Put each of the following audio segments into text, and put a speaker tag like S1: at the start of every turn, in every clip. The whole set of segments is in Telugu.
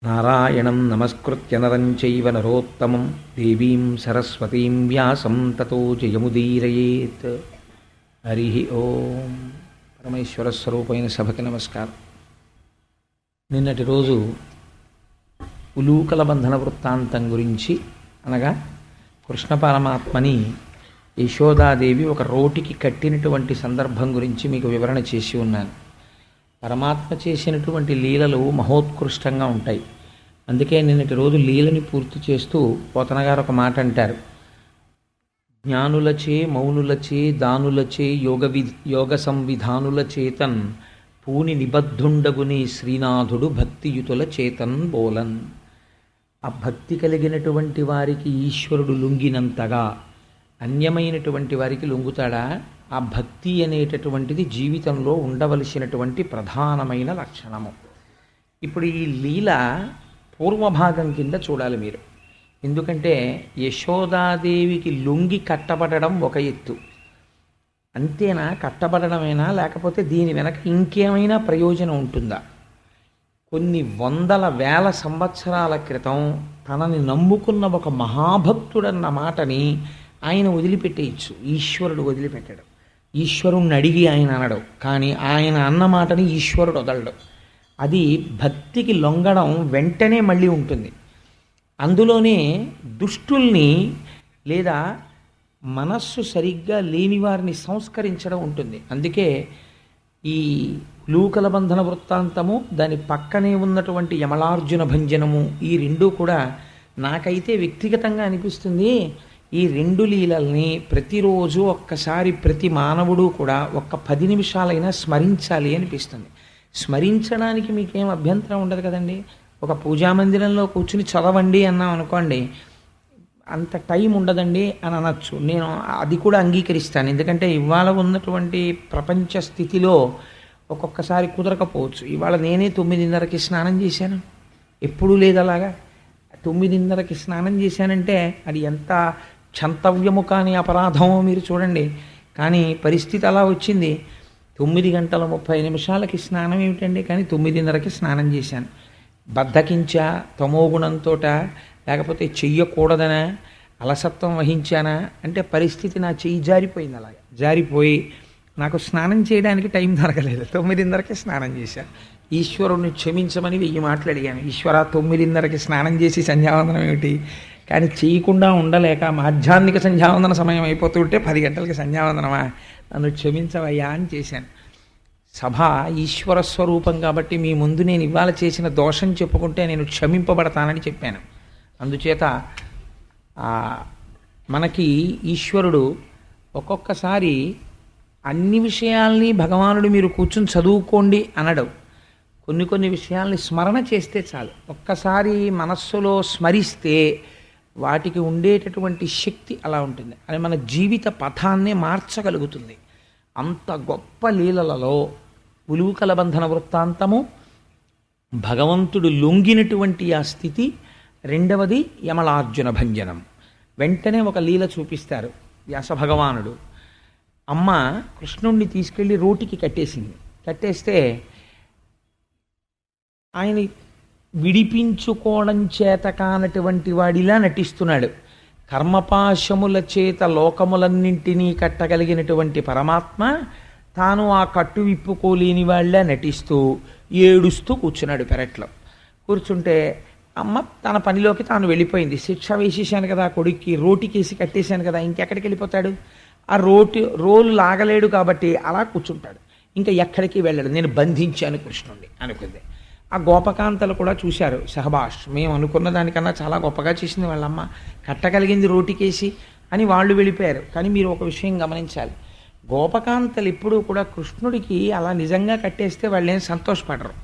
S1: నారాయణం నమస్కృత్య నరం చైవ నరోత్తమం దేవీం సరస్వతీం వ్యాసం తతో జయముదీరయేత్. హరి ఓం. పరమేశ్వర స్వరూపమైన సభకి నమస్కారం. నిన్నటి రోజు ఉలూకల బంధన వృత్తాంతం గురించి, అనగా కృష్ణ పరమాత్మని యశోదాదేవి ఒక రోటికి కట్టినటువంటి సందర్భం గురించి మీకు వివరణ చేసి ఉన్నాను. పరమాత్మ చేసినటువంటి లీలలు మహోత్కృష్టంగా ఉంటాయి. అందుకే నిన్నటి రోజు లీలని పూర్తి చేస్తూ పోతనగారు ఒక మాట అంటారు: జ్ఞానులచే మౌనులచే దానులచే యోగ సంవిధానుల చేతన్ పూని నిబద్ధుండగుని శ్రీనాథుడు భక్తియుతుల చేతన్ బోలన్. ఆ భక్తి కలిగినటువంటి వారికి ఈశ్వరుడు లొంగినంతగా అన్యమైనటువంటి వారికి లొంగుతాడా? ఆ భక్తి అనేటటువంటిది జీవితంలో ఉండవలసినటువంటి ప్రధానమైన లక్షణము. ఇప్పుడు ఈ లీల పూర్వభాగం కింద చూడాలి మీరు. ఎందుకంటే యశోదాదేవికి లొంగి కట్టబడడం ఒక ఎత్తు. అంతేనా? కట్టబడడమేనా? లేకపోతే దీని వెనక ఇంకేమైనా ప్రయోజనం ఉంటుందా? కొన్ని వందల వేల సంవత్సరాల క్రితం తనని నమ్ముకున్న ఒక మహాభక్తుడన్న మాటని ఆయన వదిలిపెట్టేయచ్చు, ఈశ్వరుడు వదిలిపెట్టడం. ఈశ్వరుణ్ణి అడిగి ఆయన అనడు, కానీ ఆయన అన్న మాటని ఈశ్వరుడు వదలడు. అది భక్తికి లొంగడం వెంటనే మళ్ళీ ఉంటుంది. అందులోనే దుష్టుల్ని లేదా మనస్సు సరిగ్గా లేని వారిని సంస్కరించడం ఉంటుంది. అందుకే ఈ లూకల బంధన వృత్తాంతము, దాని పక్కనే ఉన్నటువంటి యమలార్జున భంజనము, ఈ రెండూ కూడా నాకైతే వ్యక్తిగతంగా అనిపిస్తుంది, ఈ రెండు లీలల్ని ప్రతిరోజు ఒక్కసారి ప్రతి మానవుడు కూడా ఒక్క 10 నిమిషాలైనా స్మరించాలి అనిపిస్తుంది. స్మరించడానికి మీకేం అభ్యంతరం ఉండదు కదండి. ఒక పూజామందిరంలో కూర్చుని చదవండి అన్నాం అనుకోండి, అంత టైం ఉండదండి అని అనొచ్చు. నేను అది కూడా అంగీకరిస్తాను. ఎందుకంటే ఇవాళ ఉన్నటువంటి ప్రపంచ స్థితిలో ఒక్కొక్కసారి కుదరకపోవచ్చు. ఇవాళ నేనే 9:30కి స్నానం చేశాను. ఎప్పుడూ లేదు అలాగా. 9:30కి స్నానం చేశానంటే అది ఎంత క్షంతవ్యము కాని అపరాధమో మీరు చూడండి. కానీ పరిస్థితి అలా వచ్చింది. 9:30 స్నానం ఏమిటండి, కానీ 9:30కి స్నానం చేశాను. బద్ధకించా, తమోగుణంతోట, లేకపోతే చెయ్యకూడదనా, అలసత్వం వహించానా అంటే పరిస్థితి నా చెయ్యి జారిపోయింది. అలాగే జారిపోయి నాకు స్నానం చేయడానికి టైం దొరకలేదు. 9:30కి స్నానం చేశాను. ఈశ్వరుణ్ణి క్షమించమని 1000 మాటలు అడిగాను. ఈశ్వర, 9:30కి స్నానం చేసి సంధ్యావందనం ఏమిటి? కానీ చేయకుండా ఉండలేక మాధ్యాహ్నిక సంధ్యావందన సమయం అయిపోతుంటే 10 గంటలకి సంధ్యావందనమా, నన్ను క్షమించవయ్యా అని చేశాను. సభ ఈశ్వర స్వరూపం కాబట్టి మీ ముందు నేను ఇవాళ చేసిన దోషం చెప్పుకుంటే నేను క్షమింపబడతానని చెప్పాను. అందుచేత మనకి ఈశ్వరుడు ఒక్కొక్కసారి అన్ని విషయాల్ని భగవానుడు మీరు కూర్చుని చదువుకోండి అనడు. కొన్ని విషయాల్ని స్మరణ చేస్తే చాలు. ఒక్కసారి మనస్సులో స్మరిస్తే వాటికి ఉండేటటువంటి శక్తి అలా ఉంటుంది. అది మన జీవిత పథాన్నే మార్చగలుగుతుంది. అంత గొప్ప లీలలలో ఉలూకల బంధన వృత్తాంతము, భగవంతుడు లొంగినటువంటి ఆ స్థితి. రెండవది యమలార్జున భంజనం. వెంటనే ఒక లీల చూపిస్తారు వ్యాస భగవానుడు. అమ్మ కృష్ణుణ్ణి తీసుకెళ్ళి రోటికి కట్టేసింది. కట్టేస్తే ఆయన విడిపించుకోవడం చేత కానటువంటి వాడిలా నటిస్తున్నాడు. కర్మపాశముల చేత లోకములన్నింటినీ కట్టగలిగినటువంటి పరమాత్మ తాను ఆ కట్టు విప్పుకోలేని వాళ్ళ నటిస్తూ ఏడుస్తూ కూర్చున్నాడు పెరట్లో. కూర్చుంటే అమ్మ తన పనిలోకి తాను వెళ్ళిపోయింది. శిక్ష వేసేసాను కదా కొడుక్కి, రోటికేసి కట్టేశాను కదా, ఇంకెక్కడికి వెళ్ళిపోతాడు? ఆ రోలు లాగలేడు కాబట్టి అలా కూర్చుంటాడు, ఇంకా ఎక్కడికి వెళ్ళాడు. నేను బంధించాను కృష్ణుణ్ణి అనుకుంది. ఆ గోపకాంతలు కూడా చూశారు, సహబాష్, మేము అనుకున్న దానికన్నా చాలా గొప్పగా చేసింది వాళ్ళమ్మ, కట్టగలిగింది రోటికేసి అని వాళ్ళు వెళ్ళిపోయారు. కానీ మీరు ఒక విషయం గమనించాలి, గోపకాంతలు ఎప్పుడూ కూడా కృష్ణుడికి అలా నిజంగా కట్టేస్తే వాళ్ళు ఏం సంతోషపడరు.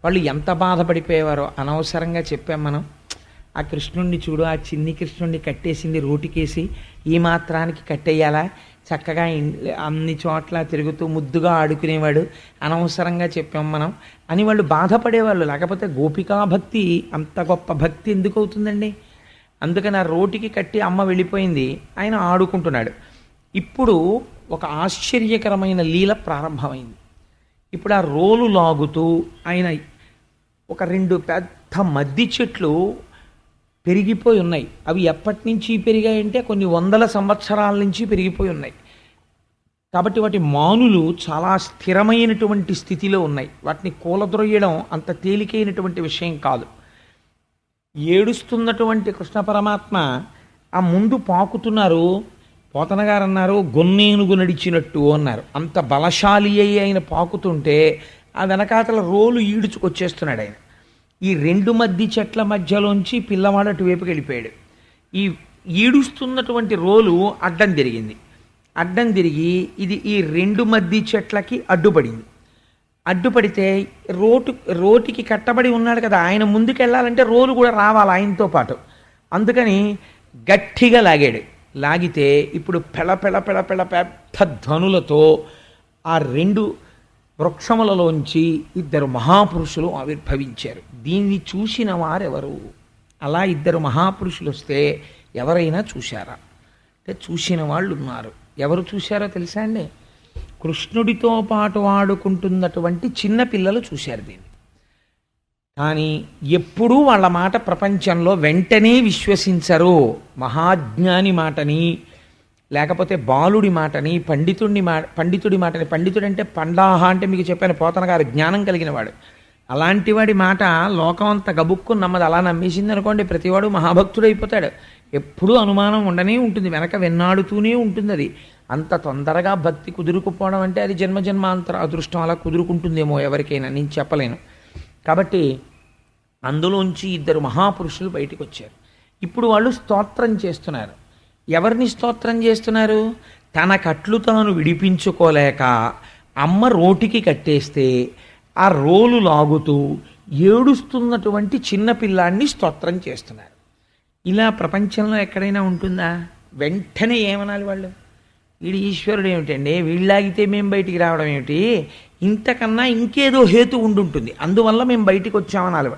S1: వాళ్ళు ఎంత బాధపడిపోయేవారో అనవసరంగా చెప్పాం మనం. ఆ కృష్ణుడిని చూడు, ఆ చిన్ని కృష్ణుడిని కట్టేసింది రోటికేసి, ఈ మాత్రానికి కట్టేయాలా, చక్కగా అన్ని చోట్ల తిరుగుతూ ముద్దుగా ఆడుకునేవాడు, అనవసరంగా చెప్పాం మనం అని వాళ్ళు బాధపడేవాళ్ళు. లేకపోతే గోపికా భక్తి అంత గొప్ప భక్తి ఎందుకు అవుతుందండి? అందుకని ఆ రోటికి కట్టి అమ్మ వెళ్ళిపోయింది, ఆయన ఆడుకుంటున్నాడు. ఇప్పుడు ఒక ఆశ్చర్యకరమైన లీల ప్రారంభమైంది. ఇప్పుడు ఆ రోలు లాగుతూ ఆయన ఒక 2 పెద్ద పెద్ద మద్ది చెట్లు పెరిగిపోయి ఉన్నాయి. అవి ఎప్పటి నుంచి పెరిగాయంటే కొన్ని వందల సంవత్సరాల నుంచి పెరిగిపోయి ఉన్నాయి. కాబట్టి వాటి మానులు చాలా స్థిరమైనటువంటి స్థితిలో ఉన్నాయి. వాటిని కూలద్రొయ్యడం అంత తేలికైనటువంటి విషయం కాదు. ఏడుస్తున్నటువంటి కృష్ణ పరమాత్మ ఆ ముందు పాకుతున్నారు. పోతన గారు అన్నారు, గొన్నేనుగు నడిచినట్టు అన్నారు. అంత బలశాలి అయి ఆయన పాకుతుంటే ఆ వెనకాతల రోలు ఈడుచుకొచ్చేస్తున్నాడు ఆయన. ఈ రెండు మధ్య చెట్ల మధ్యలోంచి పిల్లవాడు అటువైపుకి వెళ్ళిపోయాడు. ఈ ఈడుస్తున్నటువంటి రోలు అడ్డం తిరిగింది. అడ్డం తిరిగి ఇది ఈ రెండు మధ్య చెట్లకి అడ్డుపడింది. అడ్డుపడితే రోటికి కట్టబడి ఉన్నాడు కదా, ఆయన ముందుకు వెళ్ళాలంటే రోలు కూడా రావాలి ఆయనతో పాటు. అందుకని గట్టిగా లాగాడు. లాగితే ఇప్పుడు పెద్ద ధ్వనులతో ఆ రెండు వృక్షములలోంచి ఇద్దరు మహాపురుషులు ఆవిర్భవించారు. దీన్ని చూసిన వారెవరు? అలా ఇద్దరు మహాపురుషులు వస్తే ఎవరైనా చూశారా అంటే చూసిన వాళ్ళు ఉన్నారు. ఎవరు చూశారో తెలుసా అండి? కృష్ణుడితో పాటు ఆడుకుంటున్నటువంటి చిన్నపిల్లలు చూశారు దీన్ని. కానీ ఎప్పుడూ వాళ్ళ మాట ప్రపంచంలో వెంటనే విశ్వసించరు. మహాజ్ఞాని మాటని, లేకపోతే బాలుడి మాటని, పండితుడి మాటని. పండితుడు అంటే పండాహ అంటే మీకు చెప్పాను, పోతన గారు జ్ఞానం కలిగిన వాడు. అలాంటి వాడి మాట లోకం అంతా గబుక్కు నమ్మదు. అలా నమ్మేసింది అనుకోండి, ప్రతివాడు మహాభక్తుడు అయిపోతాడు. ఎప్పుడూ అనుమానం ఉండనే ఉంటుంది, వెనక వెన్నాడుతూనే ఉంటుంది. అది అంత తొందరగా భక్తి కుదురుకుపోవడం అంటే అది జన్మజన్మాంతర అదృష్టం. అలా కుదురుకుంటుందేమో ఎవరికైనా, నేను చెప్పలేను. కాబట్టి అందులోంచి ఇద్దరు మహాపురుషులు బయటికి వచ్చారు. ఇప్పుడు వాళ్ళు స్తోత్రం చేస్తున్నారు. ఎవరిని స్తోత్రం చేస్తున్నారు? తన కట్లు తాను విడిపించుకోలేక అమ్మ రోటికి కట్టేస్తే ఆ రోలు లాగుతూ ఏడుస్తున్నటువంటి చిన్నపిల్లాన్ని స్తోత్రం చేస్తున్నారు. ఇలా ప్రపంచంలో ఎక్కడైనా ఉంటుందా? వెంటనే ఏమనాలి వాళ్ళు? వీడి ఈశ్వరుడు ఏమిటండి, వీళ్ళాగితే మేము బయటికి రావడం ఏమిటి, ఇంతకన్నా ఇంకేదో హేతు ఉండుంటుంది, అందువల్ల మేము బయటికి వచ్చామనాలి.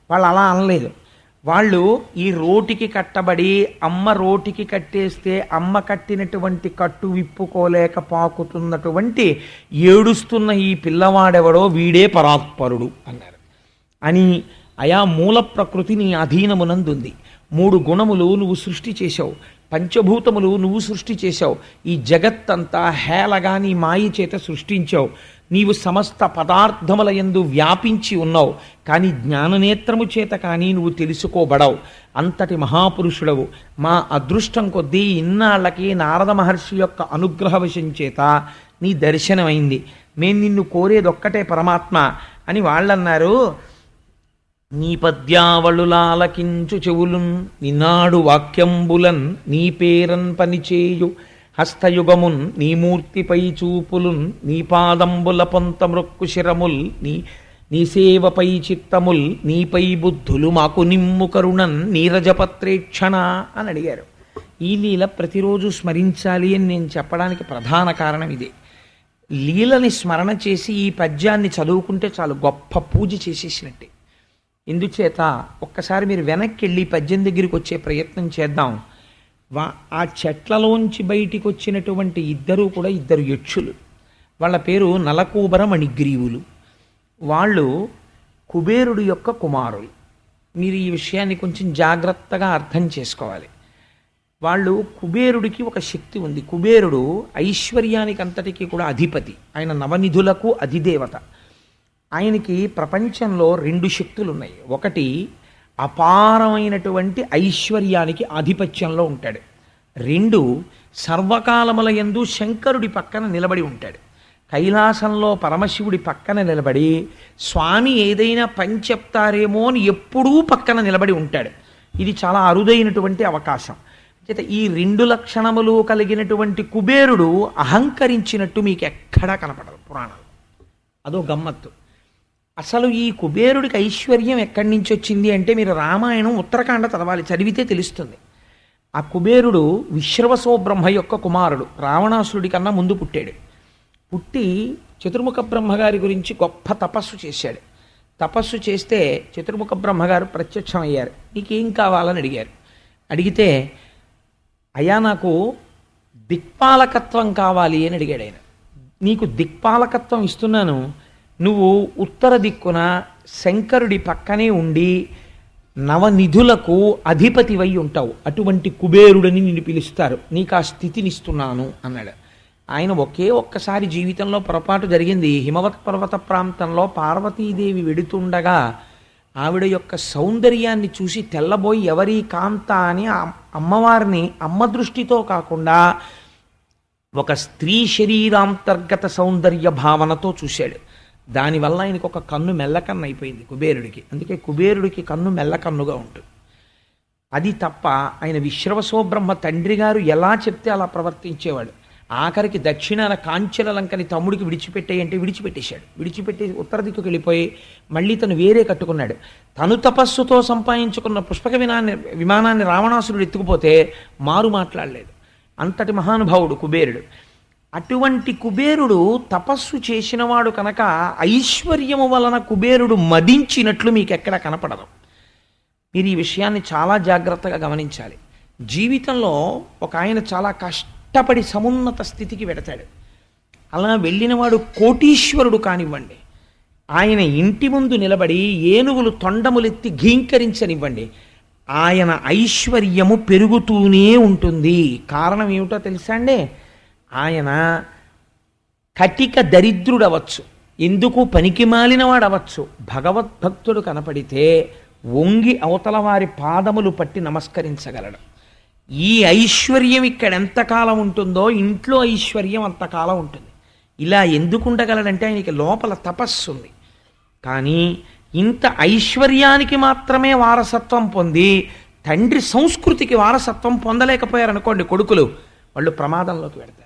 S1: వాళ్ళు అలా అనలేదు. వాళ్ళు ఈ రోటికి కట్టబడి అమ్మ రోటికి కట్టేస్తే అమ్మ కట్టినటువంటి కట్టు విప్పుకోలేక పాకుతున్నటువంటి ఏడుస్తున్న ఈ పిల్లవాడెవడో వీడే పరాత్పరుడు అన్నారు. అని అయా మూల ప్రకృతి నీ అధీనమునందుంది. 3 గుణములు నువ్వు సృష్టి చేశావు, పంచభూతములు నువ్వు సృష్టి చేశావు, ఈ జగత్తంతా హేళగా నీ మాయ చేత సృష్టించావు. నీవు సమస్త పదార్థముల యందు వ్యాపించి ఉన్నావు, కానీ జ్ఞాననేత్రము చేత కానీ నువ్వు తెలుసుకోబడవు. అంతటి మహాపురుషుడవు. మా అదృష్టం కొద్దీ ఇన్నాళ్ళకి నారద మహర్షి యొక్క అనుగ్రహవశం చేత నీ దర్శనమైంది. మేము నిన్ను కోరేదొక్కటే పరమాత్మ అని వాళ్ళన్నారు. నీ పద్యావళులాలకించు చెవులున్ నినాడు వాక్యంబులన్ నీ పేరన్ పనిచేయు హస్తయుగమున్ నీ మూర్తిపై చూపులున్ నీ పాదంబుల పొంత మృక్కు శిరముల్ నీ సేవపై చిత్తముల్ నీపై బుద్ధులు మాకు నిమ్ము కరుణన్ నీరజపత్రేక్షణ అని అడిగారు. ఈ లీల ప్రతిరోజు స్మరించాలి అని నేను చెప్పడానికి ప్రధాన కారణం ఇదే. లీలని స్మరణ చేసి ఈ పద్యాన్ని చదువుకుంటే చాలు, గొప్ప పూజ చేసేసినట్టే. ఇందుచేత ఒక్కసారి మీరు వెనక్కి వెళ్ళి పద్యం దగ్గరికి వచ్చే ప్రయత్నం చేద్దాం. ఆ చెట్లలోంచి బయటికి వచ్చినటువంటి ఇద్దరు కూడా ఇద్దరు యక్షులు. వాళ్ళ పేరు నలకూబర మణిగ్రీవులు. వాళ్ళు కుబేరుడు యొక్క కుమారులు. మీరు ఈ విషయాన్ని కొంచెం జాగ్రత్తగా అర్థం చేసుకోవాలి. వాళ్ళు కుబేరుడికి ఒక శక్తి ఉంది. కుబేరుడు ఐశ్వర్యానికి అంతటికీ కూడా అధిపతి. ఆయన నవనిధులకు అధిదేవత. ఆయనకి ప్రపంచంలో 2 శక్తులు ఉన్నాయి. ఒకటి అపారమైనటువంటి ఐశ్వర్యానికి ఆధిపత్యంలో ఉంటాడు. 2 సర్వకాలముల యందు శంకరుడి పక్కన నిలబడి ఉంటాడు. కైలాసంలో పరమశివుడి పక్కన నిలబడి స్వామి ఏదైనా పని చెప్తారేమో అని ఎప్పుడూ పక్కన నిలబడి ఉంటాడు. ఇది చాలా అరుదైనటువంటి అవకాశం. అయితే ఈ 2 లక్షణములు కలిగినటువంటి కుబేరుడు అహంకరించినట్టు మీకు ఎక్కడా కనపడదు పురాణాలు. అదో గమ్మత్తు. అసలు ఈ కుబేరుడికి ఐశ్వర్యం ఎక్కడి నుంచి వచ్చింది అంటే మీరు రామాయణం ఉత్తరాఖండ చదవాలి, చదివితే తెలుస్తుంది. ఆ కుబేరుడు విశ్రవసో బ్రహ్మ యొక్క కుమారుడు. రావణాసురుడి కన్నా ముందు పుట్టాడు. పుట్టి చతుర్ముఖ బ్రహ్మగారి గురించి గొప్ప తపస్సు చేశాడు. తపస్సు చేస్తే చతుర్ముఖ బ్రహ్మగారు ప్రత్యక్షమయ్యారు. నీకేం కావాలని అడిగారు. అడిగితే అయ్యా నాకు దిక్పాలకత్వం కావాలి అని అడిగాడు ఆయన. నీకు దిక్పాలకత్వం ఇస్తున్నాను, నువ్వు ఉత్తర దిక్కున శంకరుడి పక్కనే ఉండి నవనిధులకు అధిపతివై ఉంటావు, అటువంటి కుబేరుడని నిన్ను పిలుస్తారు, నీకు ఆ స్థితినిస్తున్నాను అన్నాడు. ఆయన ఒక్కసారి జీవితంలో పొరపాటు జరిగింది. హిమవత్ పర్వత ప్రాంతంలో పార్వతీదేవి వెడుతుండగా ఆవిడ యొక్క సౌందర్యాన్ని చూసి తెల్లబోయి ఎవరి కాంత అని అమ్మవారిని అమ్మ దృష్టితో కాకుండా ఒక స్త్రీ శరీరాంతర్గత సౌందర్య భావనతో చూశాడు. దానివల్ల ఆయనకు ఒక కన్ను మెల్లకన్ను అయిపోయింది కుబేరుడికి. అందుకే కుబేరుడికి కన్ను మెల్లకన్నుగా ఉంటుంది. అది తప్ప ఆయన విశ్రవసోబ్రహ్మ తండ్రి గారు ఎలా చెప్తే అలా ప్రవర్తించేవాడు. ఆఖరికి దక్షిణాన కాంచన లంకని తమ్ముడికి విడిచిపెట్టేయంటే విడిచిపెట్టేశాడు. విడిచిపెట్టి ఉత్తర దిక్కుకు వెళ్ళిపోయి మళ్ళీ తను వేరే కట్టుకున్నాడు. తను తపస్సుతో సంపాదించుకున్న పుష్పక విమానాన్ని రావణాసురుడు ఎత్తుకుపోతే మారు మాట్లాడలేదు. అంతటి మహానుభావుడు కుబేరుడు. అటువంటి కుబేరుడు తపస్సు చేసినవాడు కనుక ఐశ్వర్యము వలన కుబేరుడు మదించినట్లు మీకు ఎక్కడ కనపడదు. మీరు ఈ విషయాన్ని చాలా జాగ్రత్తగా గమనించాలి. జీవితంలో ఒక ఆయన చాలా కష్టపడి సమున్నత స్థితికి వెడతాడు. అలా వెళ్ళినవాడు కోటీశ్వరుడు కానివ్వండి, ఆయన ఇంటి ముందు నిలబడి ఏనుగులు తొండములెత్తి ఘీంకరించనివ్వండి, ఆయన ఐశ్వర్యము పెరుగుతూనే ఉంటుంది. కారణం ఏమిటో తెలుసా అండి? ఆయన కటిక దరిద్రుడవచ్చు, ఎందుకు పనికి మాలినవాడవచ్చు, భగవద్భక్తుడు కనపడితే వంగి అవతల వారి పాదములు పట్టి నమస్కరించగలడు. ఈ ఐశ్వర్యం ఇక్కడ ఎంతకాలం ఉంటుందో ఇంట్లో ఐశ్వర్యం అంతకాలం ఉంటుంది. ఇలా ఎందుకు ఉండగలడంటే ఆయనకి లోపల తపస్సు ఉంది. కానీ ఇంత ఐశ్వర్యానికి మాత్రమే వారసత్వం పొంది తండ్రి సంస్కృతికి వారసత్వం పొందలేకపోయారనుకోండి కొడుకులు, వాళ్ళు ప్రమాదంలోకి వెడతారు.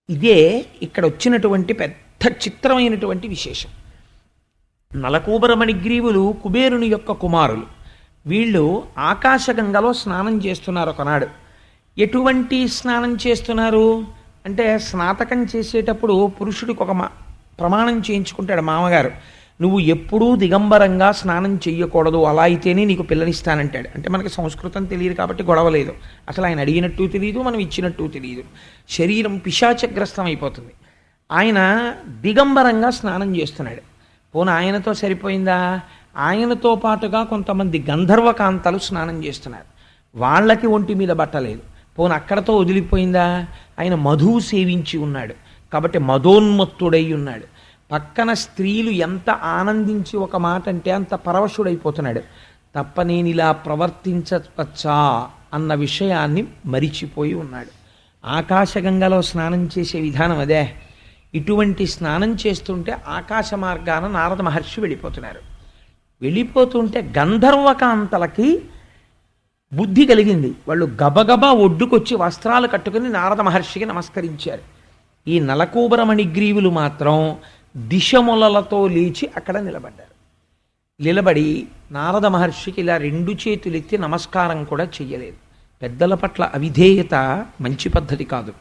S1: ఇదే ఇక్కడ వచ్చినటువంటి పెద్ద చిత్రమైనటువంటి విశేషం. నలకూబరమణిగ్రీవులు కుబేరుని యొక్క కుమారులు. వీళ్ళు ఆకాశగంగలో స్నానం చేస్తున్నారు ఒకనాడు. ఎటువంటి స్నానం చేస్తున్నారు అంటే, స్నాతకం చేసేటప్పుడు పురుషుడికి ఒక ప్రమాణం చేయించుకుంటాడు మామగారు, నువ్వు ఎప్పుడూ దిగంబరంగా స్నానం చెయ్యకూడదు, అలా అయితేనే నీకు పిల్లనిస్తానంటాడు. అంటే మనకి సంస్కృతం తెలియదు కాబట్టి గొడవ లేదు. అసలు ఆయన అడిగినట్టు తెలియదు, మనం ఇచ్చినట్టు తెలియదు. శరీరం పిశాచగ్రస్తం అయిపోతుంది. ఆయన దిగంబరంగా స్నానం చేస్తున్నాడు. పోనీ ఆయనతో సరిపోయిందా? ఆయనతో పాటుగా కొంతమంది గంధర్వకాంతలు స్నానం చేస్తున్నారు. వాళ్ళకి ఒంటి మీద బట్టలేదు. పోనీ అక్కడతో వదిలిపోయిందా? ఆయన మధువు సేవించి ఉన్నాడు కాబట్టి మదోన్మత్తుడై ఉన్నాడు. పక్కన స్త్రీలు ఎంత ఆనందించి ఒక మాట అంటే అంత పరవశుడైపోతున్నాడు. తప్ప నేను ఇలా ప్రవర్తించవచ్చా అన్న విషయాన్ని మరిచిపోయి ఉన్నాడు. ఆకాశగంగలో స్నానం చేసే విధానం అదే. ఇటువంటి స్నానం చేస్తుంటే ఆకాశ మార్గాన నారద మహర్షి వెళ్ళిపోతున్నారు. వెళ్ళిపోతుంటే గంధర్వకాంతలకి బుద్ధి కలిగింది. వాళ్ళు గబగబా ఒడ్డుకొచ్చి వస్త్రాలు కట్టుకుని నారద మహర్షికి నమస్కరించారు. ఈ నలకూబరమణిగ్రీవులు మాత్రం దిశములతో లేచి అక్కడ నిలబడ్డారు. నిలబడి నారద మహర్షికి ఇలా రెండు చేతులెత్తి నమస్కారం కూడా చెయ్యలేదు. పెద్దల పట్ల అవిధేయత మంచి పద్ధతి కాదు.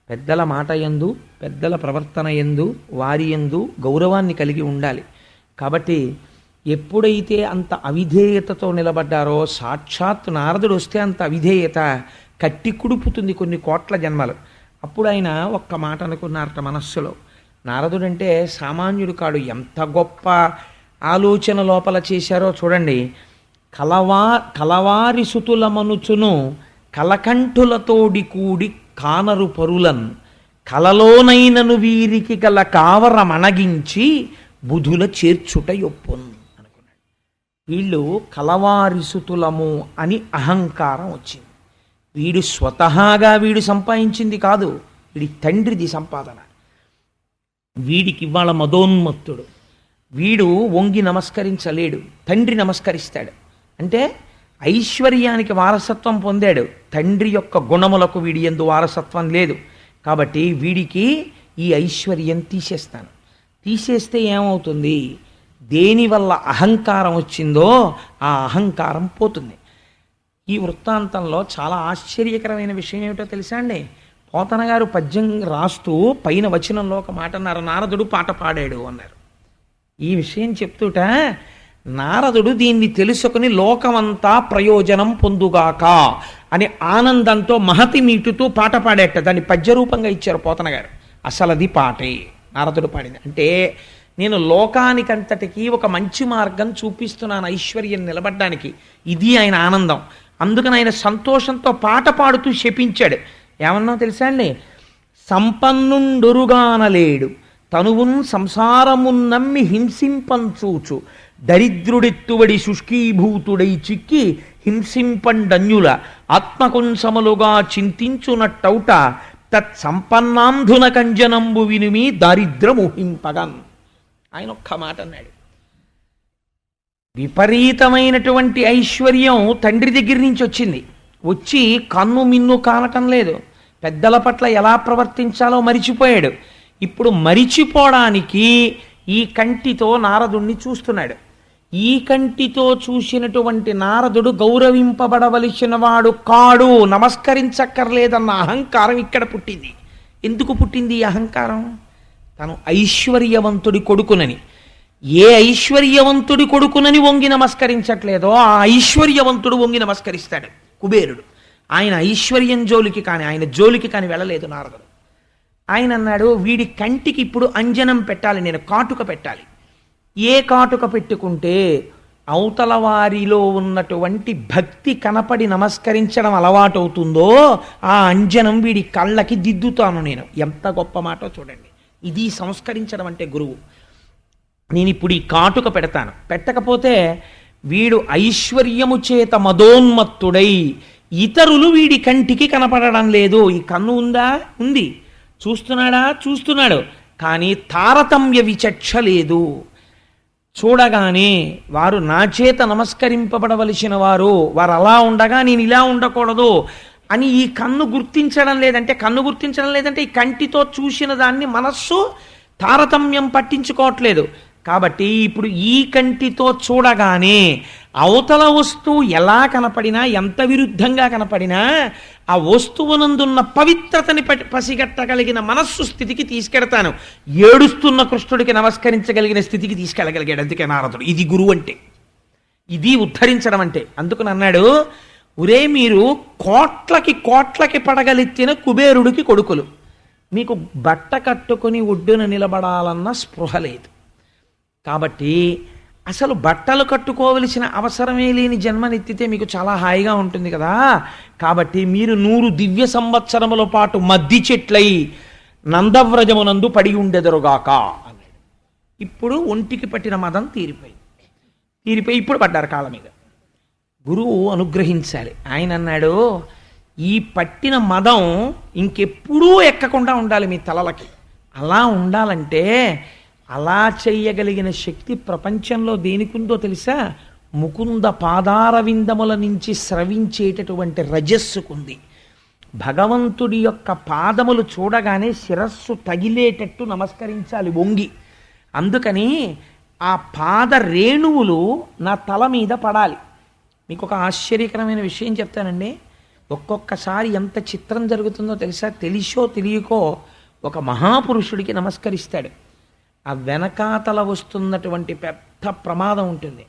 S1: పెద్దల మాట యందు, పెద్దల ప్రవర్తన యందు, వారి యందు గౌరవాన్ని కలిగి ఉండాలి. కాబట్టి ఎప్పుడైతే అంత అవిధేయతతో నిలబడ్డారో, సాక్షాత్ నారదుడు వస్తే అంత అవిధేయత కట్టి కుడుపుతుంది కొన్ని కోట్ల జన్మలు. అప్పుడు ఆయన ఒక్క మాట అనుకున్నారట మనస్సులో, నారదుడంటే సామాన్యుడు కాడు, ఎంత గొప్ప ఆలోచన లోపల చేశారో చూడండి. కలవారి సుతులమనుచును కలకంఠులతోడి కూడి కానరు పరులన్ కలలోనైనను వీరికి గల కావర మణగించి బుధుల చేర్చుట యొప్పున్ అనుకున్నాడు. వీళ్ళు కలవారి సుతులము అని అహంకారం వచ్చింది. వీడు స్వతహాగా వీడు సంపాదించింది కాదు, వీడి తండ్రిది సంపాదన. వీడికి ఇవాళ మదోన్మత్తుడు, వీడు వంగి నమస్కరించలేడు, తండ్రి నమస్కరిస్తాడు. అంటే ఐశ్వర్యానికి వారసత్వం పొందాడు, తండ్రి యొక్క గుణములకు వీడి యందు వారసత్వం లేదు. కాబట్టి వీడికి ఈ ఐశ్వర్యం తీసేస్తాను. తీసేస్తే ఏమవుతుంది? దేనివల్ల అహంకారం వచ్చిందో ఆ అహంకారం పోతుంది. ఈ వృత్తాంతంలో చాలా ఆశ్చర్యకరమైన విషయం ఏమిటో తెలుసా అండి? పోతన గారు పద్యం రాస్తూ పైన వచనంలో ఒక మాట అన్నారు, నారదుడు పాట పాడాడు అన్నారు. ఈ విషయం చెప్తూట నారదుడు దీన్ని తెలుసుకుని లోకమంతా ప్రయోజనం పొందుగాక అని ఆనందంతో మహతి మీటుతూ పాట పాడేట. దాన్ని పద్యరూపంగా ఇచ్చారు పోతన గారు. అసలు అది పాటే నారదుడు పాడింది. అంటే నేను లోకానికంతటికీ ఒక మంచి మార్గం చూపిస్తున్నాను ఐశ్వర్యం నిలబడ్డానికి. ఇది ఆయన ఆనందం. అందుకని ఆయన సంతోషంతో పాట పాడుతూ శపించాడు. ఏమన్నా తెలుసా అండి? సంపన్నుండొరుగానలేడు తనువున్ సంసారమున్ నమ్మి హింసింపంచూచు దరిద్రుడెత్తువడి శుష్కీభూతుడై చిక్కి హింసింపండన్యుల ఆత్మకుంసములుగా చింతించునట్టౌట తత్సంపన్నాంధున కంజనంబు వినుమి దారిద్రముహింపగన్. ఆయన ఒక్క మాట అన్నాడు. విపరీతమైనటువంటి ఐశ్వర్యం తండ్రి దగ్గర నుంచి వచ్చింది. వచ్చి కన్ను మిన్ను కానటం లేదు. పెద్దల పట్ల ఎలా ప్రవర్తించాలో మరిచిపోయాడు. ఇప్పుడు మరిచిపోవడానికి ఈ కంటితో నారదుణ్ణి చూస్తున్నాడు. ఈ కంటితో చూసినటువంటి నారదుడు గౌరవింపబడవలసిన వాడు కాడు, నమస్కరించక్కర్లేదన్న అహంకారం ఇక్కడ పుట్టింది. ఎందుకు పుట్టింది ఈ అహంకారం? తను ఐశ్వర్యవంతుడి కొడుకునని. ఏ ఐశ్వర్యవంతుడి కొడుకునని వంగి నమస్కరించట్లేదో ఆ ఐశ్వర్యవంతుడు వంగి నమస్కరిస్తాడు. కుబేరుడు ఆయన ఐశ్వర్యం జోలికి కానీ ఆయన జోలికి కానీ వెళ్ళలేదు నారదుడు. ఆయన అన్నాడు, వీడి కంటికి ఇప్పుడు అంజనం పెట్టాలి, నేను కాటుక పెట్టాలి. ఏ కాటుక పెట్టుకుంటే అవతల వారిలో ఉన్నటువంటి భక్తి కనపడి నమస్కరించడం అలవాటవుతుందో ఆ అంజనం వీడి కళ్ళకి దిద్దుతాను నేను. ఎంత గొప్ప మాటో చూడండి. ఇది సంస్కరించడం అంటే గురువు. నేను ఇప్పుడు ఈ కాటుక పెడతాను, పెట్టకపోతే వీడు ఐశ్వర్యము చేత మదోన్మత్తుడై ఇతరులు వీడి కంటికి కనపడడం లేదు. ఈ కన్ను ఉందా? ఉంది. చూస్తున్నాడా? చూస్తున్నాడు. కానీ తారతమ్య విచక్ష లేదు. చూడగానే వారు నా చేత నమస్కరింపబడవలసిన వారు అలా ఉండగా నేను ఇలా ఉండకూడదు అని ఈ కన్ను గుర్తించడం లేదంటే, ఈ కంటితో చూసిన దాన్ని మనస్సు తారతమ్యం పట్టించుకోవట్లేదు. కాబట్టి ఇప్పుడు ఈ కంటితో చూడగానే అవతల వస్తువు ఎలా కనపడినా, ఎంత విరుద్ధంగా కనపడినా ఆ వస్తువునందున్న పవిత్రతని పసిగట్టగలిగిన మనస్సు స్థితికి తీసుకెడతాను. ఏడుస్తున్న కృష్ణుడికి నమస్కరించగలిగిన స్థితికి తీసుకెళ్ళగలిగాడు. అందుకే నారదుడు. ఇది గురువు అంటే, ఇది ఉద్ధరించడం అంటే. అందుకని అన్నాడు, ఒరే మీరు కోట్లకి పడగలెత్తిన కుబేరుడికి కొడుకులు, మీకు బట్ట కట్టుకొని ఒడ్డున నిలబడాలన్న స్పృహ లేదు. కాబట్టి అసలు బట్టలు కట్టుకోవలసిన అవసరమే లేని జన్మనెత్తితే మీకు చాలా హాయిగా ఉంటుంది కదా. కాబట్టి మీరు 100 దివ్య సంవత్సరముల పాటు మద్ది చెట్లై నందవ్రజమునందు పడి ఉండెదరుగాక అన్నాడు. ఇప్పుడు ఒంటికి పట్టిన మదం తీరిపోయి ఇప్పుడు పడ్డారు కాళ్ళ మీద. గురువు అనుగ్రహించాలి. ఆయన అన్నాడు, ఈ పట్టిన మదం ఇంకెప్పుడూ ఎక్కకుండా ఉండాలి మీ తలలకి. అలా ఉండాలంటే అలా చెయ్యగలిగిన శక్తి ప్రపంచంలో దేనికుందో తెలుసా? ముకుంద పాదారవిందముల నుంచి స్రవించేటటువంటి రజస్సుకుంది. భగవంతుడి యొక్క పాదములు చూడగానే శిరస్సు తగిలేటట్టు నమస్కరించాలి వంగి. అందుకని ఆ పాద రేణువులు నా తల మీద పడాలి. మీకు ఒక ఆశ్చర్యకరమైన విషయం చెప్తానండి. ఒక్కొక్కసారి ఎంత చిత్రం జరుగుతుందో తెలుసా? తెలిసో తెలియకో ఒక మహాపురుషుడికి నమస్కరిస్తాడు. ఆ వెనకాతల వస్తున్నటువంటి పెద్ద ప్రమాదం ఉంటుంది.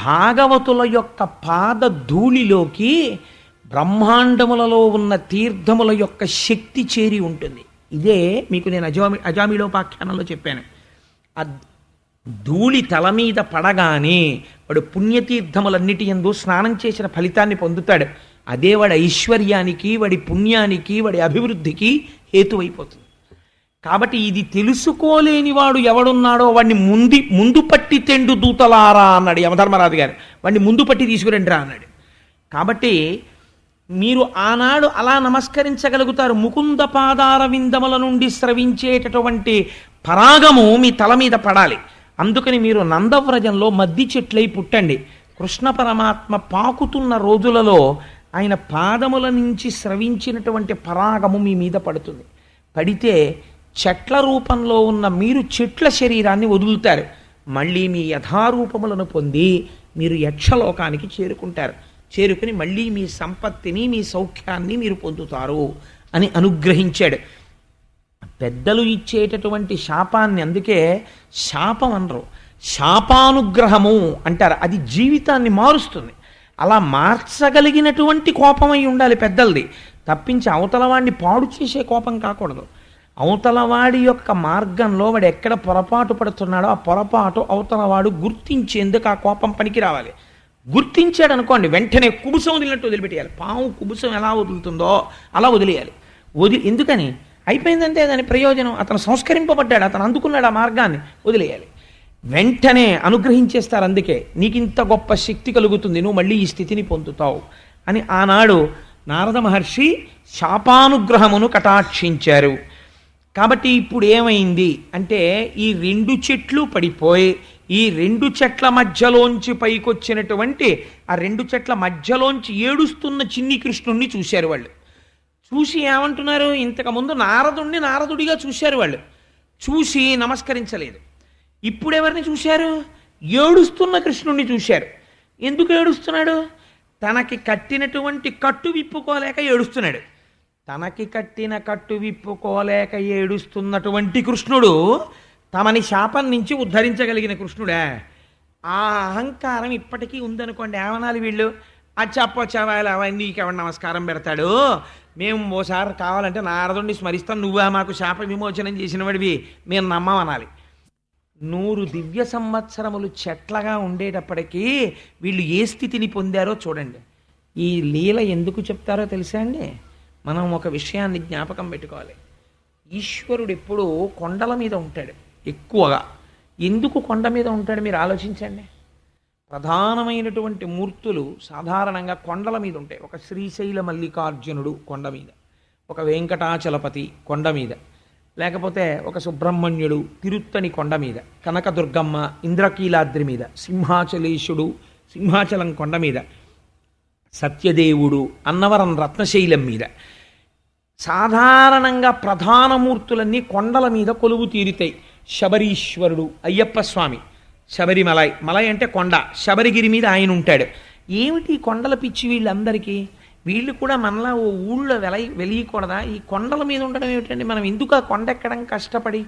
S1: భాగవతుల యొక్క పాద ధూళిలోకి బ్రహ్మాండములలో ఉన్న తీర్థముల యొక్క శక్తి చేరి ఉంటుంది. ఇదే మీకు నేను అజామిళోపాఖ్యానంలో చెప్పాను. ఆ ధూళి తల మీద పడగానే వాడు పుణ్యతీర్థములన్నిటి యందు స్నానం చేసిన ఫలితాన్ని పొందుతాడు. అదే వాడి ఐశ్వర్యానికి, వాడి పుణ్యానికి, వాడి అభివృద్ధికి హేతువైపోతుంది. కాబట్టి ఇది తెలుసుకోలేని వాడు ఎవడున్నాడో వాడిని ముందు పట్టి తెండు దూతలారా అన్నాడు యమధర్మరాజు గారు. వాడిని ముందు పట్టి తీసుకురండిరా అన్నాడు. కాబట్టి మీరు ఆనాడు అలా నమస్కరించగలుగుతారు. ముకుంద పాదార విందముల నుండి స్రవించేటటువంటి పరాగము మీ తల మీద పడాలి. అందుకని మీరు నందవ్రజంలో మద్ది చెట్లై పుట్టండి. కృష్ణ పరమాత్మ పాకుతున్న రోజులలో ఆయన పాదముల నుంచి స్రవించినటువంటి పరాగము మీ మీద పడుతుంది. పడితే చెట్ల రూపంలో ఉన్న మీరు చెట్ల శరీరాన్ని వదులుతారు. మళ్ళీ మీ యథారూపములను పొంది మీరు యక్షలోకానికి చేరుకుంటారు. చేరుకుని మళ్ళీ మీ సంపత్తిని, మీ సౌఖ్యాన్ని మీరు పొందుతారు అని అనుగ్రహించాడు. పెద్దలు ఇచ్చేటటువంటి శాపాన్ని అందుకే శాపం అనరు, శాపానుగ్రహము అంటారు. అది జీవితాన్ని మారుస్తుంది. అలా మార్చగలిగినటువంటి కోపమై ఉండాలి పెద్దలది, తప్పించి అవతల వాడిని పాడు చేసే కోపం కాకూడదు. అవతలవాడి యొక్క మార్గంలో వాడు ఎక్కడ పొరపాటు పడుతున్నాడో ఆ పొరపాటు అవతలవాడు గుర్తించేందుకు ఆ కోపం పనికి రావాలి. గుర్తించాడు అనుకోండి, వెంటనే కుబుసం వదిలినట్టు వదిలిపెట్టేయాలి. పాము కుబుసం ఎలా వదులుతుందో అలా వదిలేయాలి. ఎందుకని అయిపోయిందంటే దాని ప్రయోజనం, అతను సంస్కరింపబడ్డాడు, అతను అందుకున్నాడు ఆ మార్గాన్ని, వదిలేయాలి. వెంటనే అనుగ్రహించేస్తారు. అందుకే నీకు ఇంత గొప్ప శక్తి కలుగుతుంది, నువ్వు మళ్ళీ ఈ స్థితిని పొందుతావు అని ఆనాడు నారద మహర్షి శాపానుగ్రహమును కటాక్షించారు. కాబట్టి ఇప్పుడు ఏమైంది అంటే ఈ 2 చెట్లు పడిపోయి ఈ 2 చెట్ల మధ్యలోంచి పైకొచ్చినటువంటి ఆ 2 చెట్ల మధ్యలోంచి ఏడుస్తున్న చిన్ని కృష్ణుణ్ణి చూశారు వాళ్ళు. చూసి ఏమంటున్నారు, ఇంతకుముందు నారదుణ్ణి నారదుడిగా చూశారు వాళ్ళు, చూసి నమస్కరించలేదు. ఇప్పుడు ఎవరిని చూశారు, ఏడుస్తున్న కృష్ణుణ్ణి చూశారు. ఎందుకు ఏడుస్తున్నాడు, తనకి కట్టినటువంటి కట్టు విప్పుకోలేక ఏడుస్తున్నాడు. తనకి కట్టిన కట్టు విప్పుకోలేక ఏడుస్తున్నటువంటి కృష్ణుడు తమని శాపం నుంచి ఉద్ధరించగలిగిన కృష్ణుడా? ఆ అహంకారం ఇప్పటికీ ఉందనుకోండి, ఏమనాలి వీళ్ళు, అచ్చప్పొచ్చావాళ్ళు అవన్నీ నీకెవరు నమస్కారం పెడతాడు, మేము ఓసారి కావాలంటే నారదుడిని స్మరిస్తాం, నువ్వా మాకు శాప విమోచనం చేసిన వాడివి, మేము నమ్మమనాలి. 100 దివ్య సంవత్సరములు చెట్లగా ఉండేటప్పటికీ వీళ్ళు ఏ స్థితిని పొందారో చూడండి. ఈ లీల ఎందుకు చెప్తారో తెలుసా అండి? మనం ఒక విషయాన్ని జ్ఞాపకం పెట్టుకోవాలి. ఈశ్వరుడు ఎప్పుడూ కొండల మీద ఉంటాడు ఎక్కువగా. ఎందుకు కొండ మీద ఉంటాడు మీరు ఆలోచించండి. ప్రధానమైనటువంటి మూర్తులు సాధారణంగా కొండల మీద ఉంటాయి. ఒక శ్రీశైల మల్లికార్జునుడు కొండ మీద, ఒక వెంకటాచలపతి కొండ మీద, లేకపోతే ఒక సుబ్రహ్మణ్యుడు తిరుత్తని కొండ మీద, కనకదుర్గమ్మ ఇంద్రకీలాద్రి మీద, సింహాచలేశుడు సింహాచలం కొండ మీద, సత్యదేవుడు అన్నవరం రత్నశైలం మీద. సాధారణంగా ప్రధానమూర్తులన్నీ కొండల మీద కొలువు తీరుతాయి. శబరీశ్వరుడు అయ్యప్ప స్వామి, శబరిమలై, మలై అంటే కొండ, శబరిగిరి మీద ఆయన ఉంటాడు. ఏమిటి కొండల పిచ్చి వీళ్ళందరికీ? వీళ్ళు కూడా మనలా ఓ ఊళ్ళో వెలియకూడదా? ఈ కొండల మీద ఉండడం ఏమిటండి, మనం ఎందుకు ఆ కొండ ఎక్కడం కష్టపడి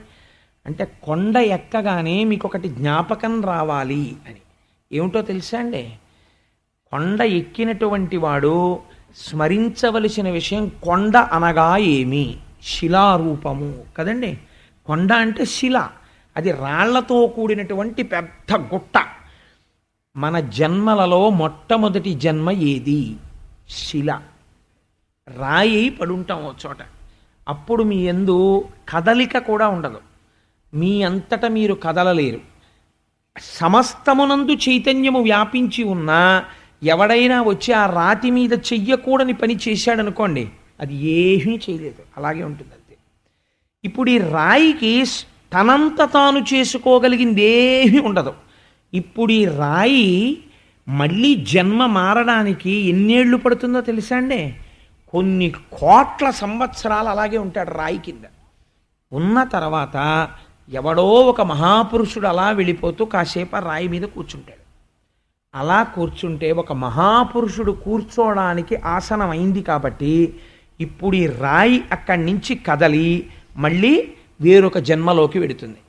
S1: అంటే, కొండ ఎక్కగానే మీకు ఒకటి జ్ఞాపకం రావాలి అని. ఏమిటో తెలుసా అండి? కొండ ఎక్కినటువంటి వాడు స్మరించవలసిన విషయం, కొండ అనగా ఏమి? శిలారూపము కదండి. కొండ అంటే శిల, అది రాళ్లతో కూడినటువంటి పెద్ద గుట్ట. మన జన్మలలో మొట్టమొదటి జన్మ ఏది? శిల. రాయి పడుంటాం ఒక చోట, అప్పుడు మీ యందు కదలిక కూడా ఉండదు, మీ అంతటా మీరు కదలలేరు. సమస్తమునందు చైతన్యము వ్యాపించి ఉన్నా ఎవడైనా వచ్చి ఆ రాతి మీద చెయ్యకూడని పని చేశాడనుకోండి, అది ఏమీ చేయలేదు, అలాగే ఉంటుంది అంతే. ఇప్పుడు ఈ రాయికి తనంత తాను చేసుకోగలిగింది ఏమీ ఉండదు. ఇప్పుడు ఈ రాయి మళ్ళీ జన్మ మారడానికి ఎన్నేళ్ళు పడుతుందో తెలుసా అండి? కొన్ని కోట్ల సంవత్సరాలు అలాగే ఉంటాడు రాయి కింద. ఉన్న తర్వాత ఎవడో ఒక మహాపురుషుడు అలా వెళ్ళిపోతూ కాసేపు ఆ రాయి మీద కూర్చుంటాడు. అలా కూర్చుంటే ఒక మహాపురుషుడు కూర్చోవడానికి ఆసనం అయింది కాబట్టి ఇప్పుడు ఈ రాయి అక్కడి నుంచి కదలి మళ్ళీ వేరొక జన్మలోకి వెడుతుంది,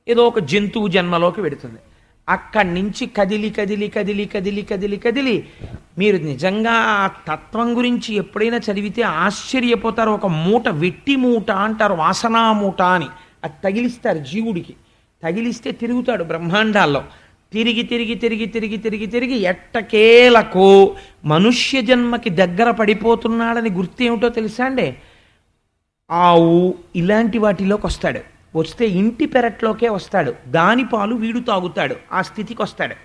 S1: ఏదో ఒక జంతువు జన్మలోకి వెడుతుంది. అక్కడి నుంచి కదిలి కదిలి కదిలి కదిలి కదిలి కదిలి మీరు నిజంగా ఆ తత్వం గురించి ఎప్పుడైనా చదివితే ఆశ్చర్యపోతారు. ఒక మూట, వెట్టి మూట అంటారు, వాసనా మూట అని, అది తగిలిస్తారు జీవుడికి. తగిలిస్తే తిరుగుతాడు బ్రహ్మాండాల్లో, తిరిగి తిరిగి తిరిగి తిరిగి తిరిగి తిరిగి ఎట్టకేలకు మనుష్య జన్మకి దగ్గర పడిపోతున్నాడని గుర్తేమిటో తెలుసా అండి? ఆవు ఇలాంటి వాటిలోకి వస్తాడు. వస్తే ఇంటి పెరట్లోకే వస్తాడు, దాని పాలు వీడు తాగుతాడు, ఆ స్థితికి వస్తాడు.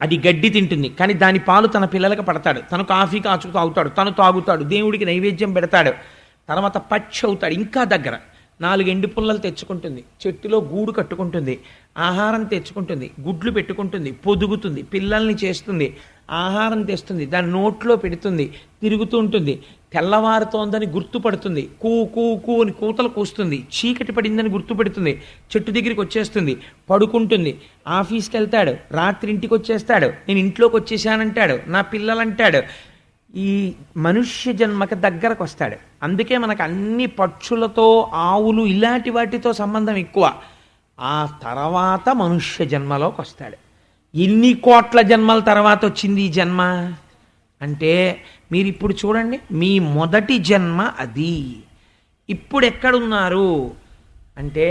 S1: అది గడ్డి తింటుంది కానీ దాని పాలు తన పిల్లలకు పడతాడు, తను కాఫీ కాచు తాగుతాడు, తను తాగుతాడు, దేవుడికి నైవేద్యం పెడతాడు. తర్వాత పచ్చి అవుతాడు, ఇంకా దగ్గర 4 ఎండు పుల్లలు తెచ్చుకుంటుంది, చెట్టులో గూడు కట్టుకుంటుంది, ఆహారం తెచ్చుకుంటుంది, గుడ్లు పెట్టుకుంటుంది, పొదుగుతుంది, పిల్లల్ని చేస్తుంది, ఆహారం తెస్తుంది, దాని నోట్లో పెడుతుంది, తిరుగుతూ ఉంటుంది. తెల్లవారుతోందని గుర్తుపడుతుంది, కూ కూ కూ అని కూతలు కూస్తుంది, చీకటి పడిందని గుర్తుపెడుతుంది, చెట్టు దగ్గరికి వచ్చేస్తుంది, పడుకుంటుంది. ఆఫీస్కి వెళ్తాడు, రాత్రి ఇంటికి వచ్చేస్తాడు, నేను ఇంట్లోకి వచ్చేసానంటాడు, నా పిల్లలంటాడు. ఈ మనుష్య జన్మకి దగ్గరకు వస్తాడు. అందుకే మనకు అన్ని పక్షులతో, ఆవులు ఇలాంటి వాటితో సంబంధం ఎక్కువ. ఆ తర్వాత మనుష్య జన్మలోకి వస్తాడు. ఎన్ని కోట్ల జన్మల తర్వాత వచ్చింది ఈ జన్మ అంటే, మీరు ఇప్పుడు చూడండి, మీ మొదటి జన్మ అది. ఇప్పుడు ఎక్కడున్నారు అంటే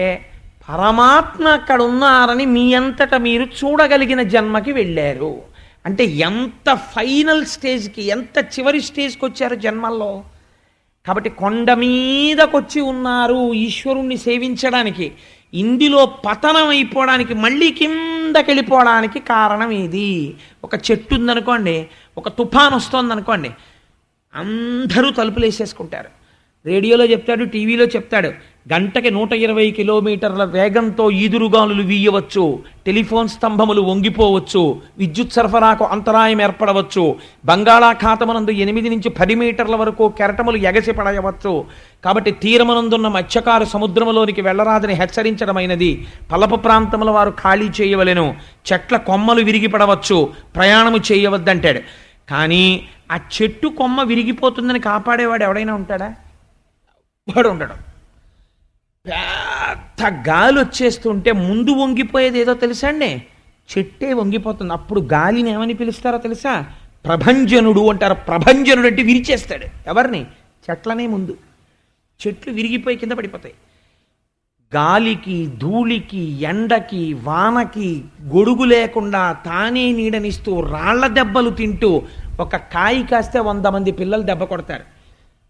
S1: పరమాత్మ అక్కడ ఉన్నారని మీ అంతటా మీరు చూడగలిగిన జన్మకి వెళ్ళారు. అంటే ఎంత ఫైనల్ స్టేజ్కి, ఎంత చివరి స్టేజ్కి వచ్చారు జన్మల్లో. కాబట్టి కొండ మీదకొచ్చి ఉన్నారు ఈశ్వరుణ్ణి సేవించడానికి. ఇందులో పతనం అయిపోవడానికి, మళ్ళీ కిందకి వెళ్ళిపోవడానికి కారణం ఏది? ఒక చెట్టు ఉందనుకోండి, ఒక తుఫాన్ వస్తోందనుకోండి, అందరూ తలుపులు వేసేసుకుంటారు. రేడియోలో చెప్తాడు, టీవీలో చెప్తాడు, గంటకి 120 కిలోమీటర్ల వేగంతో ఈదురుగాలులు వీయవచ్చు, టెలిఫోన్ స్తంభములు వంగిపోవచ్చు, విద్యుత్ సరఫరాకు అంతరాయం ఏర్పడవచ్చు, బంగాళాఖాతమునందు 8 నుంచి 10 మీటర్ల వరకు కెరటములు ఎగసి పడవచ్చు. కాబట్టి తీరమునందున్న మత్స్యకారు సముద్రములోనికి వెళ్ళరాదని హెచ్చరించడమైనది. పలపు ప్రాంతముల వారు ఖాళీ చేయవలెను, చెట్ల కొమ్మలు విరిగి పడవచ్చు, ప్రయాణము చేయవద్దంటాడు. కానీ ఆ చెట్టు కొమ్మ విరిగిపోతుందని కాపాడేవాడు ఎవడైనా ఉంటాడా? వాడు ఉండడం. పెద్ద గాలి వచ్చేస్తుంటే ముందు వంగిపోయేది ఏదో తెలుసా అండి? చెట్టే వంగిపోతుంది. అప్పుడు గాలిని ఏమని పిలుస్తారో తెలుసా? ప్రభంజనుడు అంటారు. ప్రభంజనుడు అంటే విరిచేస్తాడు. ఎవరిని? చెట్లనే. ముందు చెట్లు విరిగిపోయి కింద పడిపోతాయి. గాలికి, ధూళికి, ఎండకి, వానకి గొడుగు లేకుండా తానే నీడనిస్తూ రాళ్ల దెబ్బలు తింటూ ఒక కాయి కాస్తే 100 మంది పిల్లలు దెబ్బ కొడతారు.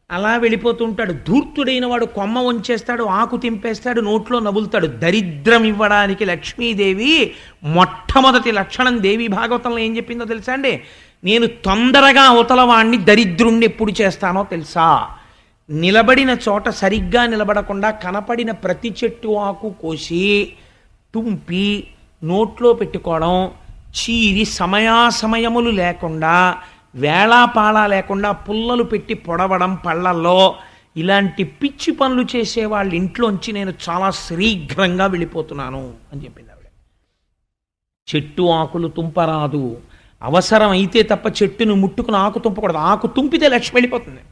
S1: అలా వెళ్ళిపోతుంటాడు. ధూర్తుడైన వాడు కొమ్మ వంచేస్తాడు, ఆకు తింపేస్తాడు, నోట్లో నవ్వులుతాడు. దరిద్రం ఇవ్వడానికి లక్ష్మీదేవి మొట్టమొదటి లక్షణం దేవి భాగవతంలో ఏం చెప్పిందో తెలుసా అండి? నేను తొందరగా అవతల వాణ్ణి దరిద్రుణ్ణి ఎప్పుడు చేస్తానో తెలుసా? నిలబడిన చోట సరిగ్గా నిలబడకుండా కనపడిన ప్రతి చెట్టు ఆకు కోసి తుంపి నోట్లో పెట్టుకోవడం, చీరి సమయాసమయములు లేకుండా, వేళాపాళా లేకుండా పుల్లలు పెట్టి పొడవడం పళ్ళల్లో, ఇలాంటి పిచ్చి పనులు చేసే వాళ్ళ ఇంట్లోంచి నేను చాలా శీఘ్రంగా వెళ్ళిపోతున్నాను అని చెప్పింది ఆవిడ. చెట్టు ఆకులు తుంపరాదు, అవసరం అయితే తప్ప చెట్టును ముట్టుకుని ఆకు తుంపకూడదు. ఆకు తుంపితే లక్ష్మి వెళ్ళిపోతుంది.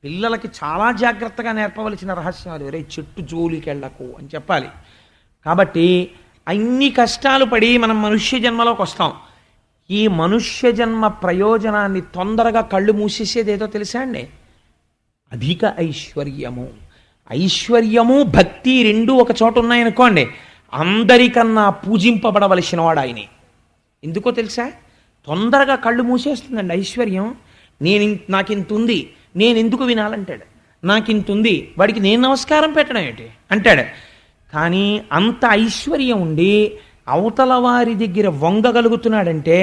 S1: పిల్లలకి చాలా జాగ్రత్తగా నేర్పవలసిన రహస్యాలు. రే చెట్టు జోలికి వెళ్ళకు అని చెప్పాలి. కాబట్టి అన్ని కష్టాలు పడి మనం మనుష్య జన్మలోకి వస్తాం. ఈ మనుష్య జన్మ ప్రయోజనాన్ని తొందరగా కళ్ళు మూసేసేది ఏదో తెలుసా అండి? అధిక ఐశ్వర్యము. ఐశ్వర్యము భక్తి రెండూ ఒక చోట ఉన్నాయనుకోండి, అందరికన్నా పూజింపబడవలసిన వాడు ఆయనే. ఎందుకో తెలుసా? తొందరగా కళ్ళు మూసేస్తుందండి ఐశ్వర్యం. నాకింత ఉంది, నేను ఎందుకు వినాలంటాడు. నాకింత ఉంది, వాడికి నేను నమస్కారం పెట్టడం ఏంటి అంటాడు. కానీ అంత ఐశ్వర్యం ఉండి అవతల వారి దగ్గర వంగగలుగుతున్నాడంటే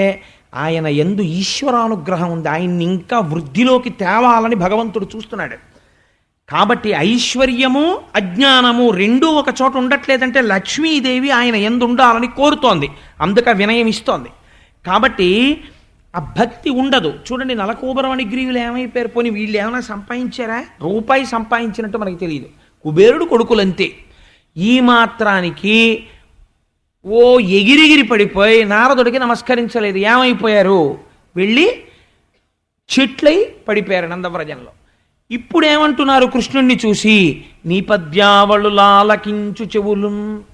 S1: ఆయన యందు ఈశ్వరానుగ్రహం ఉంది. ఆయన్ని ఇంకా వృద్ధిలోకి తేవాలని భగవంతుడు చూస్తున్నాడు. కాబట్టి ఐశ్వర్యము అజ్ఞానము రెండూ ఒక చోట ఉండట్లేదంటే లక్ష్మీదేవి ఆయన యందు ఉండాలని కోరుతోంది, అందుక వినయం ఇస్తోంది. కాబట్టి ఆ భక్తి ఉండదు. చూడండి, నలకూబరమణి గ్రీవులు ఏమైపోయారు? పోనీ వీళ్ళు ఏమైనా సంపాదించారా? రూపాయి సంపాదించినట్టు మనకి తెలియదు. కుబేరుడు కొడుకులంతే. ఈ మాత్రానికి ఓ ఎగిరిగిరి పడిపోయి నారదుడికి నమస్కరించలేదు. ఏమైపోయారు? వెళ్ళి చెట్లై పడిపోయారు నందవ్రజంలో. ఇప్పుడేమంటున్నారు కృష్ణుణ్ణి చూసి? నీ పద్యావళు లాలకించు చెవులు.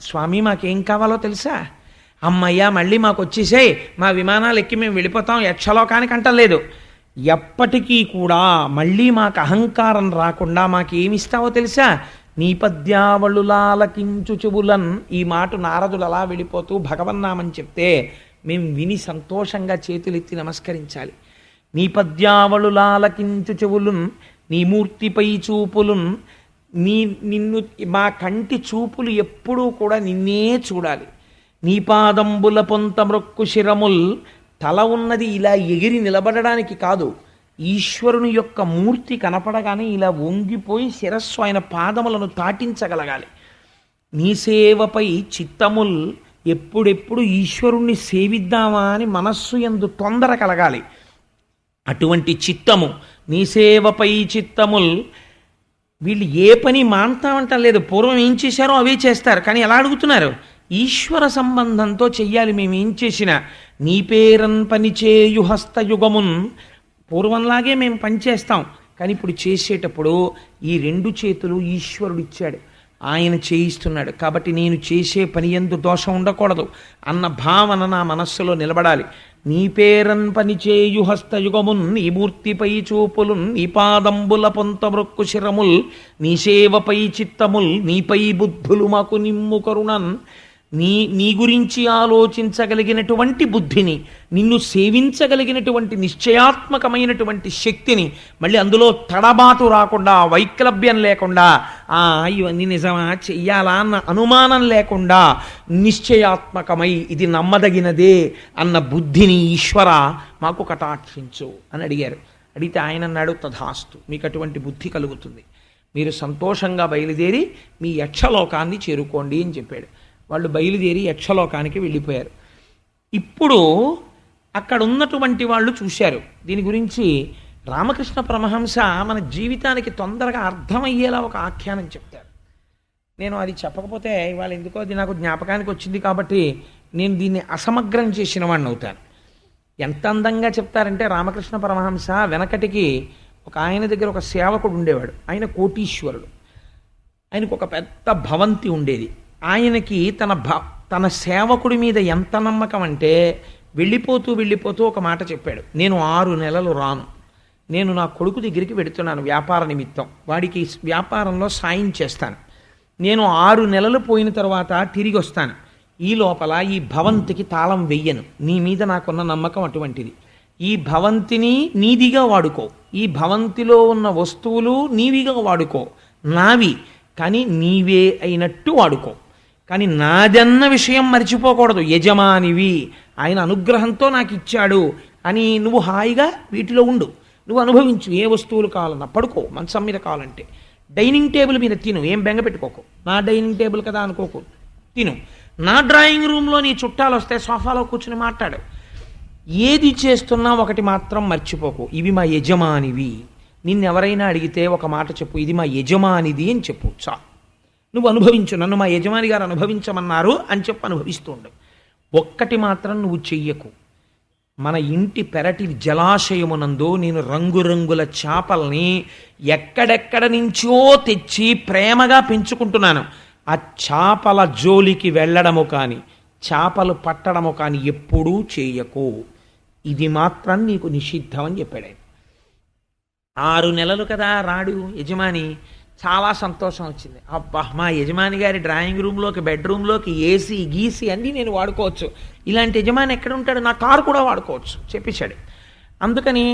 S1: స్వామి మాకేం కావాలో తెలుసా? అమ్మయ్యా మళ్ళీ మాకు వచ్చేసాయి, మా విమానాలు ఎక్కి మేము వెళ్ళిపోతాం యక్షలోకానికి అంటలేదు. ఎప్పటికీ కూడా మళ్ళీ మాకు అహంకారం రాకుండా మాకేమిస్తావో తెలుసా? నీ పద్యావళు లాలకించు చెవులన్. ఈ మాట నారదుడు అలా వెళ్ళిపోతూ భగవన్నామని చెప్తే మేము విని సంతోషంగా చేతులెత్తి నమస్కరించాలి. నీ పద్యావళు లాలకించు చెవులున్, నీ మూర్తిపై చూపులున్. నిన్ను మా కంటి చూపులు ఎప్పుడూ కూడా నిన్నే చూడాలి. నీ పాదంబుల పొంత మ్రొక్కు శిరముల్. తల ఉన్నది ఇలా ఎగిరి నిలబడడానికి కాదు, ఈశ్వరుని యొక్క మూర్తి కనపడగానే ఇలా వంగిపోయి శిరస్సు ఆయన పాదములను తాటించగలగాలి. నీ సేవపై చిత్తముల్. ఎప్పుడెప్పుడు ఈశ్వరుణ్ణి సేవిద్దామా అని మనస్సు యందు తొందర కలగాలి. అటువంటి చిత్తము, నీ సేవపై చిత్తముల్. వీళ్ళు ఏ పని మాంతామంటం లేదు. పూర్వం ఏం చేశారో అవే చేస్తారు. కానీ ఎలా అడుగుతున్నారు? ఈశ్వర సంబంధంతో చెయ్యాలి మేమేం చేసినా. నీ పేరన్ పనిచేయు హస్తయుగమున్. పూర్వంలాగే మేము పనిచేస్తాం, కానీ ఇప్పుడు చేసేటప్పుడు ఈ 2 చేతులు ఈశ్వరుడు ఇచ్చాడు, ఆయన చేయిస్తున్నాడు. కాబట్టి నేను చేసే పని యందు దోషం ఉండకూడదు అన్న భావన నా మనస్సులో నిలబడాలి. నీ పేరన్ పనిచేయు హస్తయుగమున్ నీ మూర్తిపై చూపులున్ నీ పాదంబుల పొంత మృక్కు శిరముల్ నీ సేవపై చిత్తముల్ నీపై బుద్ధులు మాకు నిమ్ము కరుణన్ నీ గురించి ఆలోచించగలిగినటువంటి బుద్ధిని, నిన్ను సేవించగలిగినటువంటి నిశ్చయాత్మకమైనటువంటి శక్తిని, మళ్ళీ అందులో తడబాటు రాకుండా, వైక్లభ్యం లేకుండా, ఇవన్నీ నిజమా చెయ్యాలా అన్న అనుమానం లేకుండా నిశ్చయాత్మకమై ఇది నమ్మదగినదే అన్న బుద్ధిని ఈశ్వర మాకు కటాక్షించు అని అడిగారు. అడిగితే ఆయన అన్నాడు, తథాస్తు, మీకు అటువంటి బుద్ధి కలుగుతుంది, మీరు సంతోషంగా బయలుదేరి మీ యక్షలోకాన్ని చేరుకోండి అని చెప్పాడు. వాళ్ళు బయలుదేరి యక్షలోకానికి వెళ్ళిపోయారు. ఇప్పుడు అక్కడ ఉన్నటువంటి వాళ్ళు చూశారు. దీని గురించి రామకృష్ణ పరమహంస మన జీవితానికి తొందరగా అర్థమయ్యేలా ఒక ఆఖ్యానం చెప్తారు. నేను అది చెప్పకపోతే ఇవాళ ఎందుకో అది నాకు జ్ఞాపకానికి వచ్చింది కాబట్టి నేను దీన్ని అసమగ్రం చేసిన వాడిని అవుతాను. ఎంత అందంగా చెప్తారంటే రామకృష్ణ పరమహంస వెనకటికి ఒక ఆయన దగ్గర ఒక సేవకుడు ఉండేవాడు. ఆయన కోటీశ్వరుడు. ఆయనకు ఒక పెద్ద భవంతి ఉండేది. ఆయనకి తన సేవకుడి మీద ఎంత నమ్మకం అంటే వెళ్ళిపోతూ ఒక మాట చెప్పాడు, నేను 6 నెలలు రాను, నేను నా కొడుకు దగ్గరికి వెడుతున్నాను వ్యాపార నిమిత్తం, వాడికి వ్యాపారంలో సాయం చేస్తాను, నేను 6 నెలలు పోయిన తర్వాత తిరిగి వస్తాను, ఈ లోపల ఈ భవంతికి తాళం వెయ్యను, నీ మీద నాకున్న నమ్మకం అటువంటిది, ఈ భవంతిని నీదిగా వాడుకో, ఈ భవంతిలో ఉన్న వస్తువులు నీవిగా వాడుకో, నావి కానీ నీవే అయినట్టు వాడుకో, కానీ నాదన్న విషయం మర్చిపోకూడదు, యజమానివి, ఆయన అనుగ్రహంతో నాకు ఇచ్చాడు అని నువ్వు హాయిగా వీటిలో ఉండు, నువ్వు అనుభవించు, ఏ వస్తువులు కావాలన్నా పడుకో, మంచం మీద కావాలంటే, డైనింగ్ టేబుల్ మీద తిను, ఏం బెంగ పెట్టుకోకు, నా డైనింగ్ టేబుల్ కదా అనుకోకు, తిను, నా డ్రాయింగ్ రూమ్లో నీ చుట్టాలు వస్తే సోఫాలో కూర్చుని మాట్లాడు, ఏది చేస్తున్నా ఒకటి మాత్రం మర్చిపోకు, ఇవి మా యజమానివి, నిన్నెవరైనా అడిగితే ఒక మాట చెప్పు, ఇది మా యజమానిది అని చెప్పు, చా, నువ్వు అనుభవించు, నన్ను మా యజమాని గారు అనుభవించమన్నారు అని చెప్పి అనుభవిస్తూ ఉండు. ఒక్కటి మాత్రం నువ్వు చెయ్యకు, మన ఇంటి పెరటి జలాశయమునందు నేను రంగురంగుల చేపల్ని ఎక్కడెక్కడ నుంచో తెచ్చి ప్రేమగా పెంచుకుంటున్నాను, ఆ చేపల జోలికి వెళ్ళడము కానీ చేపలు పట్టడము కానీ ఎప్పుడూ చేయకు, ఇది మాత్రం నీకు నిషిద్ధం అని చెప్పాడు ఆయన. 6 నెలలు కదా రాడు యజమాని, చాలా సంతోషం వచ్చింది. అబ్బా, మా యజమాని గారి డ్రాయింగ్ రూమ్లోకి, బెడ్రూమ్లోకి ఏసీ గీసీ అన్నీ నేను వాడుకోవచ్చు, ఇలాంటి యజమాని ఎక్కడ ఉంటాడు, నా కారు కూడా వాడుకోవచ్చు చెప్పేశాడు. అందుకని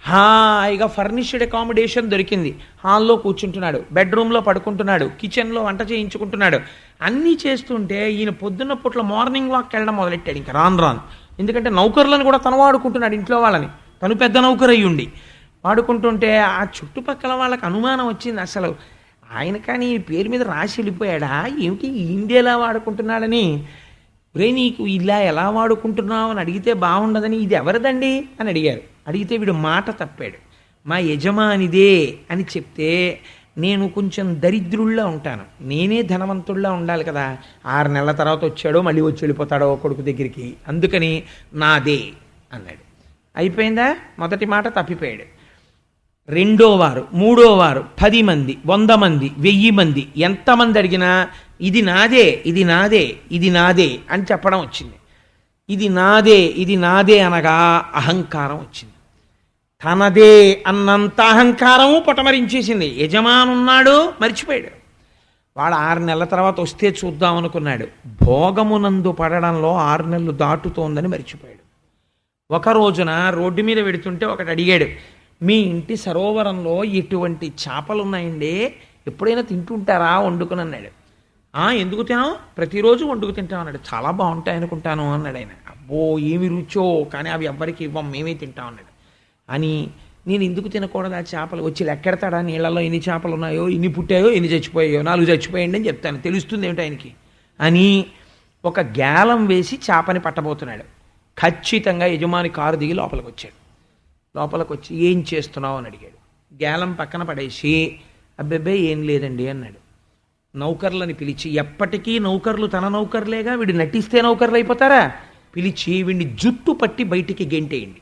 S1: హాయిగా ఫర్నిష్డ్ అకామిడేషన్ దొరికింది, హాల్లో కూర్చుంటున్నాడు, బెడ్రూమ్లో పడుకుంటున్నాడు, కిచెన్లో వంట చేయించుకుంటున్నాడు, అన్నీ చేస్తుంటే ఈయన పొద్దున్న పూట్ల మార్నింగ్ వాక్ వెళ్ళడం మొదలెట్టాడు. ఇంకా రాను, ఎందుకంటే నౌకర్లను కూడా తను వాడుకుంటున్నాడు, ఇంట్లో వాళ్ళని, తను పెద్ద నౌకర్ అయ్యుండి వాడుకుంటుంటే ఆ చుట్టుపక్కల వాళ్ళకి అనుమానం వచ్చింది, అసలు ఆయన కానీ పేరు మీద రాసి వెళ్ళిపోయాడా ఏమిటి, ఇండియాలా వాడుకుంటున్నాడని. రే, నీకు ఇలా ఎలా వాడుకుంటున్నావు అని అడిగితే బాగుండదని, ఇది ఎవరిదండి అని అడిగారు. అడిగితే వీడు మాట తప్పాడు, మా యజమానిదే అని చెప్తే నేను కొంచెం దరిద్రుల్లా ఉంటాను, నేనే ధనవంతుల్లా ఉండాలి కదా, 6 నెలల తర్వాత వచ్చాడో మళ్ళీ వచ్చి వెళ్ళిపోతాడో కొడుకు దగ్గరికి, అందుకని నాదే అన్నాడు. అయిపోయిందా, మొదటి మాట తప్పిపోయాడు. 2వ వారు, 3వ వారు, 10 మంది, 100 మంది, 1000 మంది, ఎంతమంది అడిగినా ఇది నాదే, ఇది నాదే, ఇది నాదే అని చెప్పడం వచ్చింది. ఇది నాదే అనగా అహంకారం వచ్చింది. తనదే అన్నంత అహంకారము పొటమరించేసింది. యజమానున్నాడు, మర్చిపోయాడు. వాడు 6 నెలల తర్వాత వస్తే చూద్దాం అనుకున్నాడు, భోగమునందు పడడంలో 6 నెలలు దాటుతోందని మర్చిపోయాడు. ఒక రోజున రోడ్డు మీద వెడుతుంటే ఒకటి అడిగాడు, మీ ఇంటి సరోవరంలో ఎటువంటి చేపలు ఉన్నాయండి, ఎప్పుడైనా తింటుంటారా వండుకుని అన్నాడు. ఎందుకు తినాం, ప్రతిరోజు వండుకు తింటాం అన్నాడు. చాలా బాగుంటాయి అనుకుంటాను అన్నాడు ఆయన. అబ్బో ఏమి రుచో, కానీ అవి ఎవ్వరికి ఇవ్వం, మేమే తింటాం అన్నాడు. అని నేను ఎందుకు తినకూడదు, ఆ చేపలు వచ్చి లెక్కెడతాడా, నీళ్ళలో ఎన్ని చేపలు ఉన్నాయో, ఎన్ని పుట్టాయో, ఎన్ని చచ్చిపోయాయో, 4 చచ్చిపోయండి అని చెప్తాను, తెలుస్తుంది ఏమిటి ఆయనకి అని ఒక గ్యాలం వేసి చేపని పట్టబోతున్నాడు. ఖచ్చితంగా యజమాని కారు దిగి లోపలికి వచ్చాడు. లోపలికి వచ్చి ఏం చేస్తున్నావు అని అడిగాడు. గ్యాలం పక్కన పడేసి అబ్బెబ్బే ఏం లేదండి అన్నాడు. నౌకర్లని పిలిచి, ఎప్పటికీ నౌకర్లు తన నౌకర్లేగా, వీడు నటిస్తే నౌకర్లు అయిపోతారా, పిలిచి వీడిని జుట్టు పట్టి బయటికి గెంటేయండి,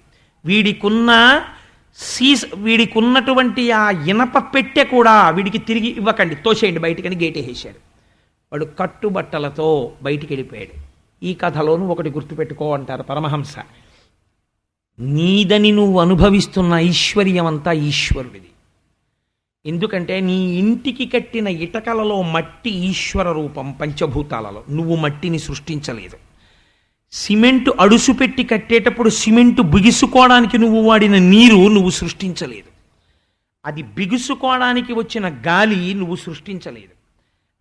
S1: వీడికున్నటువంటి ఆ ఇనప పెట్టె కూడా వీడికి తిరిగి ఇవ్వకండి, తోసేయండి బయటికని గేటేసేశాడు. వాడు కట్టుబట్టలతో బయటికి వెళ్ళిపోయాడు. ఈ కథలోనూ ఒకటి గుర్తుపెట్టుకో అంటారు పరమహంస, నీదని నువ్వు అనుభవిస్తున్న ఐశ్వర్యం అంతా ఈశ్వరుడిది. ఎందుకంటే నీ ఇంటికి కట్టిన ఇటకలలో మట్టి ఈశ్వర రూపం పంచభూతాలలో. నువ్వు మట్టిని సృష్టించలేదు. సిమెంటు అడుసు పెట్టి కట్టేటప్పుడు సిమెంటు బిగుసుకోవడానికి నువ్వు వాడిన నీరు నువ్వు సృష్టించలేదు. అది బిగుసుకోవడానికి వచ్చిన గాలి నువ్వు సృష్టించలేదు.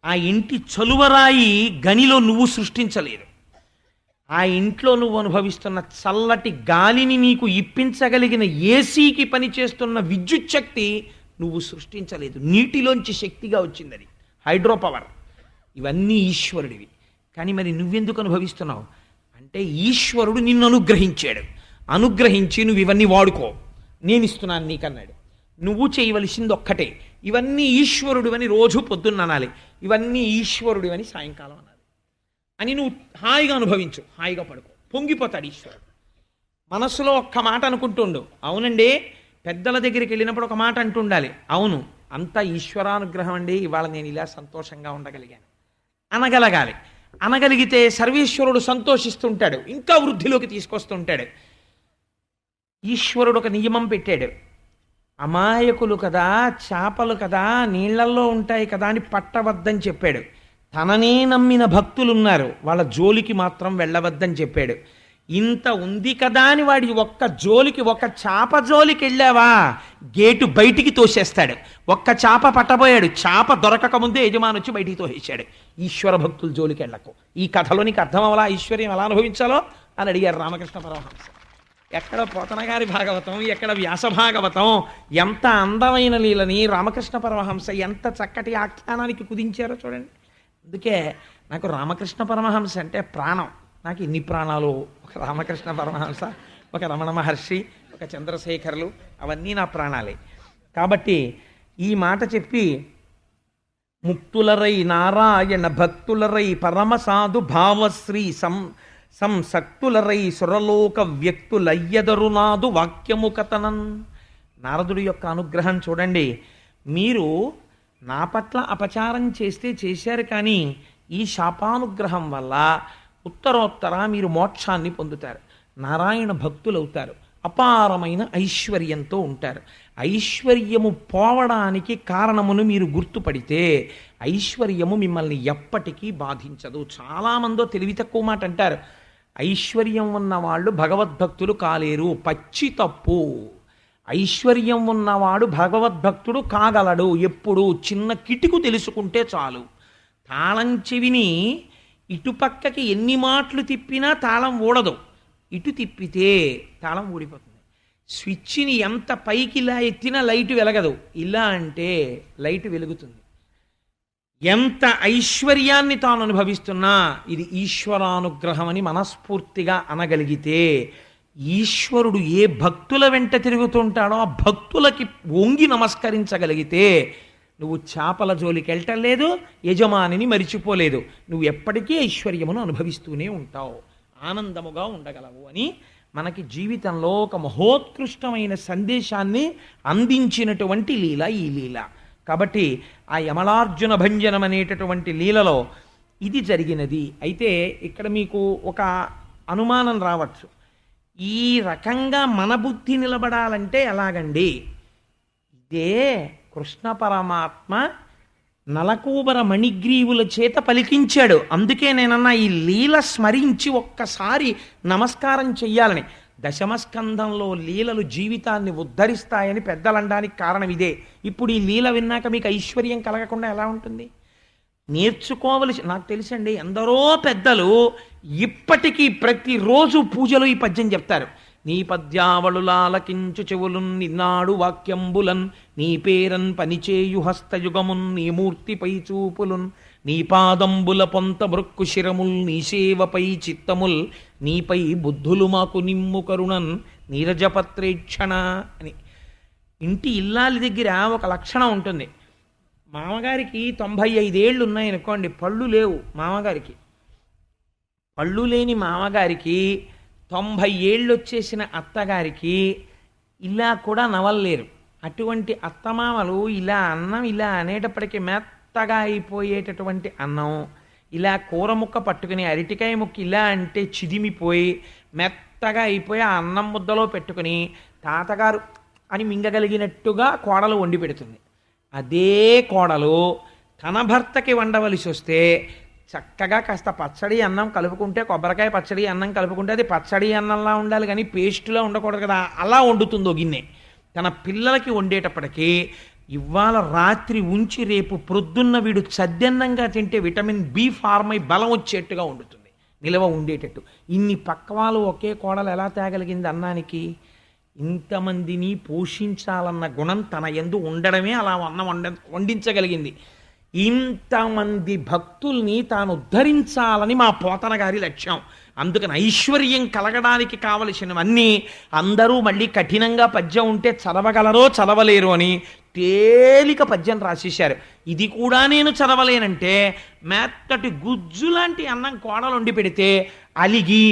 S1: ఆ ఇంటి చలువరాయి గనిలో నువ్వు సృష్టించలేదు. ఆ ఇంట్లో నువ్వు అనుభవిస్తున్న చల్లటి గాలిని నీకు ఇప్పించగలిగిన ఏసీకి పనిచేస్తున్న విద్యుత్ శక్తి నువ్వు సృష్టించలేదు. నీటిలోంచి శక్తిగా వచ్చింది అది, హైడ్రో పవర్. ఇవన్నీ ఈశ్వరుడివి. కానీ మరి నువ్వెందుకు అనుభవిస్తున్నావు అంటే ఈశ్వరుడు నిన్ను అనుగ్రహించాడు. అనుగ్రహించి నువ్వు ఇవన్నీ వాడుకో, నేను ఇస్తున్నాను నీకన్నాడు. నువ్వు చేయవలసింది ఒక్కటే, ఇవన్నీ ఈశ్వరుడివని రోజు పొద్దున్న అనాలి, ఇవన్నీ ఈశ్వరుడివని సాయంకాలం అనాలి అని నువ్వు హాయిగా అనుభవించు, హాయిగా పడుకో. పొంగిపోతాడు ఈశ్వరుడు. మనస్సులో ఒక్క మాట అనుకుంటుండు, అవునండి. పెద్దల దగ్గరికి వెళ్ళినప్పుడు ఒక మాట అంటుండాలి, అవును అంతా ఈశ్వరానుగ్రహం అండి, ఇవాళ నేను ఇలా సంతోషంగా ఉండగలిగాను అనగలగాలి. అనగలిగితే సర్వేశ్వరుడు సంతోషిస్తుంటాడు, ఇంకా వృద్ధిలోకి తీసుకొస్తుంటాడు. ఈశ్వరుడు ఒక నియమం పెట్టాడు, అమాయకులు కదా, చేపలు కదా, నీళ్లల్లో ఉంటాయి కదా అని పట్టవద్దని చెప్పాడు. తననే నమ్మిన భక్తులున్నారు, వాళ్ళ జోలికి మాత్రం వెళ్ళవద్దని చెప్పాడు. ఇంత ఉంది కదా అని వాడి ఒక్క జోలికి, ఒక్క చాప జోలికి వెళ్ళావా గేటు బయటికి తోసేస్తాడు. ఒక్క చాప పట్టబోయాడు, చాప దొరకక ముందే యజమాని వచ్చి బయటికి తోసేశాడు. ఈశ్వర భక్తుల జోలికి వెళ్ళకు. ఈ కథలో నీకు అర్థం అవ్వాలా ఐశ్వర్యం ఎలా అనుభవించాలో అని అడిగారు రామకృష్ణ పరమహంస. ఎక్కడ పోతనగారి భాగవతం, ఎక్కడ వ్యాస భాగవతం, ఎంత అందమైన లీలని రామకృష్ణ పరమహంస ఎంత చక్కటి ఆఖ్యానానికి కుదించారో చూడండి. అందుకే నాకు రామకృష్ణ పరమహంస అంటే ప్రాణం. నాకు ఇన్ని ప్రాణాలు, ఒక రామకృష్ణ పరమహంస, ఒక రమణ మహర్షి, ఒక చంద్రశేఖర్లు, అవన్నీ నా ప్రాణాలే. కాబట్టి ఈ మాట చెప్పి, ముక్తులరై నారాయణ భక్తులరై పరమసాధు భావశ్రీ సంసక్తులరై సురలోక వ్యక్తులయ్యదరునాదు వాక్యము కథనన్. నారదుడి యొక్క అనుగ్రహం చూడండి. మీరు నా పట్ల అపచారం చేస్తే చేశారు, కానీ ఈ శాపానుగ్రహం వల్ల ఉత్తరోత్తర మీరు మోక్షాన్ని పొందుతారు, నారాయణ భక్తులవుతారు, అపారమైన ఐశ్వర్యంతో ఉంటారు. ఐశ్వర్యము పోవడానికి కారణమును మీరు గుర్తుపడితే ఐశ్వర్యము మిమ్మల్ని ఎప్పటికీ బాధించదు. చాలామందో తెలివి తక్కువ మాట అంటారు, ఐశ్వర్యం ఉన్నవాళ్ళు భగవద్భక్తులు కాలేరు. పచ్చి తప్పు. ఐశ్వర్యం ఉన్నవాడు భగవద్భక్తుడు కాగలడు. ఎప్పుడు చిన్న కిటుకు తెలుసుకుంటే చాలు. తాళం చెవిని ఇటుపక్కకి ఎన్ని మాటలు తిప్పినా తాళం ఊడదు, ఇటు తిప్పితే తాళం ఊడిపోతుంది. స్విచ్ని ఎంత పైకి ఇలా ఎత్తినా లైట్ వెలగదు, ఇలా అంటే లైట్ వెలుగుతుంది. ఎంత ఐశ్వర్యాన్ని తాను అనుభవిస్తున్నా ఇది ఈశ్వరానుగ్రహం అని మనస్ఫూర్తిగా అనగలిగితే, ఈశ్వరుడు ఏ భక్తుల వెంట తిరుగుతుంటాడో ఆ భక్తులకి వంగి నమస్కరించగలిగితే నువ్వు చేపల జోలికి వెళ్ళటం లేదు, యజమానిని మరిచిపోలేదు. నువ్వు ఎప్పటికీ ఐశ్వర్యమును అనుభవిస్తూనే ఉంటావు, ఆనందముగా ఉండగలవు అని మనకి జీవితంలో ఒక మహోత్కృష్టమైన సందేశాన్ని అందించినటువంటి లీల ఈ లీల. కాబట్టి ఆ యమలార్జున భంజనం అనేటటువంటి లీలలో ఇది జరిగినది. అయితే ఇక్కడ మీకు ఒక అనుమానం రావచ్చు, ఈ రకంగా మన బుద్ధి నిలబడాలంటే ఎలాగండి? ఇదే కృష్ణ పరమాత్మ నలకూబర మణిగ్రీవుల చేత పలికించాడు. అందుకే నేనన్నా ఈ లీల స్మరించి ఒక్కసారి నమస్కారం చెయ్యాలని. దశమస్కంధంలో లీలలు జీవితాన్ని ఉద్ధరిస్తాయని పెద్దలండానికి కారణం ఇదే. ఇప్పుడు ఈ లీల విన్నాక మీకు ఐశ్వర్యం కలగకుండా ఎలా ఉంటుంది? నేర్చుకోవలసి, నాకు తెలుసండి ఎందరో పెద్దలు ఇప్పటికీ ప్రతిరోజు పూజలు ఈ పద్యం చెప్తారు. నీ పద్యావళులాలకించు చెవులున్ నిన్నాడు వాక్యంబులన్, నీ పేరన్ పనిచేయు హస్తయుగమున్, నీ మూర్తిపై చూపులున్, నీ పాదంబుల పొంత మృక్కు శిరముల్, నీ సేవపై చిత్తముల్, నీపై బుద్ధులు మాకు నిమ్ము కరుణన్ నీరజపత్రేక్షణ అని. ఇంటి ఇల్లాలి దగ్గర ఒక లక్షణం ఉంటుంది. మామగారికి 95 ఏళ్ళు ఉన్నాయనుకోండి, పళ్ళు లేవు మామగారికి. పళ్ళు లేని మామగారికి 90 ఏళ్ళు వచ్చేసిన అత్తగారికి ఇలా కూడా నవలలేరు. అటువంటి అత్తమామలు ఇలా అన్నం ఇలా అనేటప్పటికీ మెత్తగా అయిపోయేటటువంటి అన్నం ఇలా కూర ముక్క పట్టుకుని అరటికాయ ముక్క ఇలా అంటే చిదిమిపోయి మెత్తగా అయిపోయి ఆ అన్నం ముద్దలో పెట్టుకుని తాతగారు అని మింగగలిగినట్టుగా కోడలు వండి పెడుతుంది. అదే కోడలు తన భర్తకి వండవలసి వస్తే చక్కగా కాస్త పచ్చడి అన్నం కలుపుకుంటే, కొబ్బరికాయ పచ్చడి అన్నం కలుపుకుంటే అది పచ్చడి అన్నంలా ఉండాలి కానీ పేస్టులా ఉండకూడదు కదా, అలా వండుతుందో గిన్నె. తన పిల్లలకి వండేటప్పటికీ ఇవాళ రాత్రి ఉంచి రేపు ప్రొద్దున్న వీడు చద్దన్నంగా తింటే విటమిన్ బి ఫార్మ్ అయి బలం వచ్చేట్టుగా వండుతుంది, నిలవ ఉండేటట్టు. ఇన్ని పక్వాలు ఒకే కోడలు ఎలా తేగలిగింది అన్నానికి? ఇంతమందిని పోషించాలన్న గుణం తన యందు ఉండడమే అలా అన్నం వండించగలిగింది. ఇంతమంది భక్తుల్ని తాను ఉద్ధరించాలని మా పోతన గారి లక్ష్యం. అందుకని ఐశ్వర్యం కలగడానికి కావలసినవన్నీ అందరూ మళ్ళీ కఠినంగా పద్యం ఉంటే చదవగలరో చదవలేరు అని తేలిక పద్యం రాసేశారు. ఇది కూడా నేను చదవలేనంటే మెత్తటి గుజ్జు లాంటి అన్నం కోడలు వండి పెడితే అలిగి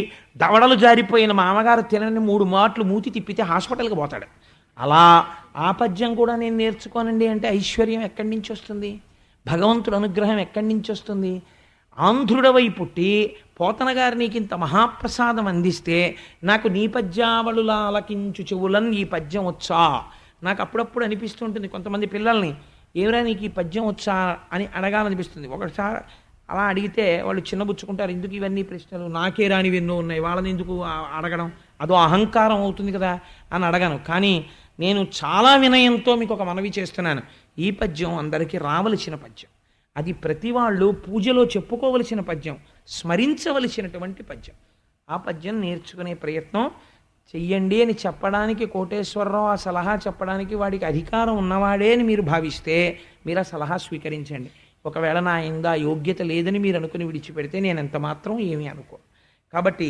S1: దవడలు జారిపోయిన మామగారు తినని 3 మాటలు మూతి తిప్పితే హాస్పిటల్కి పోతాడు. అలా ఆ పద్యం కూడా నేను నేర్చుకోనండి అంటే ఐశ్వర్యం ఎక్కడి నుంచి వస్తుంది? భగవంతుడు అనుగ్రహం ఎక్కడి నుంచి వస్తుంది? ఆంధ్రుడవై పుట్టి పోతన గారు నీకు ఇంత మహాప్రసాదం అందిస్తే నాకు నీ పద్యావళులా అలకించు చెవులన్ ఈ పద్యం వచ్చా? నాకు అప్పుడప్పుడు అనిపిస్తుంటుంది కొంతమంది పిల్లల్ని, ఏమిరా నీకు ఈ పద్యం వచ్చా అని అడగాలనిపిస్తుంది. ఒకసారి అలా అడిగితే వాళ్ళు చిన్నబుచ్చుకుంటారు, ఎందుకు ఇవన్నీ ప్రశ్నలు, నాకే రానివి ఎన్నో ఉన్నాయి, వాళ్ళని ఎందుకు అడగడం, అదో అహంకారం అవుతుంది కదా అని అడగను. కానీ నేను చాలా వినయంతో మీకు ఒక మనవి చేస్తున్నాను. ఈ పద్యం అందరికీ రావలసిన పద్యం, అది ప్రతి వాళ్ళు పూజలో చెప్పుకోవలసిన పద్యం, స్మరించవలసినటువంటి పద్యం. ఆ పద్యం నేర్చుకునే ప్రయత్నం చెయ్యండి అని చెప్పడానికి కోటేశ్వరరావు ఆ సలహా చెప్పడానికి వాడికి అధికారం ఉన్నవాడే అని మీరు భావిస్తే మీరు ఆ సలహా స్వీకరించండి. ఒకవేళ నా ఇందా యోగ్యత లేదని మీరు అనుకుని విడిచిపెడితే నేను ఎంత మాత్రం ఏమీ అనుకో. కాబట్టి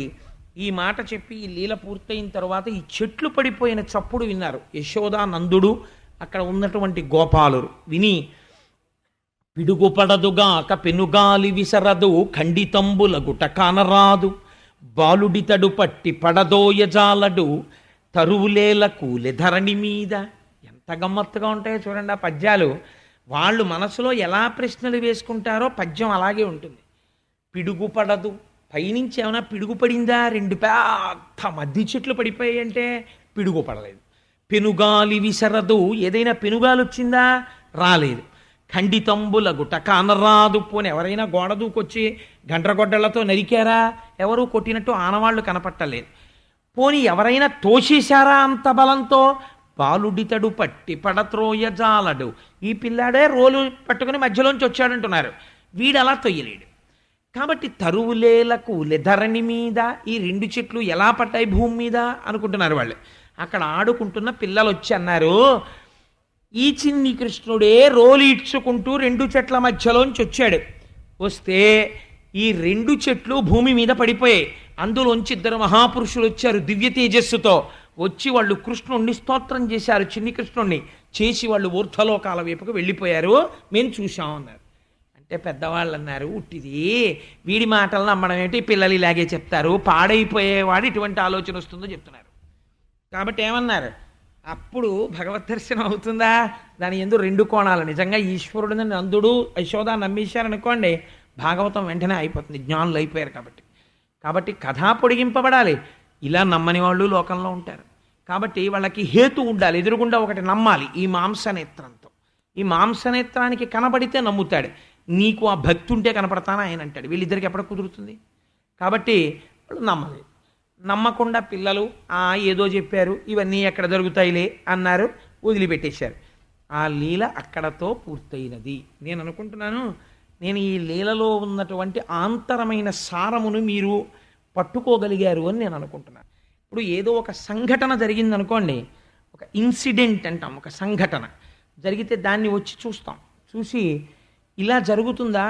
S1: ఈ మాట చెప్పి ఈ లీల పూర్తయిన తర్వాత ఈ చెట్లు పడిపోయిన చప్పుడు విన్నారు యశోదా నందుడు, అక్కడ ఉన్నటువంటి గోపాలురు. విని పిడుగుపడదుగాక పెనుగాలి విసరదు ఖండితంబుల గుట కానరాదు బాలుడితడు పట్టి పడదోయజాలడు తరువులేల కూలె ధరణి మీద. ఎంత గమ్మత్తుగా ఉంటాయో చూడండి ఆ పద్యాలు. వాళ్ళు మనసులో ఎలా ప్రశ్నలు వేసుకుంటారో పద్యం అలాగే ఉంటుంది. పిడుగు పడదు, పైనుంచి ఏమైనా పిడుగు పడిందా? 2 పెద్ద మద్ది చెట్లు పడిపోయాయి అంటే పిడుగు పడలేదు. పెనుగాలి విసరదు, ఏదైనా పెనుగాలు వచ్చిందా? రాలేదు. ఖండితంబుల గుట కానరాదు, పోని ఎవరైనా గోడ దూకొచ్చి గండ్రగొడ్డలతో నరికారా? ఎవరూ కొట్టినట్టు ఆనవాళ్లు కనపట్టలేదు. పోని ఎవరైనా తోసేశారా అంత బలంతో? బాలుడితడు పట్టి పడత్రోయ జాలడు, ఈ పిల్లాడే రోలు పట్టుకుని మధ్యలోంచి వచ్చాడంటున్నారు, వీడు అలా తొయ్యలేడు. కాబట్టి తరువులేలకు లెధరణి మీద ఈ 2 చెట్లు ఎలా పట్టాయి భూమి మీద అనుకుంటున్నారు వాళ్ళు. అక్కడ ఆడుకుంటున్న పిల్లలు వచ్చి అన్నారు, ఈ చిన్ని కృష్ణుడే రోలు ఇడ్చుకుంటూ 2 చెట్ల మధ్యలోంచి వచ్చాడు. వస్తే ఈ 2 చెట్లు భూమి మీద పడిపోయాయి. అందులోంచి 2 మహాపురుషులు వచ్చారు దివ్య తేజస్సుతో. వచ్చి వాళ్ళు కృష్ణుణ్ణి స్తోత్రం చేశారు, చిన్ని కృష్ణుణ్ణి చేసి వాళ్ళు ఊర్ధ్వలోకాల వైపుకు వెళ్ళిపోయారు, మేము చూశాం అన్నారు. అంటే పెద్దవాళ్ళు అన్నారు, ఉట్టిది వీడి మాటలు నమ్మడం ఏంటి, పిల్లలు ఇలాగే చెప్తారు, పాడైపోయేవాడు ఇటువంటి ఆలోచన వస్తుందో చెప్తున్నారు. కాబట్టి ఏమన్నారు, అప్పుడు భగవద్ దర్శనం అవుతుందా? దాని ఎందు 2 కోణాలు. నిజంగా ఈశ్వరుడిని నందుడు యశోద నమ్మేశారనుకోండి, భాగవతం వెంటనే అయిపోతుంది, జ్ఞానులు అయిపోయారు కాబట్టి. కాబట్టి కథ పొడిగింపబడాలి. ఇలా నమ్మని వాళ్ళు లోకంలో ఉంటారు. కాబట్టి వాళ్ళకి హేతు ఉండాలి, ఎదురుగుండా ఒకటి నమ్మాలి. ఈ మాంసనేత్రంతో, ఈ మాంసనేత్రానికి కనబడితే నమ్ముతాడు. నీకు ఆ భక్తి ఉంటే కనపడతానా ఆయన అంటాడు. వీళ్ళిద్దరికి ఎప్పుడు కుదురుతుంది? కాబట్టి వాళ్ళు నమ్మలేదు. నమ్మకుండా పిల్లలు ఏదో చెప్పారు, ఇవన్నీ ఎక్కడ జరుగుతాయిలే అన్నారు, వదిలిపెట్టేశారు. ఆ లీల అక్కడతో పూర్తయినది. నేను అనుకుంటున్నాను, నేను ఈ లీలలో ఉన్నటువంటి ఆంతరమైన సారమును మీరు పట్టుకోగలిగారు అని నేను అనుకుంటున్నాను. ఇప్పుడు ఏదో ఒక సంఘటన జరిగిందనుకోండి, ఒక ఇన్సిడెంట్ అంటాం, ఒక సంఘటన జరిగితే దాన్ని వచ్చి చూస్తాం, చూసి ఇలా జరుగుతుందా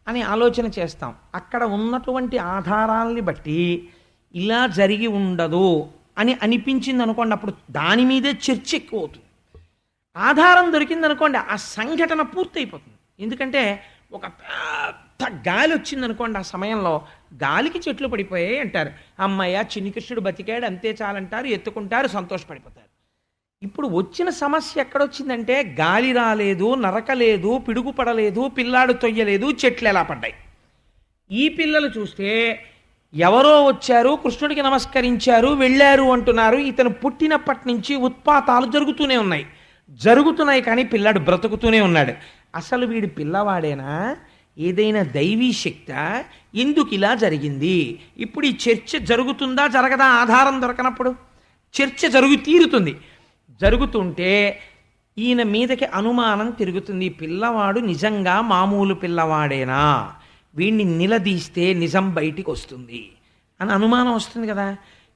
S1: అని ఆలోచన చేస్తాం. అక్కడ ఉన్నటువంటి ఆధారాలని బట్టి ఇలా జరిగి ఉండదు అని అనిపించింది అనుకోండి, అప్పుడు దాని మీదే చర్చ ఎక్కువ అవుతుంది. ఆధారం దొరికిందనుకోండి, ఆ సంఘటన పూర్తయిపోతుంది. ఎందుకంటే ఒక పెద్ద గాలి వచ్చిందనుకోండి, ఆ సమయంలో గాలికి చెట్లు పడిపోయాయి అంటారు, అమ్మయ్య చిన్ని కృష్ణుడు బతికాడు అంతే చాలంటారు, ఎత్తుకుంటారు, సంతోషపడిపోతారు. ఇప్పుడు వచ్చిన సమస్య ఎక్కడొచ్చిందంటే గాలి రాలేదు, నరకలేదు, పిడుగు పడలేదు, పిల్లాడు తొయ్యలేదు, చెట్లు ఎలా పడ్డాయి? ఈ పిల్లలు చూస్తే ఎవరో వచ్చారు, కృష్ణుడికి నమస్కరించారు, వెళ్ళారు అంటున్నారు. ఇతను పుట్టినప్పటి నుంచి ఉత్పాతాలు జరుగుతున్నాయి కానీ పిల్లాడు బ్రతుకుతూనే ఉన్నాడు. అసలు వీడు పిల్లవాడేనా, ఏదైనా దైవీ శక్త, ఎందుకు ఇలా జరిగింది? ఇప్పుడు ఈ చర్చ జరుగుతుందా జరగదా? ఆధారం దొరకనప్పుడు చర్చ తీరుతుంది. జరుగుతుంటే ఈయన మీదకి అనుమానం తిరుగుతుంది. పిల్లవాడు నిజంగా మామూలు పిల్లవాడేనా, వీడిని నిలదీస్తే నిజం బయటికి వస్తుంది అని అనుమానం వస్తుంది కదా.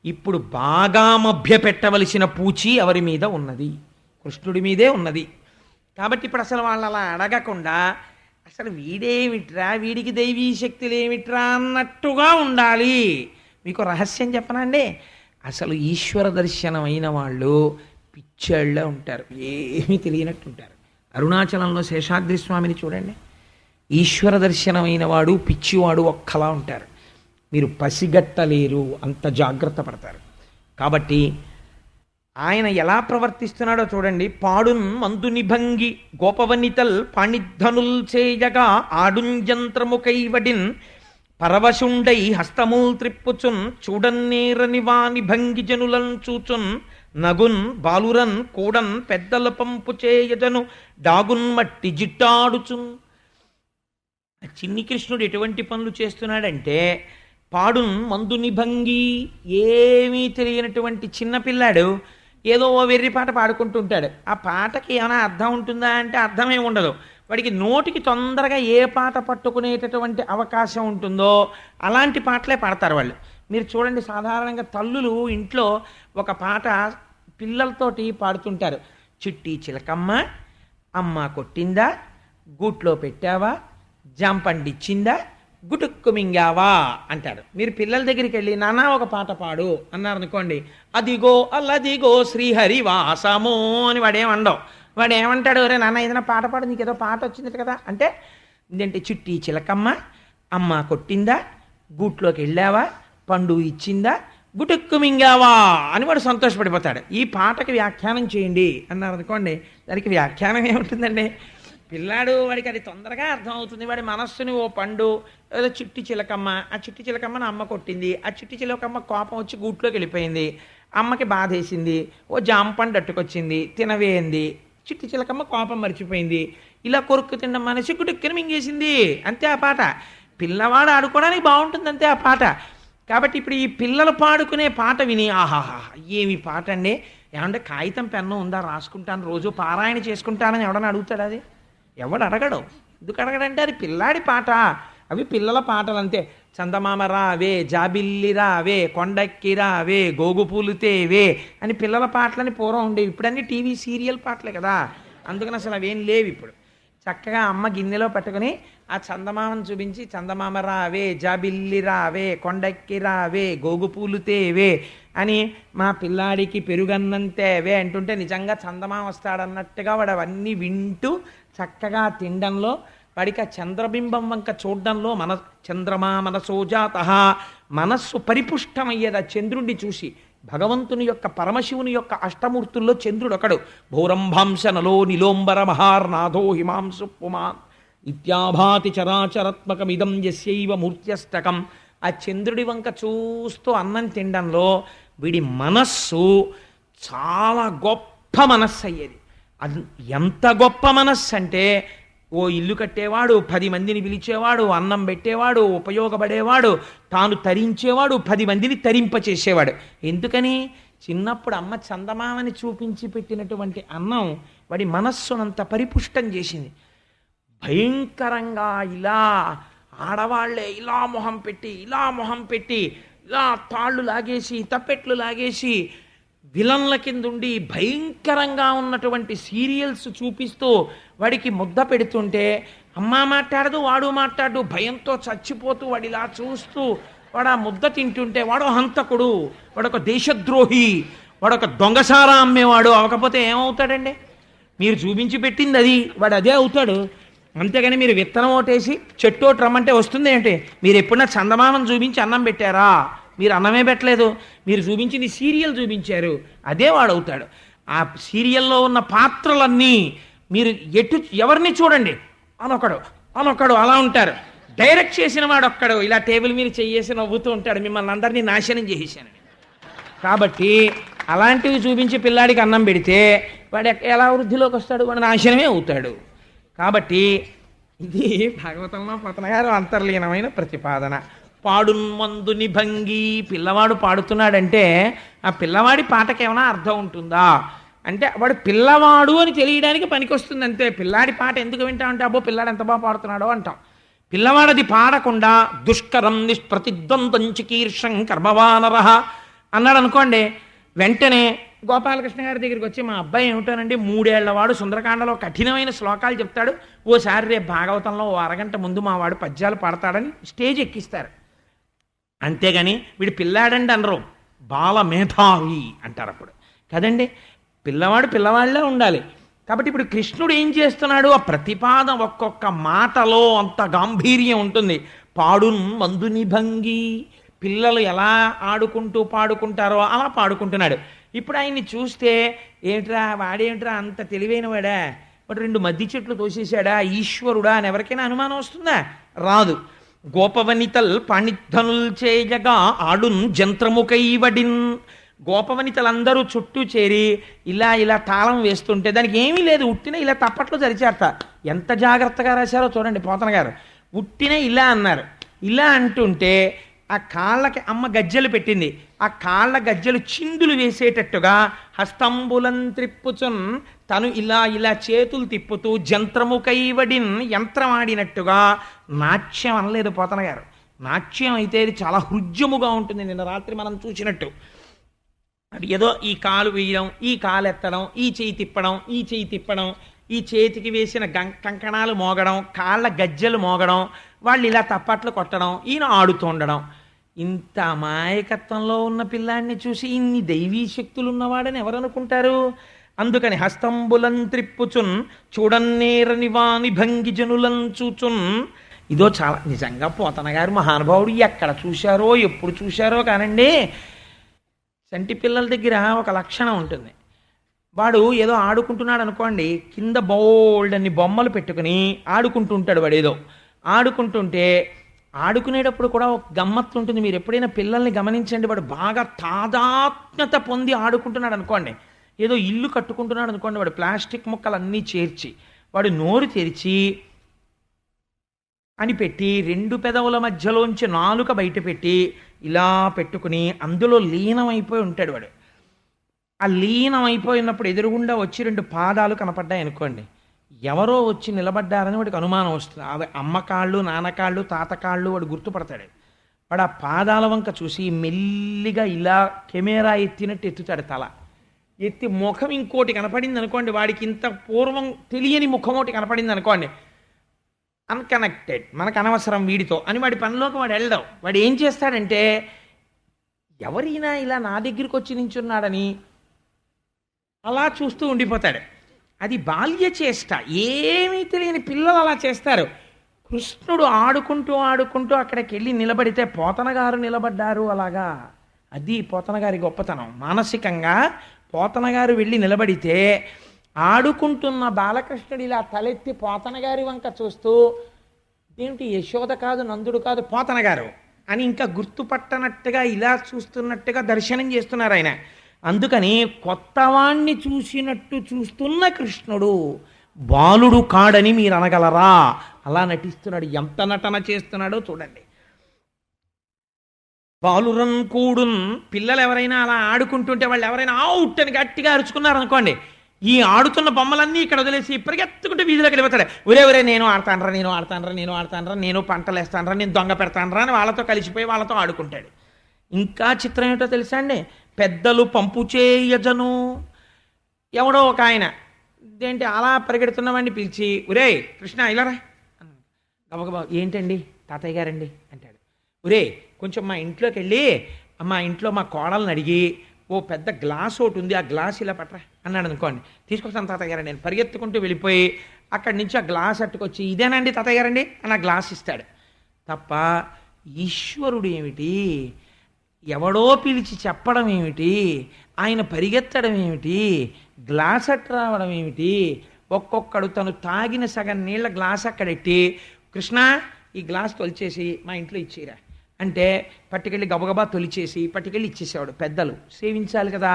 S1: ఇప్పుడు బాగా మభ్యపెట్టవలసిన పూచి ఎవరి మీద ఉన్నది? కృష్ణుడి మీదే ఉన్నది. కాబట్టి ఇప్పుడు అసలు వాళ్ళు అలా అడగకుండా అసలు వీడేమిట్రా, వీడికి దైవీ శక్తులు ఏమిట్రా అన్నట్టుగా ఉండాలి. మీకు రహస్యం చెప్పనండి, అసలు ఈశ్వర దర్శనం అయిన వాళ్ళు పిచ్చేళ్ళ ఉంటారు, ఏమీ తెలియనట్టు ఉంటారు. అరుణాచలంలో శేషాద్రి స్వామిని చూడండి, ఈశ్వర దర్శనమైన వాడు పిచ్చివాడు ఒక్కలా ఉంటారు. మీరు పసిగట్టలేరు, అంత జాగ్రత్త పడతారు. కాబట్టి ఆయన ఎలా ప్రవర్తిస్తున్నాడో చూడండి. పాడున్ మందుని భంగి గోపవనితల్ పాణిధనుల్ చేయగా ఆడుంజంత్రము కైవడిన్ పరవశుండై హస్తముల్ త్రిప్పుచున్ చూడన్నేరని వాని భంగి జనులను చూచున్ నగున్ బాలురన్ కూడన్ పెద్దల పంపు చేయజను డాగున్ మట్టి జిట్టాడుచున్. చిన్ని కృష్ణుడు ఎటువంటి పనులు చేస్తున్నాడంటే, పాడున్ మందుని భంగి, ఏమీ తెలియనటువంటి చిన్నపిల్లాడు ఏదో ఓ వెర్రి పాట పాడుకుంటుంటాడు. ఆ పాటకి ఏమైనా అర్థం ఉంటుందా అంటే అర్థమే ఉండదు. వాడికి నోటికి తొందరగా ఏ పాట పట్టుకునేటటువంటి అవకాశం ఉంటుందో అలాంటి పాటలే పాడతారు వాళ్ళు. మీరు చూడండి, సాధారణంగా తల్లులు ఇంట్లో ఒక పాట పిల్లలతోటి పాడుతుంటారు. చిట్టి చిలకమ్మ అమ్మ కొట్టిందా, గూట్లో పెట్టావా, జాంపండిచ్చిందా, గుటుక్కు మింగావా అంటాడు. మీరు పిల్లల దగ్గరికి వెళ్ళి నానా ఒక పాట పాడు అన్నారు అనుకోండి, అదిగో అల్లదిగో శ్రీహరివాసమో అని వాడేమండవు. వాడు ఏమంటాడు, రే నాన్న ఏదైనా పాట పాడు, నీకు ఏదో పాట వచ్చింది కదా అంటే, ఇదేంటి చిట్టి చిలకమ్మ అమ్మ కొట్టిందా, గూట్లోకి వెళ్ళావా, పండు ఇచ్చిందా, గుటుక్కు మింగావా అని వాడు సంతోషపడిపోతాడు. ఈ పాటకి వ్యాఖ్యానం చేయండి అన్నారు అనుకోండి, దానికి వ్యాఖ్యానం ఏముంటుందండి? పిల్లాడు వాడికి అది తొందరగా అర్థం అవుతుంది. వాడి మనస్సుని ఓ పండు, ఏదో చిట్టి చిలకమ్మ, ఆ చిట్టి చిలకమ్మని అమ్మ కొట్టింది, ఆ చిట్టి చిలకమ్మ కోపం వచ్చి గూట్లోకి వెళ్ళిపోయింది, అమ్మకి బాధేసింది, ఓ జాంపండు అట్టుకొచ్చింది, తినవేయింది, చిట్టి చిలకమ్మ కోపం మర్చిపోయింది, ఇలా కొరుక్కు తినడం అనేసి గుటుక్కని మింగేసింది, అంతే ఆ పాట. పిల్లవాడు ఆడుకోవడానికి బాగుంటుంది, అంతే ఆ పాట. కాబట్టి ఇప్పుడు ఈ పిల్లలు పాడుకునే పాట విని ఆహాహా ఏమి పాట అండి, ఏమంటే కాగితం పెన్ను ఉందా, రాసుకుంటాను, రోజు పారాయణ చేసుకుంటానని ఎవడని అడుగుతాడు? అది ఎవడు అడగడు. ఎందుకు అడగడంటే అది పిల్లాడి పాట, అవి పిల్లల పాటలు అంతే. చందమామ రావే, జాబిల్లి రావే, కొండెక్కి రావే, గోగుపూలు తేవే అని పిల్లల పాటలని పూర్వం ఉండేవి. ఇప్పుడన్నీ టీవీ సీరియల్ పాటలే కదా, అందుకని అసలు అవేం లేవు. ఇప్పుడు చక్కగా అమ్మ గిన్నెలో పెట్టుకుని ఆ చందమామను చూపించి, చందమామ రావే, జాబిల్లి రావే, కొండెక్కి రావే, గోగుపూలు తేవే అని మా పిల్లాడికి పెరుగన్నం తేవే అంటుంటే నిజంగా చందమామ వస్తాడన్నట్టుగా వాడు అవన్నీ వింటూ చక్కగా తినడంలో, వాడికి ఆ చంద్రబింబం వంక చూడడంలో చంద్రమా మనసోజాత, మనస్సు పరిపుష్టమయ్యేది ఆ చంద్రుణ్ణి చూసి. భగవంతుని యొక్క, పరమశివుని యొక్క అష్టమూర్తుల్లో చంద్రుడు ఒకడు. భౌరంభాంశ నలో నిలోంబర మహార్నాథో హిమాంసు పుమాన్ ఇత్యాభాతి చరాచరాత్మకమిదం యస్యైవ మూర్త్యష్టకం. ఆ చంద్రుడి వంక చూస్తూ అన్నం తినడంలో వీడి మనస్సు చాలా గొప్ప మనస్సు అయ్యేది. అది ఎంత గొప్ప మనస్సు అంటే, ఓ ఇల్లు కట్టేవాడు, 10 మందిని పిలిచేవాడు, అన్నం పెట్టేవాడు, ఉపయోగపడేవాడు, తాను తరించేవాడు, 10 మందిని తరింపచేసేవాడు. ఎందుకని? చిన్నప్పుడు అమ్మ చందమామని చూపించి పెట్టినటువంటి అన్నం వాడి మనస్సునంత పరిపుష్టం చేసింది. భయంకరంగా ఇలా ఆడవాళ్లే ఇలా మొహం పెట్టి ఇలా తాళ్ళు లాగేసి, తప్పెట్లు లాగేసి, విలన్ల కిందుండి భయంకరంగా ఉన్నటువంటి సీరియల్స్ చూపిస్తూ వాడికి ముద్ద పెడుతుంటే, అమ్మ మాట్లాడదు, వాడు మాట్లాడు, భయంతో చచ్చిపోతూ వాడు ఇలా చూస్తూ వాడు ఆ ముద్ద తింటుంటే, వాడు హంతకుడు, వాడొక దేశద్రోహి, వాడొక దొంగసారా అమ్మేవాడు అవ్వకపోతే ఏమవుతాడండి? మీరు చూపించి పెట్టింది అది, వాడు అదే అవుతాడు. అంతేగాని మీరు విత్తనం ఓటేసి చెట్టు ఒకటి రమ్మంటే వస్తుంది ఏంటి? మీరు ఎప్పుడన్నా చందమామను చూపించి అన్నం పెట్టారా? మీరు అన్నమే పెట్టలేదు, మీరు చూపించింది సీరియల్ చూపించారు, అదే వాడవుతాడు. ఆ సీరియల్లో ఉన్న పాత్రలన్నీ మీరు ఎవరిని చూడండి, అనొకడు అలా ఉంటారు. డైరెక్ట్ చేసిన వాడు ఒక్కడు ఇలా టేబుల్ మీద చెయ్యేసి నవ్వుతూ ఉంటాడు, మిమ్మల్ని అందరినీ నాశనం చేసేసానని. కాబట్టి అలాంటివి చూపించి పిల్లాడికి అన్నం పెడితే వాడు ఎలా వృద్ధిలోకి వస్తాడు? వాడు నాశనమే అవుతాడు. కాబట్టి ఇది భాగవతంలో పోతన గారు అంతర్లీనమైన ప్రతిపాదన. పాడున్మందుని భంగి, పిల్లవాడు పాడుతున్నాడంటే ఆ పిల్లవాడి పాటకి ఏమైనా అర్థం ఉంటుందా అంటే వాడు పిల్లవాడు అని తెలియడానికి పనికొస్తుంది అంతే. పిల్లాడి పాట ఎందుకు వింటామంటే అబ్బో పిల్లాడు ఎంత బాగా పాడుతున్నాడో అంటాం. పిల్లవాడది పాడకుండా దుష్కరం నిష్ప్రతిద్వంద్వం చికీర్షం కర్మవానర అన్నాడు అనుకోండి, వెంటనే గోపాలకృష్ణ గారి దగ్గరికి వచ్చి మా అబ్బాయి ఏమిటోనండి 3 ఏళ్లవాడు సుందరకాండలో కఠినమైన శ్లోకాలు చెప్తాడు, ఓసారి రేపు భాగవతంలో ఓ అరగంట ముందు మా వాడు పద్యాలు పాడతాడని స్టేజ్ ఎక్కిస్తారు. అంతేగాని వీడు పిల్లాడండి అనరు, బాల మేధావి అంటారు అప్పుడు కదండి. పిల్లవాడు పిల్లవాళ్ళే ఉండాలి. కాబట్టి ఇప్పుడు కృష్ణుడు ఏం చేస్తున్నాడు? ఆ ప్రతిపాదన ఒక్కొక్క మాటలో అంత గాంభీర్యం ఉంటుంది. పాడున్ మందుని భంగి, పిల్లలు ఎలా ఆడుకుంటూ పాడుకుంటారో అలా పాడుకుంటున్నాడు. ఇప్పుడు ఆయన్ని చూస్తే ఏమిట్రా వాడేమిట్రా అంత తెలివైన వాడా, వాడు 2 మద్ది చెట్లు తోసేశాడా, ఈశ్వరుడా అని ఎవరికైనా అనుమానం వస్తుందా? రాదు. గోపవనితల్ పాణిధనుల్ చేయగా ఆడున్ జంత్రముకైవడిన్, గోపవనితలందరూ చుట్టూ చేరి ఇలా ఇలా తాళం వేస్తుంటే దానికి ఏమీ లేదు, ఉట్టిన ఇలా తప్పట్లు జరిచేట. ఎంత జాగ్రత్తగా రాశారో చూడండి పోతన గారు. ఉట్టిన ఇలా అన్నారు. ఇలా అంటుంటే ఆ కాళ్ళకి అమ్మ గజ్జెలు పెట్టింది, ఆ కాళ్ళ గజ్జెలు చిందులు వేసేటట్టుగా హస్తంబులం త్రిప్పుచున్, తను ఇలా ఇలా చేతులు తిప్పుతూ జంత్రము కైవడిన్, యంత్రం ఆడినట్టుగా. నాట్యం అనలేదు పోతన గారు. నాట్యం అయితే ఇది చాలా హృద్యముగా ఉంటుంది. నిన్న రాత్రి మనం చూసినట్టు అది ఏదో ఈ కాలు వేయడం, ఈ కాలు ఎత్తడం, ఈ చేయి తిప్పడం, ఈ చేయి తిప్పడం, ఈ చేతికి వేసిన కంకణాలు మోగడం, కాళ్ళ గజ్జెలు మోగడం, వాళ్ళు ఇలా తప్పట్లు కొట్టడం, ఈయన ఆడుతూ ఉండడం. ఇంత అమాయకత్వంలో ఉన్న పిల్లాడిని చూసి ఇన్ని దైవీ శక్తులు ఉన్నవాడని ఎవరనుకుంటారు? అందుకని హస్తంబులం త్రిప్పుచున్ చూడన్నేరని వాని భంగి జనులం చూచున్. ఇదో చాలా నిజంగా పోతన గారు మహానుభావుడు ఎక్కడ చూశారో ఎప్పుడు చూశారో కానండి. చంటి పిల్లల దగ్గర ఒక లక్షణం ఉంటుంది. వాడు ఏదో ఆడుకుంటున్నాడు అనుకోండి, కింద బోల్డ్ అన్ని బొమ్మలు పెట్టుకుని ఆడుకుంటూ ఉంటాడు. వాడు ఏదో ఆడుకుంటుంటే ఆడుకునేటప్పుడు కూడా ఒక గమ్మత్తు ఉంటుంది. మీరు ఎప్పుడైనా పిల్లల్ని గమనించండి, వాడు బాగా తాదాత్మ్యత పొంది ఆడుకుంటున్నాడు అనుకోండి, ఏదో ఇల్లు కట్టుకుంటున్నాడు అనుకోండి, వాడు ప్లాస్టిక్ ముక్కలన్నీ చేర్చి వాడు నోరు తెరిచి అని పెట్టి 2 పెదవుల మధ్యలోంచి నాలుక బయట పెట్టి ఇలా పెట్టుకుని అందులో లీనమైపోయి ఉంటాడు వాడు. ఆ లీనం అయిపోయినప్పుడు ఎదురుగుండా వచ్చి 2 పాదాలు కనపడ్డాయి అనుకోండి, ఎవరో వచ్చి నిలబడ్డారని వాడికి అనుమానం వస్తుంది. అవి అమ్మ కాళ్ళు, నాన్న కాళ్ళు, తాత కాళ్ళు వాడు గుర్తుపడతాడు. వాడు ఆ పాదాల వంక చూసి మెల్లిగా ఇలా కెమెరా ఎత్తినట్టు ఎత్తుతాడు. తల ఎత్తి ముఖం ఇంకోటి కనపడింది అనుకోండి, వాడికి ఇంత పూర్వం తెలియని ముఖం ఒకటి కనపడింది అనుకోండి, అన్కనెక్టెడ్, మనకు అనవసరం వీడితో అని వాడి పనిలోకి వాడు వెళ్ళడం. వాడు ఏం చేస్తాడంటే ఎవరైనా ఇలా నా దగ్గరికి వచ్చి నించున్నాడని అలా చూస్తూ ఉండిపోతాడు. అది బాల్య చేష్ట, ఏమీ తెలియని పిల్లలు అలా చేస్తారు. కృష్ణుడు ఆడుకుంటూ ఆడుకుంటూ అక్కడికి వెళ్ళి నిలబడితే పోతన గారు నిలబడ్డారు అలాగా. అది పోతన గారి గొప్పతనం. మానసికంగా పోతన గారు వెళ్ళి నిలబడితే ఆడుకుంటున్న బాలకృష్ణుడు ఇలా తలెత్తి పోతన గారి వంక చూస్తూ ఏమిటి యశోద కాదు, నందుడు కాదు, పోతన గారు అని ఇంకా గుర్తుపట్టనట్టుగా ఇలా చూస్తున్నట్టుగా దర్శనం చేస్తున్నారు ఆయన. అందుకని కొత్తవాణ్ణి చూసినట్టు చూస్తున్న కృష్ణుడు బాలుడు కాడని మీరు అనగలరా? అలా నటిస్తున్నాడు. ఎంత నటన చేస్తున్నాడో చూడండి. బాలురన్ కూడున్, పిల్లలు ఎవరైనా అలా ఆడుకుంటుంటే వాళ్ళు ఎవరైనా అవుట్ అని గట్టిగా అరుచుకున్నారనుకోండి, ఈ ఆడుతున్న బొమ్మలన్నీ ఇక్కడ వదిలేసి పరిగెత్తుకుంటే వీధిలోకి వెళ్ళిపోతాడు. ఒరే నేను ఆడతానరా, నేను ఆడతానరా, నేను ఆడతానరా, నేను పంటలు వేస్తానరా, నేను దొంగ పెడతానరా అని వాళ్ళతో కలిసిపోయి వాళ్ళతో ఆడుకుంటాడు. ఇంకా చిత్రం ఏమిటో తెలుసా అండి? పెద్దలు పంపు చేయజను, ఎవడో ఒక ఆయన ఏంటి అలా పరిగెడుతున్నవాడిని పిలిచి, ఒరే కృష్ణ ఇలారా గబగబా, ఏంటండి తాతయ్య గారండి అంటాడు. ఒరే కొంచెం మా ఇంట్లోకి వెళ్ళి మా ఇంట్లో మా కోడలను అడిగి ఓ పెద్ద గ్లాస్ ఒకటి ఉంది, ఆ గ్లాస్ ఇలా పట్టరా అన్నాడు అనుకోండి. తీసుకొస్తాను తాతయ్య గారండి నేను పరిగెత్తుకుంటూ వెళ్ళిపోయి అక్కడి నుంచి ఆ గ్లాస్ అట్టుకొచ్చి ఇదేనండి తాతయ్య గారండి అని ఆ గ్లాస్ ఇస్తాడు. తప్ప ఈశ్వరుడు ఏమిటి, ఎవడో పిలిచి చెప్పడం ఏమిటి, ఆయన పరిగెత్తడం ఏమిటి, గ్లాస్ అట్టు రావడం ఏమిటి, ఒక్కొక్కడు తను తాగిన సగం నీళ్ళ గ్లాస్ అక్కడెట్టి కృష్ణ ఈ గ్లాస్ తొలిచేసి మా ఇంట్లో ఇచ్చేరా అంటే పట్టుకెళ్ళి గబగబా తొలిచేసి పట్టుకెళ్ళి ఇచ్చేసేవాడు. పెద్దలు సేవించాలి కదా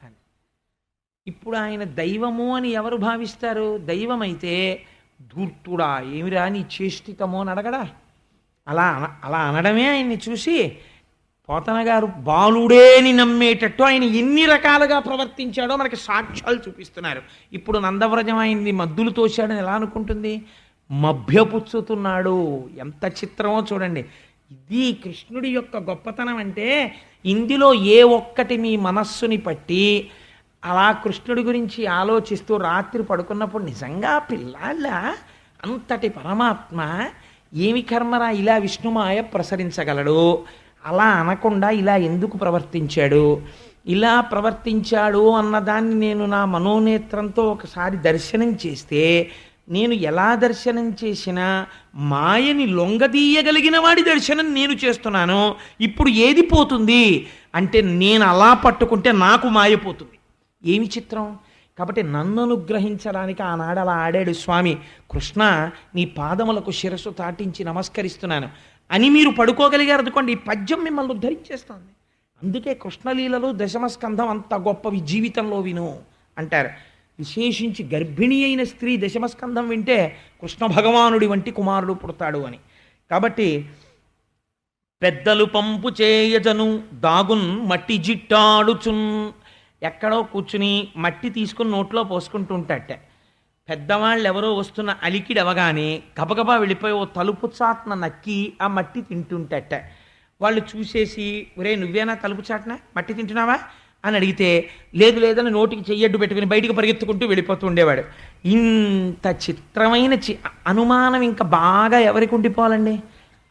S1: అని. ఇప్పుడు ఆయన దైవము అని ఎవరు భావిస్తారు? దైవం అయితే ధూర్తుడా, ఏమిరా నీ చేష్టితమో అని అడగడా? అలా అనడమే ఆయన్ని చూసి పోతన గారు బాలుడేని నమ్మేటట్టు ఆయన ఎన్ని రకాలుగా ప్రవర్తించాడో మనకి సాక్ష్యాలు చూపిస్తున్నారు. ఇప్పుడు నందవ్రజం ఆయన్ని మద్దులు తోశాడని ఎలా అనుకుంటుంది? మభ్యపుచ్చుతున్నాడు. ఎంత చిత్రమో చూడండి. ఇది కృష్ణుడి యొక్క గొప్పతనం. అంటే ఇందులో ఏ ఒక్కటి మీ మనస్సుని పట్టి అలా కృష్ణుడి గురించి ఆలోచిస్తూ రాత్రి పడుకున్నప్పుడు నిజంగా పిల్లాళ్ళ అంతటి పరమాత్మ ఏమి కర్మరా ఇలా విష్ణుమాయ ప్రసరించగలడు, అలా అనకుండా ఇలా ఎందుకు ప్రవర్తించాడు, ఇలా ప్రవర్తించాడు అన్నదాన్ని నేను నా మనోనేత్రంతో ఒకసారి దర్శనం చేస్తే నేను ఎలా దర్శనం చేసినా మాయని లొంగదీయగలిగిన వాడి దర్శనం నేను చేస్తున్నాను. ఇప్పుడు ఏది పోతుంది అంటే నేను అలా పట్టుకుంటే నాకు మాయపోతుంది. ఏమి చిత్రం! కాబట్టి నన్ను అనుగ్రహించడానికి ఆనాడు అలా ఆడాడు స్వామి. కృష్ణ నీ పాదములకు శిరస్సు తాటించి నమస్కరిస్తున్నాను అని మీరు పడుకోగలిగారు అనుకోండి, ఈ పద్యం మిమ్మల్ని ఉద్ధరించేస్తుంది. అందుకే కృష్ణలీలలు దశమస్కంధం అంత గొప్పవి, జీవితంలో విను అంటారు. విశేషించి గర్భిణి అయిన స్త్రీ దశమస్కంధం వింటే కృష్ణ భగవానుడి వంటి కుమారుడు పుడతాడు అని. కాబట్టి పెద్దలు పంపు చేయజను దాగున్ మట్టి జిట్టాడుచున్, ఎక్కడో కూర్చుని మట్టి తీసుకుని నోట్లో పోసుకుంటూ ఉంటాట. పెద్దవాళ్ళు ఎవరో వస్తున్న అలికిడి అవగానే గబగబా వెళ్ళిపోయి ఓ తలుపు చాట్న నక్కి ఆ మట్టి తింటుంటట. వాళ్ళు చూసేసి ఒరే నువ్వేనా తలుపు చాట్న మట్టి తింటున్నావా అని అడిగితే లేదు లేదని నోటికి చెయ్యడ్డు పెట్టుకుని బయటికి పరిగెత్తుకుంటూ వెళ్ళిపోతూ ఉండేవాడు. ఇంత చిత్రమైన అనుమానం ఇంకా బాగా ఎవరికి ఉండిపోవాలండి?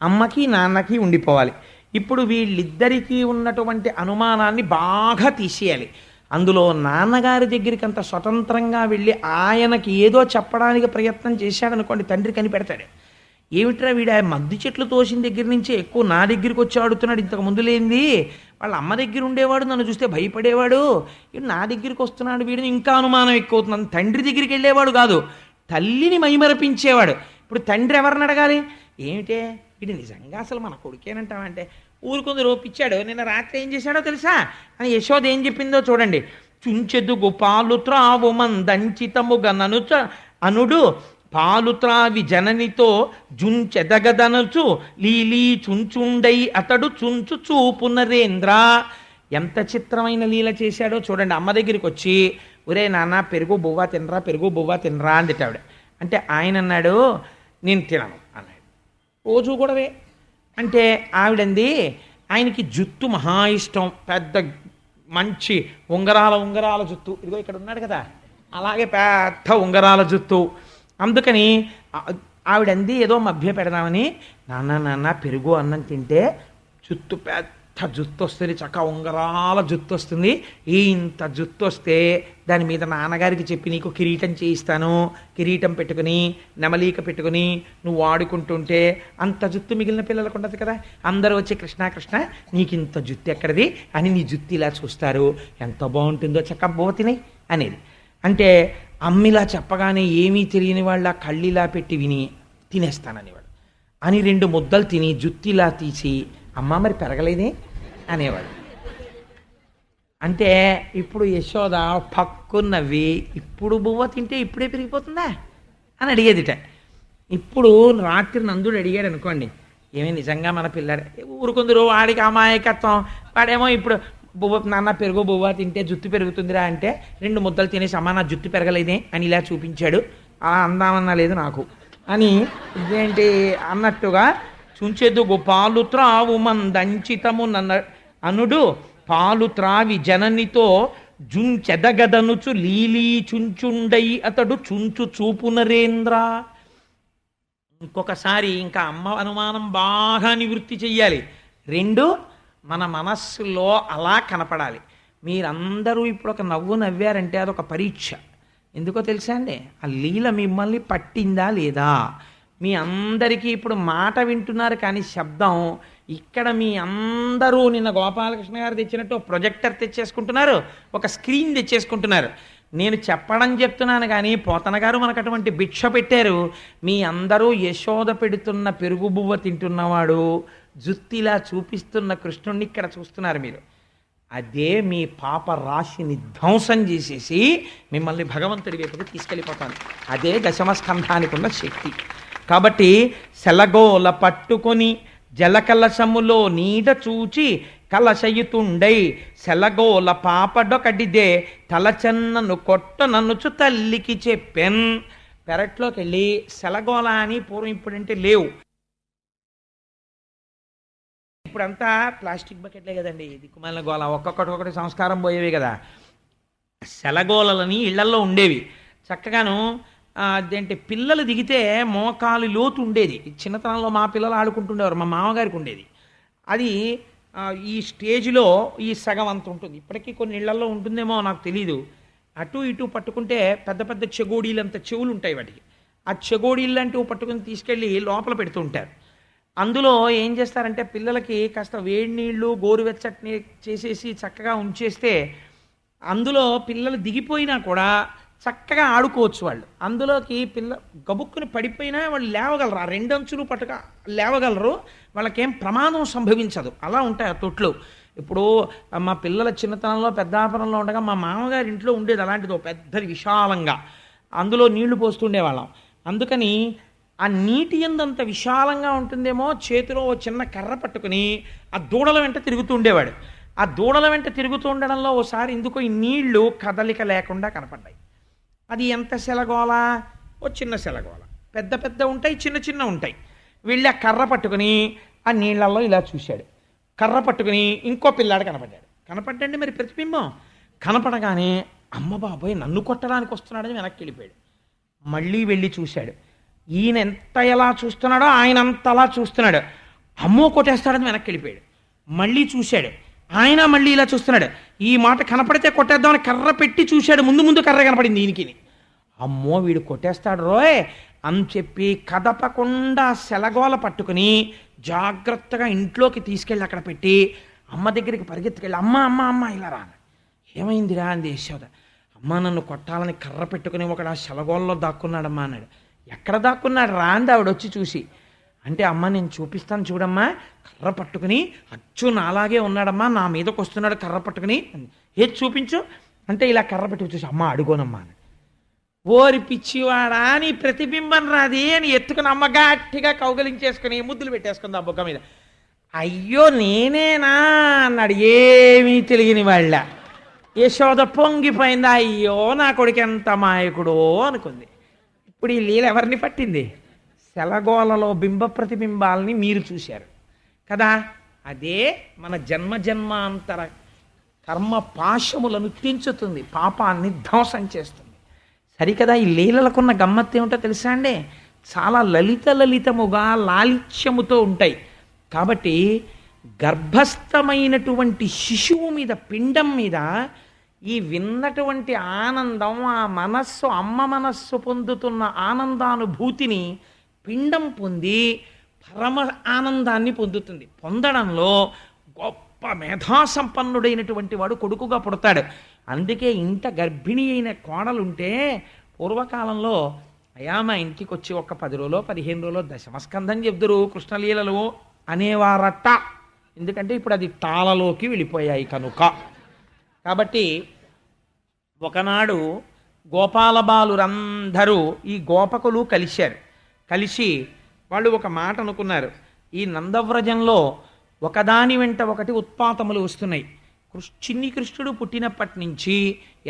S1: అమ్మకి నాన్నకి ఉండిపోవాలి. ఇప్పుడు వీళ్ళిద్దరికీ ఉన్నటువంటి అనుమానాన్ని బాగా తీసేయాలి. అందులో నాన్నగారి దగ్గరికి అంత స్వతంత్రంగా వెళ్ళి ఆయనకి ఏదో చెప్పడానికి ప్రయత్నం చేశాడనుకోండి, తండ్రి కనిపెడతాడు. ఏమిట్రా వీడు ఆ మద్ది చెట్లు తోసిన దగ్గర నుంచి ఎక్కువ నా దగ్గరికి వచ్చి ఆడుతున్నాడు, ఇంతకు ముందు లేనిది వాళ్ళ అమ్మ దగ్గర ఉండేవాడు, నన్ను చూస్తే భయపడేవాడు, వీడు నా దగ్గరికి వస్తున్నాడు, వీడిని ఇంకా అనుమానం ఎక్కువ అవుతున్నాను. తండ్రి దగ్గరికి వెళ్ళేవాడు కాదు, తల్లిని మైమరపించేవాడు. ఇప్పుడు తండ్రి ఎవరిని అడగాలి? ఏమిటే వీడు నిజంగా అసలు మన కొడుకేనంటావంటే ఊరుకుంది రోపిచ్చాడు, నిన్న రాత్రి ఏం చేశాడో తెలుసా అని యశోద ఏం చెప్పిందో చూడండి. చుంచెదుగు పాలు త్రావు మందంచితముగా ననుచ అనుడు పాలు త్రావి జననితో జుంచెదగదనచు లీలీ చుంచుండై అతడు చుంచు చూపు నరేంద్ర. ఎంత చిత్రమైన లీల చేశాడో చూడండి. అమ్మ దగ్గరికి వచ్చి ఒరే నాన్న పెరుగు బువ్వ తినరా, పెరుగు బువ్వ తినరా అందిటావిడ. అంటే ఆయన అన్నాడు నేను తినను అన్నాడు. రోజు కూడావే అంటే ఆవిడంది ఆయనకి జుత్తు మహా ఇష్టం, పెద్ద మంచి ఉంగరాల జుత్తు, ఇదిగో ఇక్కడ ఉన్నాడు కదా అలాగే పెద్ద ఉంగరాల జుత్తు. అందుకని ఆవిడంది ఏదో మభ్య పెడదామని, నాన్న పెరుగు అన్నం తింటే జుత్తు పెద్ద జుత్తు వస్తుంది, చక్క ఉంగరాల జుత్తు వస్తుంది, ఇంత జుత్తు వస్తే దాని మీద నాన్నగారికి చెప్పి నీకు కిరీటం చేయిస్తాను, కిరీటం పెట్టుకుని నెమలీక పెట్టుకుని నువ్వు ఆడుకుంటుంటే అంత జుత్తు మిగిలిన పిల్లలకు ఉండదు కదా, అందరూ వచ్చి కృష్ణ కృష్ణ నీకు ఇంత జుత్తు ఎక్కడిది అని నీ జుత్తు ఇలా చూస్తారు, ఎంత బాగుంటుందో చక్క బోతిని అనేది. అంటే అమ్మిలా చెప్పగానే ఏమీ తెలియని వాళ్ళ కళ్ళిలా పెట్టి విని తినేస్తాననేవాడు. అని 2 ముద్దలు తిని జుత్తిలా తీసి అమ్మ మరి పెరగలేదే అనేవాడు. అంటే ఇప్పుడు యశోద పక్కున్నవి ఇప్పుడు బువ్వ తింటే ఇప్పుడే పెరిగిపోతుందా అని అడిగేదిట. ఇప్పుడు రాత్రి నందుడు అడిగాడు అనుకోండి, ఏమీ నిజంగా మన పిల్లాడు ఊరుకుందరు, వాడికి అమాయకత్వం, వాడేమో ఇప్పుడు బువ్వ నాన్న పెరుగు బువ్వ తింటే జుత్తు పెరుగుతుందిరా అంటే 2 ముద్దలు తినేసి అమ్మ నా జుత్తు పెరగలేదే అని ఇలా చూపించాడు, అలా అందామన్నా లేదు నాకు అని ఇదేంటి అన్నట్టుగా చుంచెదుగు పాలు త్రావు మందంచితము నన్న అనుడు పాలు త్రావి జననితో జుంచెదగదనుచు లీలీ చుంచుండై అతడు చుంచు చూపు నరేంద్ర. ఇంకొకసారి ఇంకా అమ్మ అనుమానం బాగా నివృత్తి చెయ్యాలి. 2 మన మనస్సులో అలా కనపడాలి. మీరందరూ ఇప్పుడు ఒక నవ్వు నవ్వారంటే అదొక పరీక్ష. ఎందుకో తెలుసా అండి, ఆ లీల మిమ్మల్ని పట్టిందా లేదా. మీ అందరికీ ఇప్పుడు మాట వింటున్నారు కానీ శబ్దం ఇక్కడ మీ అందరూ నిన్న గోపాలకృష్ణ గారు తెచ్చినట్టు ప్రొజెక్టర్ తెచ్చేసుకుంటున్నారు, ఒక స్క్రీన్ తెచ్చేసుకుంటున్నారు. నేను చెప్పడం చెప్తున్నాను కానీ పోతన గారు మనకు అటువంటి భిక్ష పెట్టారు. మీ అందరూ యశోద పెడుతున్న పెరుగు బువ్వ తింటున్నవాడు జుత్తిలా చూపిస్తున్న కృష్ణుణ్ణి ఇక్కడ చూస్తున్నారు మీరు. అదే మీ పాప రాశిని ధ్వంసం చేసేసి మిమ్మల్ని భగవంతుడి వైపుకి తీసుకెళ్ళిపోతాను. అదే దశమ స్కంధానికి ఉన్న శక్తి. కాబట్టి సెలగోల పట్టుకొని జలకలశములో నీడ చూచి కలశయుతుండై సెలగోల పాపడొకటిదే తలచెన్నను కొట్ట నన్నుచు తల్లికి చెప్పెన్. పెరట్లోకి వెళ్ళి సెలగోల అని పూర్వం ఇప్పుడంటే లేవు, ఇప్పుడంతా ప్లాస్టిక్ బకెట్లే కదండి, దిక్కుమాలిన గోళ ఒక్కొక్కటి సంస్కారం పోయేవి కదా. సెలగోలని ఇళ్లల్లో ఉండేవి చక్కగాను. అదేంటి పిల్లలు దిగితే మోకాలు లోతు ఉండేది. చిన్నతనంలో మా పిల్లలు ఆడుకుంటుండేవారు, మా మామగారికి ఉండేది అది. ఈ స్టేజ్లో ఈ సగం అంత ఉంటుంది, ఇప్పటికీ కొన్ని ఇళ్లల్లో ఉంటుందేమో నాకు తెలీదు. అటు ఇటు పట్టుకుంటే పెద్ద పెద్ద చెగోడీలు అంత చెవులు ఉంటాయి వాటికి. ఆ చెగోడీలు లాంటివి పట్టుకుని తీసుకెళ్ళి లోపల పెడుతూ ఉంటారు. అందులో ఏం చేస్తారంటే పిల్లలకి కాస్త వేడి నీళ్ళు గోరువెచ్చటి చేసేసి చక్కగా ఉంచేస్తే అందులో పిల్లలు దిగిపోయినా కూడా చక్కగా ఆడుకోవచ్చు వాళ్ళు. అందులోకి గబుక్కుని పడిపోయినా వాళ్ళు లేవగలరు, ఆ రెండంచులు పట్టుక లేవగలరు, వాళ్ళకేం ప్రమాదం సంభవించదు. అలా ఉంటాయి ఆ తొట్లు. ఇప్పుడు మా పిల్లల చిన్నతనంలో పెద్దాపురంలో ఉండగా మా మామగారి ఇంట్లో ఉండేది అలాంటిది, పెద్దది విశాలంగా. అందులో నీళ్లు పోస్తుండేవాళ్ళం. అందుకని ఆ నీటి ఎందంత విశాలంగా ఉంటుందేమో, చేతిలో చిన్న కర్ర పట్టుకుని ఆ దూడల వెంట తిరుగుతూ ఉండేవాడు. ఆ దూడల వెంట తిరుగుతూ ఉండడంలో ఓసారి ఎందుకో ఈ నీళ్లు కదలిక లేకుండా కనపడ్డాయి. అది ఎంత సెలగోల, ఓ చిన్న సెలగోల. పెద్ద పెద్ద ఉంటాయి, చిన్న చిన్న ఉంటాయి. వీళ్ళు ఆ కర్ర పట్టుకుని ఆ నీళ్ళల్లో ఇలా చూశాడు. కర్ర పట్టుకుని ఇంకో పిల్లాడు కనపడ్డండి మరి ప్రతిబింబం. కనపడగానే అమ్మ బాబోయ్ నన్ను కొట్టడానికి వస్తున్నాడని వెనక్కి వెళ్ళిపోయాడు. మళ్ళీ వెళ్ళి చూశాడు. ఈయన ఎంత ఎలా చూస్తున్నాడో ఆయన అంతలా చూస్తున్నాడు. అమ్మో కొట్టేస్తాడని వెనక్కి వెళ్ళిపోయాడు. మళ్ళీ చూశాడు, ఆయన మళ్ళీ ఇలా చూస్తున్నాడు. ఈ మాట కనపడితే కొట్టేద్దామని కర్ర పెట్టి చూశాడు. ముందు ముందు కర్ర కనపడింది ఈయనకి. అమ్మో వీడు కొట్టేస్తాడు రోయ్ అని చెప్పి కదపకుండా సెలగోల పట్టుకుని జాగ్రత్తగా ఇంట్లోకి తీసుకెళ్ళి అక్కడ పెట్టి అమ్మ దగ్గరికి పరిగెత్తుకెళ్ళి అమ్మ అమ్మ అమ్మ ఇలా రా. ఏమైందిరా అంది యశోద. అమ్మ నన్ను కొట్టాలని కర్ర పెట్టుకుని ఒకడు ఆ సెలగోలలో దాక్కున్నాడమ్మా అన్నాడు. ఎక్కడ దాక్కున్నాడు రా అంది ఆవిడ వచ్చి చూసి. అంటే అమ్మ నేను చూపిస్తాను చూడమ్మా, కర్ర పట్టుకుని అచ్చు నాలాగే ఉన్నాడమ్మా, నా మీదకి వస్తున్నాడు కర్ర పట్టుకుని. ఏది చూపించు అంటే ఇలా కర్ర పెట్టుకు చూసి అమ్మ అడుగోనమ్మా అని. ఓరి పిచ్చివాడా నీ ప్రతిబింబం రాది అని ఎత్తుకుని అమ్మ గట్టిగా కౌగలించేసుకుని ముద్దులు పెట్టేసుకుంది ఆ బొగ్గ మీద. అయ్యో నేనేనా అన్నాడు ఏమీ తెలియని వాళ్ళ. యశోద పొంగిపోయింది. అయ్యో నా కొడుకు ఎంత మాయకుడో అనుకుంది. ఇప్పుడు ఈ లీల ఎవరిని పట్టింది? సెలగోలలో బింబ ప్రతిబింబాలని మీరు చూశారు కదా. అదే మన జన్మాంతర కర్మ పాశములను తెంచుతుంది, పాపాన్ని ధ్వంసం చేస్తుంది. సరికదా ఈ లీలలకున్న గమ్మత్తు ఏమిటో తెలుసా అండి? చాలా లలితముగా లాలిత్యముతో ఉంటాయి. కాబట్టి గర్భస్థమైనటువంటి శిశువు మీద, పిండం మీద ఈ విన్నటువంటి ఆనందం, ఆ మనస్సు, అమ్మ మనస్సు పొందుతున్న ఆనందానుభూతిని పిండం పొంది పరమ ఆనందాన్ని పొందుతుంది. పొందడంలో గొప్ప మేధాసంపన్నుడైనటువంటి వాడు కొడుకుగా పుడతాడు. అందుకే ఇంట గర్భిణి అయిన కోడలుంటే పూర్వకాలంలో అయా మా ఇంటికి వచ్చి ఒక 10 రోజులో 15 రోజులో దశమస్కంధం చెప్దురు కృష్ణలీలలు అనేవారట. ఎందుకంటే ఇప్పుడు అది తాళలోకి వెళ్ళిపోయాయి కనుక. కాబట్టి ఒకనాడు గోపాలబాలురందరూ ఈ గోపకులు కలిసి వాళ్ళు ఒక మాట అనుకున్నారు. ఈ నందవ్రజంలో ఒకదాని వెంట ఒకటి ఉత్పాతములు వస్తున్నాయి. చిన్ని కృష్ణుడు పుట్టినప్పటి నుంచి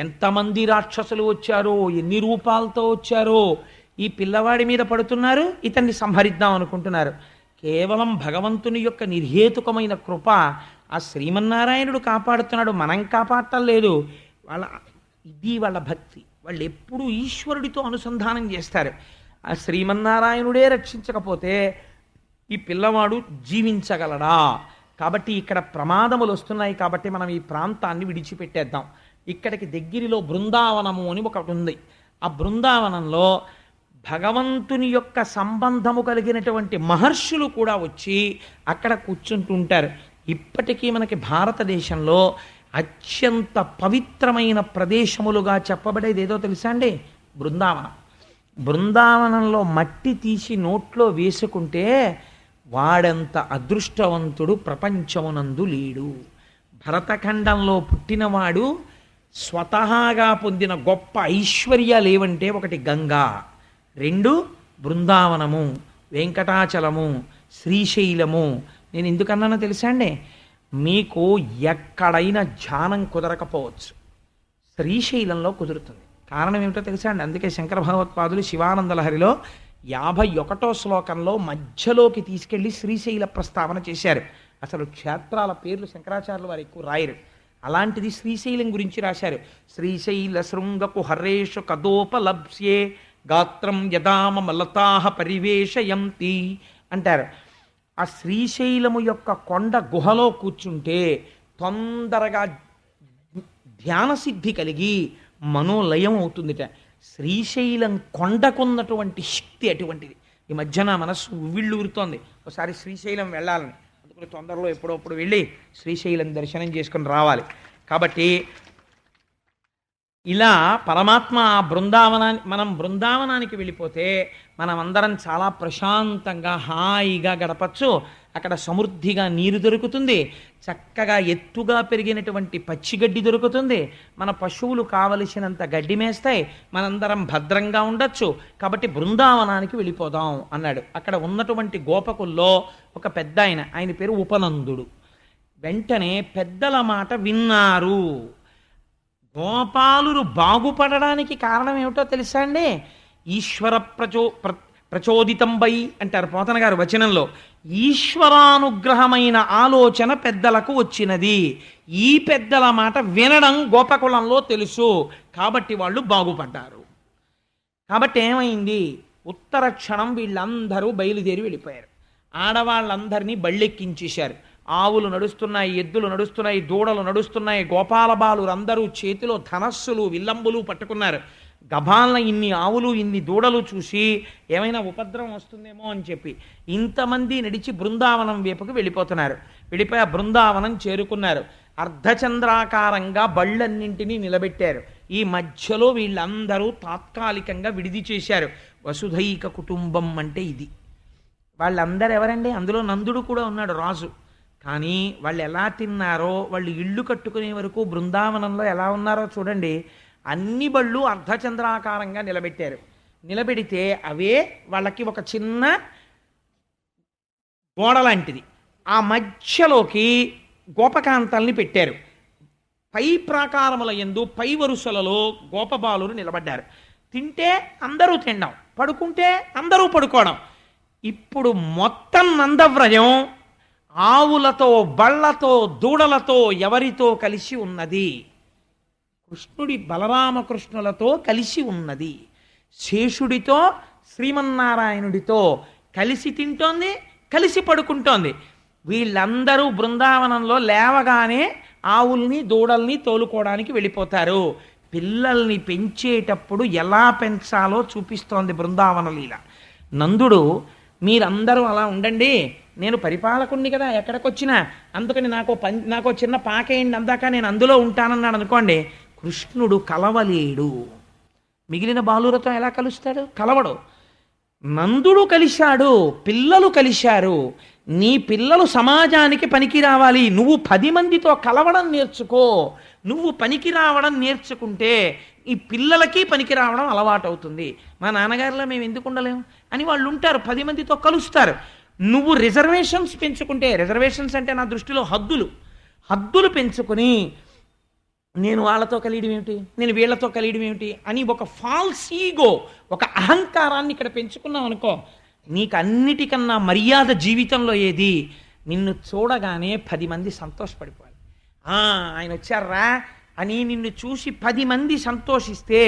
S1: ఎంతమంది రాక్షసులు వచ్చారో, ఎన్ని రూపాలతో వచ్చారో ఈ పిల్లవాడి మీద పడుతున్నారు, ఇతన్ని సంహరిద్దాం అనుకుంటున్నారు. కేవలం భగవంతుని యొక్క నిర్హేతుకమైన కృప, ఆ శ్రీమన్నారాయణుడు కాపాడుతున్నాడు, మనం కాపాడటం లేదు. ఇది వాళ్ళ భక్తి. వాళ్ళు ఎప్పుడూ ఈశ్వరుడితో అనుసంధానం చేస్తారు. ఆ శ్రీమన్నారాయణుడే రక్షించకపోతే ఈ పిల్లవాడు జీవించగలడా? కాబట్టి ఇక్కడ ప్రమాదములు వస్తున్నాయి. కాబట్టి మనం ఈ ప్రాంతాన్ని విడిచిపెట్టేద్దాం. ఇక్కడికి దగ్గరలో బృందావనము అని ఒకటి ఉంది. ఆ బృందావనంలో భగవంతుని యొక్క సంబంధము కలిగినటువంటి మహర్షులు కూడా వచ్చి అక్కడ కూర్చుంటూ ఉంటారు. ఇప్పటికీ మనకి భారతదేశంలో అత్యంత పవిత్రమైన ప్రదేశములుగా చెప్పబడేది ఏదో తెలుసా అండి? బృందావనం. బృందావనంలో మట్టి తీసి నోట్లో వేసుకుంటే వాడంత అదృష్టవంతుడు ప్రపంచమునందు లేడు. భరతఖండంలో పుట్టినవాడు స్వతహాగా పొందిన గొప్ప ఐశ్వర్యాలు ఏవంటే, ఒకటి గంగా, రెండు బృందావనము, వెంకటాచలము, శ్రీశైలము. నేను ఎందుకన్నానో తెలుసా అండి? మీకు ఎక్కడైనా ధ్యానం కుదరకపోవచ్చు, శ్రీశైలంలో కుదురుతుంది. కారణం ఏమిటో తెలుసా అండి? అందుకే శంకర భగవత్పాదులు శివానంద లహరిలో 51వ శ్లోకంలో మధ్యలోకి తీసుకెళ్లి శ్రీశైల ప్రస్తావన చేశారు. అసలు క్షేత్రాల పేర్లు శంకరాచార్యులు వారు ఎక్కువ రాయరు. అలాంటిది శ్రీశైలం గురించి రాశారు. శ్రీశైల శృంగపు హరేషు కదోపలభ్యే గాత్రం యదామ మలతాహ పరివేశయంతి అంటారు. ఆ శ్రీశైలము యొక్క కొండ గుహలో కూర్చుంటే తొందరగా ధ్యాన సిద్ధి కలిగి మనోలయం అవుతుందిట. శ్రీశైలం కొండకున్నటువంటి శక్తి అటువంటిది. ఈ మధ్యన మనస్సు ఉవ్విళ్ళూరుతోంది, ఒకసారి శ్రీశైలం వెళ్ళాలని. అందుకని తొందరలో ఎప్పుడప్పుడు వెళ్ళి శ్రీశైలం దర్శనం చేసుకుని రావాలి. కాబట్టి ఇలా పరమాత్మ మనం బృందావనానికి వెళ్ళిపోతే మనం అందరం చాలా ప్రశాంతంగా హాయిగా గడపచ్చు. అక్కడ సమృద్ధిగా నీరు దొరుకుతుంది, చక్కగా ఎత్తుగా పెరిగినటువంటి పచ్చిగడ్డి దొరుకుతుంది, మన పశువులు కావలసినంత గడ్డి మేస్తాయి, మనందరం భద్రంగా ఉండొచ్చు. కాబట్టి బృందావనానికి వెళ్ళిపోదాం అన్నాడు. అక్కడ ఉన్నటువంటి గోపకుల్లో ఒక పెద్ద ఆయన పేరు ఉపనందుడు. వెంటనే పెద్దల మాట విన్నారు. గోపాలురు బాగుపడడానికి కారణం ఏమిటో తెలుసా అండి? ఈశ్వర ప్రచోదితంబై అంటారు పోతన గారు వచనంలో. ఈశ్వరానుగ్రహమైన ఆలోచన పెద్దలకు వచ్చినది. ఈ పెద్దల మాట వినడం గోపకులంలో తెలుసు, కాబట్టి వాళ్ళు బాగుపడ్డారు. కాబట్టి ఏమైంది? ఉత్తర క్షణం వీళ్ళందరూ బయలుదేరి వెళ్ళిపోయారు. ఆడవాళ్ళందరినీ బళ్ళెక్కించేశారు. ఆవులు నడుస్తున్నాయి, ఎద్దులు నడుస్తున్నాయి, దూడలు నడుస్తున్నాయి. గోపాలబాలురు అందరూ చేతిలో ధనస్సులు విల్లంబులు పట్టుకున్నారు. గభాలన ఇన్ని ఆవులు ఇన్ని దూడలు చూసి ఏమైనా ఉపద్రవం వస్తుందేమో అని చెప్పి ఇంతమంది నడిచి బృందావనం వైపుకి వెళ్ళిపోతున్నారు. వెళ్ళిపోయి ఆ బృందావనం చేరుకున్నారు. అర్ధచంద్రాకారంగా బళ్ళన్నింటినీ నిలబెట్టారు. ఈ మధ్యలో వీళ్ళందరూ తాత్కాలికంగా విడిది చేశారు. వసుధైక కుటుంబం అంటే ఇది. వాళ్ళందరూ ఎవరండి? అందులో నందుడు కూడా ఉన్నాడు, రాజు. కానీ వాళ్ళు ఎలా తిన్నారో, వాళ్ళు ఇళ్ళు కట్టుకునే వరకు బృందావనంలో ఎలా ఉన్నారో చూడండి. అన్ని బళ్ళు అర్ధచంద్రాకారంగా నిలబెట్టారు. నిలబెడితే అవే వాళ్ళకి ఒక చిన్న గోడ లాంటిది. ఆ మధ్యలోకి గోపకాంతల్ని పెట్టారు. పై ప్రాకారముల యందు పై వరుసలలో గోపబాలురు నిలబడ్డారు. తింటే అందరూ తినడం, పడుకుంటే అందరూ పడుకోవడం. ఇప్పుడు మొత్తం నందవ్రజం ఆవులతో, బళ్లతో, దూడలతో ఎవరితో కలిసి ఉన్నది? కృష్ణుడి బలరామకృష్ణులతో కలిసి ఉన్నది. శేషుడితో, శ్రీమన్నారాయణుడితో కలిసి తింటోంది, కలిసి పడుకుంటోంది. వీళ్ళందరూ బృందావనంలో లేవగానే ఆవుల్ని దూడల్ని తోలుకోవడానికి వెళ్ళిపోతారు. పిల్లల్ని పెంచేటప్పుడు ఎలా పెంచాలో చూపిస్తోంది బృందావన లీల. నందుడు, మీరందరూ అలా ఉండండి, నేను పరిపాలకుణ్ణి కదా ఎక్కడికొచ్చినా, అందుకని నాకు చిన్న పాకేయండి అందాక నేను అందులో ఉంటానన్నాడు అనుకోండి. కృష్ణుడు కలవలేడు. మిగిలిన బాలురతో ఎలా కలుస్తాడు? కలవడు. నందుడు కలిశాడు, పిల్లలు కలిశారు. నీ పిల్లలు సమాజానికి పనికి రావాలి. నువ్వు 10 మందితో కలవడం నేర్చుకో. నువ్వు పనికి రావడం నేర్చుకుంటే ఈ పిల్లలకి పనికి రావడం అలవాటు అవుతుంది. మా నాన్నగారిలో మేము ఎందుకు ఉండలేము అని వాళ్ళు ఉంటారు, 10 మందితో కలుస్తారు. నువ్వు రిజర్వేషన్స్ పెంచుకుంటే, రిజర్వేషన్స్ అంటే నా దృష్టిలో హద్దులు పెంచుకుని నేను వాళ్ళతో కలియడం ఏమిటి, నేను వీళ్ళతో కలియడం ఏమిటి అని ఒక ఫాల్స్ ఈగో, ఒక అహంకారాన్ని ఇక్కడ పెంచుకున్నావు అనుకో, నీకు అన్నిటికన్నా మర్యాద జీవితంలో ఏది? నిన్ను చూడగానే 10 మంది సంతోషపడిపోవాలి. ఆయన వచ్చారా అని నిన్ను చూసి 10 మంది సంతోషిస్తే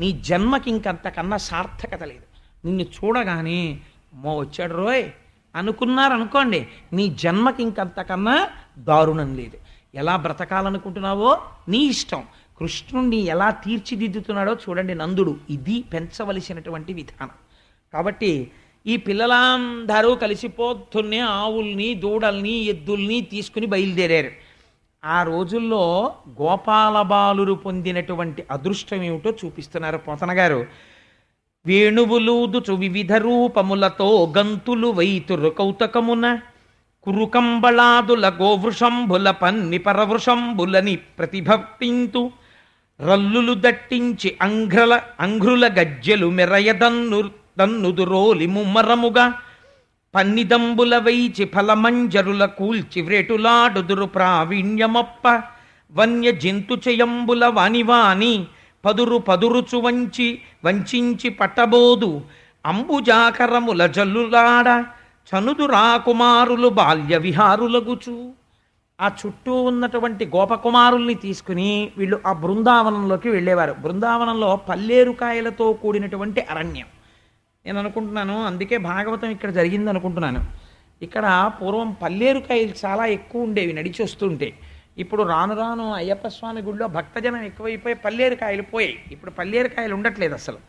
S1: నీ జన్మకి ఇంకంతకన్నా సార్థకత లేదు. నిన్ను చూడగానే అమ్మో వచ్చాడు రోయ్ అనుకున్నారనుకోండి, నీ జన్మకి ఇంకంతకన్నా దారుణం లేదు. ఎలా బ్రతకాలనుకుంటున్నావో నీ ఇష్టం. కృష్ణుణ్ణి ఎలా తీర్చిదిద్దుతున్నాడో చూడండి నందుడు. ఇది పెంచవలసినటువంటి విధానం. కాబట్టి ఈ పిల్లలందరూ కలిసి పొద్దున్నే ఆవుల్ని, దూడల్ని, ఎద్దుల్ని తీసుకుని బయలుదేరారు. ఆ రోజుల్లో గోపాలబాలురు పొందినటువంటి అదృష్టం ఏమిటో చూపిస్తున్నారు పోతన గారు. వేణువులూదుచు వివిధ రూపములతో గంతులు వైతురు కౌతకమున కురుకంబళాదుల గోవృషంబుల పన్ని పరవృషంబులని ప్రతిభక్తింతు రల్లులు దట్టించి అంఘ్రుల గజ్జెలు మెరయదన్ను దన్నుదురోలి ముమ్మరముగా పన్నిదంబుల వైచి ఫలమంజరుల కూల్చి వ్రేటులాడుదురు ప్రావీణ్యమప్ప వన్య జంతు చయంబుల వానివాని పదురుచు వంచించి పట్టబోదు అంబుజాకరముల జల్లులాడ చనుదు రాకుమారులు బాల్య విహారులగుచు. ఆ చుట్టూ ఉన్నటువంటి గోపకుమారుల్ని తీసుకుని వీళ్ళు ఆ బృందావనంలోకి వెళ్ళేవారు. బృందావనంలో పల్లేరుకాయలతో కూడినటువంటి అరణ్యం. నేను అనుకుంటున్నాను అందుకే భాగవతం ఇక్కడ జరిగింది అనుకుంటున్నాను. ఇక్కడ పూర్వం పల్లేరుకాయలు చాలా ఎక్కువ ఉండేవి నడిచి వస్తుంటే. ఇప్పుడు రాను రాను అయ్యప్ప స్వామి గుడిలో భక్తజనం ఎక్కువైపోయి పల్లేరుకాయలు పోయాయి. ఇప్పుడు పల్లేరుకాయలు ఉండట్లేదు అసలు.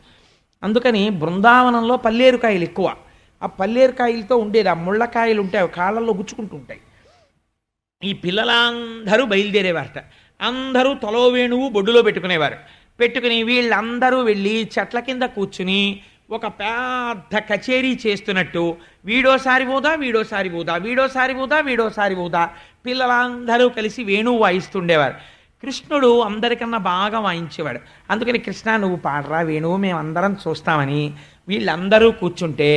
S1: అందుకని బృందావనంలో పల్లేరుకాయలు ఎక్కువ. ఆ పల్లేరుకాయలతో ఉండేది. ఆ ముళ్ళకాయలు ఉంటాయి, కాళ్ళల్లో గుచ్చుకుంటూ ఉంటాయి. ఈ పిల్లలందరూ బయలుదేరేవారట. అందరూ తలో వేణువు బొడ్డులో పెట్టుకుని వీళ్ళందరూ వెళ్ళి చెట్ల కింద కూర్చుని ఒక పెద్ద కచేరీ చేస్తున్నట్టు వీడోసారి ఊదా పిల్లలందరూ కలిసి వేణువు వాయిస్తుండేవారు. కృష్ణుడు అందరికన్నా బాగా వాయించేవాడు. అందుకని కృష్ణ నువ్వు పాడరా వేణువు మేమందరం చూస్తామని వీళ్ళందరూ కూర్చుంటే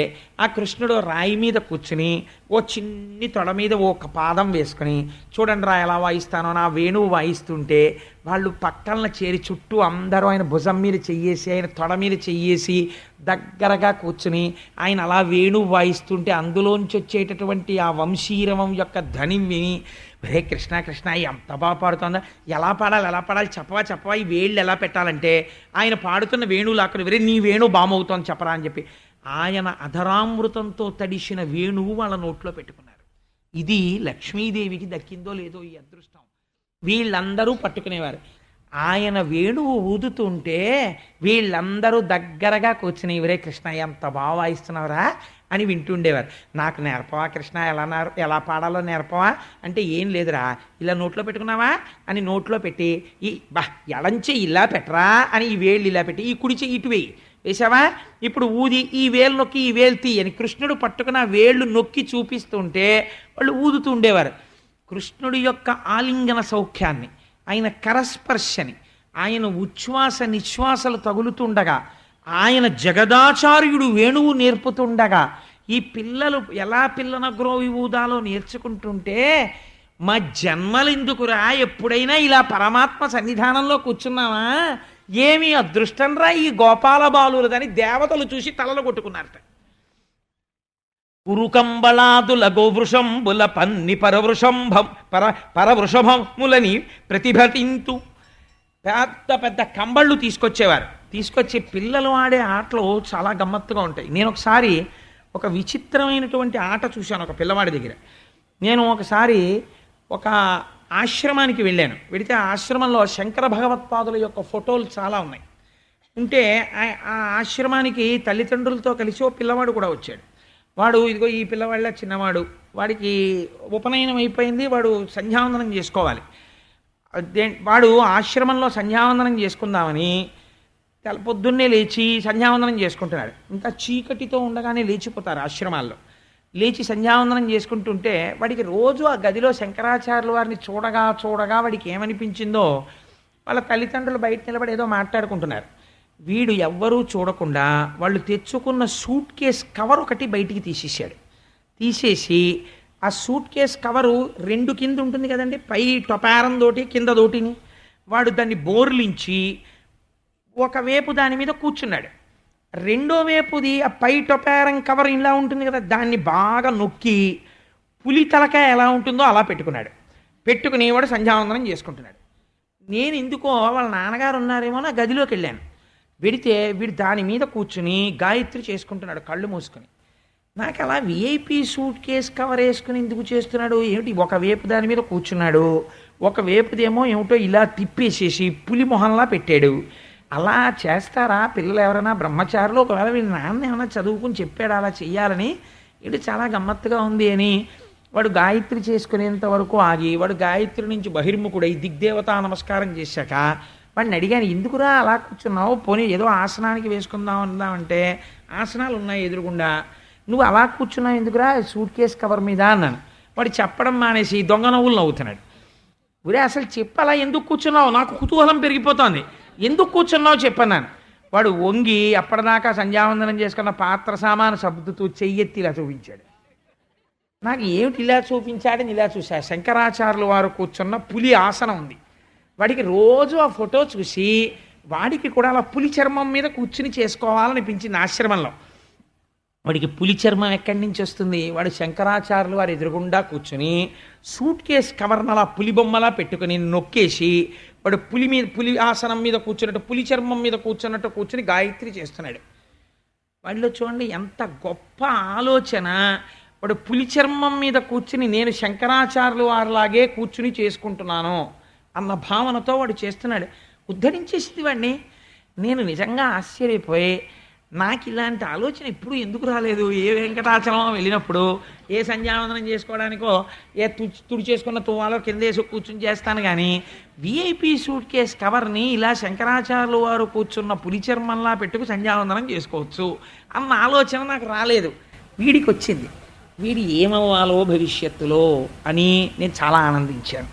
S1: ఆ కృష్ణుడు రాయి మీద కూర్చుని ఓ చిన్ని తొడ మీద ఒక పాదం వేసుకుని చూడండి రా ఎలా వాయిస్తానో నా వేణువు వాయిస్తుంటే వాళ్ళు పక్కన చేరి చుట్టూ అందరూ ఆయన భుజం మీద చెయ్యేసి ఆయన తొడ మీద చెయ్యేసి దగ్గరగా కూర్చుని ఆయన అలా వేణువు వాయిస్తుంటే అందులోంచి వచ్చేటటువంటి ఆ వంశీరవం యొక్క ధ్వని విని హే కృష్ణ కృష్ణ ఎంత బాగా పాడుతుందా, ఎలా పాడాలి చెప్పవా ఈ వేళ్ళు ఎలా పెట్టాలంటే ఆయన పాడుతున్న వేణువులు అక్కడ వేరే నీ వేణువు బామవుతోంది చెప్పరా అని చెప్పి ఆయన అధరామృతంతో తడిసిన వేణువు వాళ్ళ నోట్లో పెట్టుకున్నారు. ఇది లక్ష్మీదేవికి దక్కిందో లేదో ఈ అదృష్టం. వీళ్ళందరూ పట్టుకునేవారు. ఆయన వేణువు ఊదుతుంటే వీళ్ళందరూ దగ్గరగా కూర్చుని ఇవరే కృష్ణ ఎంత బాగా వాయిస్తున్నావురా అని వింటుండేవారు. నాకు నేర్పవా కృష్ణ ఎలా పాడాలో నేర్పవా అంటే ఏం లేదురా ఇలా నోట్లో పెట్టుకున్నావా అని నోట్లో పెట్టి ఈ ఎడంచె ఇలా పెట్టరా అని ఈ వేళ్ళు ఇలా పెట్టి ఈ కుడిచె ఇటు వేసావా ఇప్పుడు ఊది ఈ వేలు నొక్కి ఈ వేలు తీ అని కృష్ణుడు పట్టుకున్న వేళ్ళు నొక్కి చూపిస్తుంటే వాళ్ళు ఊదుతూ ఉండేవారు. కృష్ణుడి యొక్క ఆలింగన సౌఖ్యాన్ని, ఆయన కరస్పర్శని, ఆయన ఉచ్ఛ్వాస నిశ్వాసలు తగులుతుండగా, ఆయన జగదాచార్యుడు వేణువు నేర్పుతుండగా ఈ పిల్లలు ఎలా పిల్లన గ్రోవి ఊదాలో నేర్చుకుంటుంటే మా జన్మలెందుకురా ఎప్పుడైనా ఇలా పరమాత్మ సన్నిధానంలో కూర్చున్నావా ఏమి అదృష్టం రా ఈ గోపాల బాలురదని దేవతలు చూసి తలలు కొట్టుకున్నారట. ఉరుకంబళాదుల గోవృషంబుల పన్ని పరవృషభములని ప్రతిభటింతు పెద్ద పెద్ద కంబళ్ళు తీసుకొచ్చి పిల్లలు ఆడే ఆటలు చాలా గమ్మత్తుగా ఉంటాయి. నేను ఒకసారి ఒక విచిత్రమైనటువంటి ఆట చూశాను ఒక పిల్లవాడి దగ్గర. నేను ఒకసారి ఒక ఆశ్రమానికి వెళ్ళాను. వెళితే ఆ ఆశ్రమంలో శంకర భగవత్పాదుల యొక్క ఫోటోలు చాలా ఉన్నాయి. ఉంటే ఆ ఆశ్రమానికి తల్లిదండ్రులతో కలిసి ఓ పిల్లవాడు కూడా వచ్చాడు. వాడు ఇదిగో ఈ పిల్లవాళ్ళ చిన్నవాడు, వాడికి ఉపనయనం అయిపోయింది, వాడు సంధ్యావందనం చేసుకోవాలి. వాడు ఆశ్రమంలో సంధ్యావందనం చేసుకుందామని పొద్దున్నే లేచి సంధ్యావందనం చేసుకుంటున్నాడు. ఇంకా చీకటితో ఉండగానే లేచిపోతారు ఆశ్రమాల్లో. లేచి సంధ్యావందనం చేసుకుంటుంటే వాడికి రోజు ఆ గదిలో శంకరాచార్యుల వారిని చూడగా వాడికి ఏమనిపించిందో వాళ్ళ తల్లిదండ్రులు బయట నిలబడి ఏదో మాట్లాడుకుంటున్నారు. వీడు ఎవ్వరూ చూడకుండా వాళ్ళు తెచ్చుకున్న సూట్ కేస్ కవర్ ఒకటి బయటికి తీసేసి ఆ సూట్ కేస్ కవరు రెండు కింద ఉంటుంది కదండి, పై టొపారం తోటి కింద తోటిని వాడు దాన్ని బోర్లించి ఒకవైపు దాని మీద కూర్చున్నాడు. రెండో వైపుది ఆ పై టొపారం కవర్ ఇలా ఉంటుంది కదా, దాన్ని బాగా నొక్కి పులి తలకాయ ఎలా ఉంటుందో అలా పెట్టుకుని వాడు సంధ్యావందనం చేసుకుంటున్నాడు. నేను ఎందుకో వాళ్ళ నాన్నగారు ఉన్నారేమో నా గదిలోకి వెళ్ళాను. వెడితే వీడు దాని మీద కూర్చుని గాయత్రి చేసుకుంటున్నాడు కళ్ళు మూసుకొని. నాకు అలా విఐపి సూట్ కేస్ కవర్ వేసుకుని ఎందుకు చేస్తున్నాడు ఏమిటి, ఒకవైపు దాని మీద కూర్చున్నాడు, ఒకవైపుదేమో ఏమిటో ఇలా తిప్పేసేసి పులి మొహంలా పెట్టాడు. అలా చేస్తారా పిల్లలు ఎవరైనా బ్రహ్మచారులు? ఒకవేళ వీళ్ళ నాన్న ఏమైనా చదువుకుని చెప్పాడు అలా చెయ్యాలని, ఇది చాలా గమ్మత్తుగా ఉంది అని వాడు గాయత్రి చేసుకునేంత వరకు ఆగి వాడు గాయత్రి నుంచి బహిర్ముఖుడై దిగ్దేవతా నమస్కారం చేశాక వాడిని అడిగాను, ఎందుకురా అలా కూర్చున్నావు, పోనీ ఏదో ఆసనానికి వేసుకుందాం అందామంటే ఆసనాలు ఉన్నాయి ఎదురుగుండా, నువ్వు అలా కూర్చున్నావు ఎందుకురా సూట్ కేస్ కవర్ మీద అన్నాను. వాడు చెప్పడం మానేసి దొంగ నవ్వులు నవ్వుతున్నాడు. ఒరే అసలు చెప్పలా ఎందుకు కూర్చున్నావు, నాకు కుతూహలం పెరిగిపోతోంది, ఎందుకు కూర్చున్నావు చెప్పన్నాను. వాడు వంగి అప్పటిదాకా సంధ్యావందనం చేసుకున్న పాత్ర సామాను సర్దుతూ చెయ్యెత్తి ఇలా చూపించాడు. నాకు ఏమిటి ఇలా చూపించాడని ఇలా చూసా. శంకరాచార్యులు వారు కూర్చున్న పులి ఆసనం ఉంది. వాడికి రోజు ఆ ఫోటో చూసి వాడికి కూడా అలా పులి చర్మం మీద కూర్చుని చేసుకోవాలనిపించింది ఆశ్రమంలో. వాడికి పులి చర్మం ఎక్కడి నుంచి వస్తుంది? వాడు శంకరాచార్యులు వారు ఎదురుగుండా కూర్చుని సూట్ కేస్ కవర్ని అలా పులి బొమ్మలా పెట్టుకుని నొక్కేసి వాడు పులి ఆసనం మీద కూర్చున్నట్టు పులి చర్మం మీద కూర్చున్నట్టు కూర్చుని గాయత్రి చేస్తున్నాడు. వాడిలో చూడండి ఎంత గొప్ప ఆలోచన. వాడు పులి చర్మం మీద కూర్చుని నేను శంకరాచార్యులు వారిలాగే కూర్చుని చేసుకుంటున్నాను అన్న భావనతో వాడు చేస్తున్నాడు. ఉద్ధరించేసింది వాడిని. నేను నిజంగా ఆశ్చర్యపోయి నాకు ఇలాంటి ఆలోచన ఇప్పుడు ఎందుకు రాలేదు? ఏ వెంకటాచలం వెళ్ళినప్పుడు ఏ సంధ్యావందనం చేసుకోవడానికో ఏ తుడి చేసుకున్న తువ్వాలో కిందేసి కూర్చుని చేస్తాను, కానీ విఐపి సూట్ కేస్ కవర్ని ఇలా శంకరాచార్యులు వారు కూర్చున్న పులి చర్మంలా పెట్టుకు సంధ్యావందనం చేసుకోవచ్చు అన్న ఆలోచన నాకు రాలేదు. వీడికి వచ్చింది. వీడు ఏమవ్వాలో భవిష్యత్తులో అని నేను చాలా ఆనందించాను.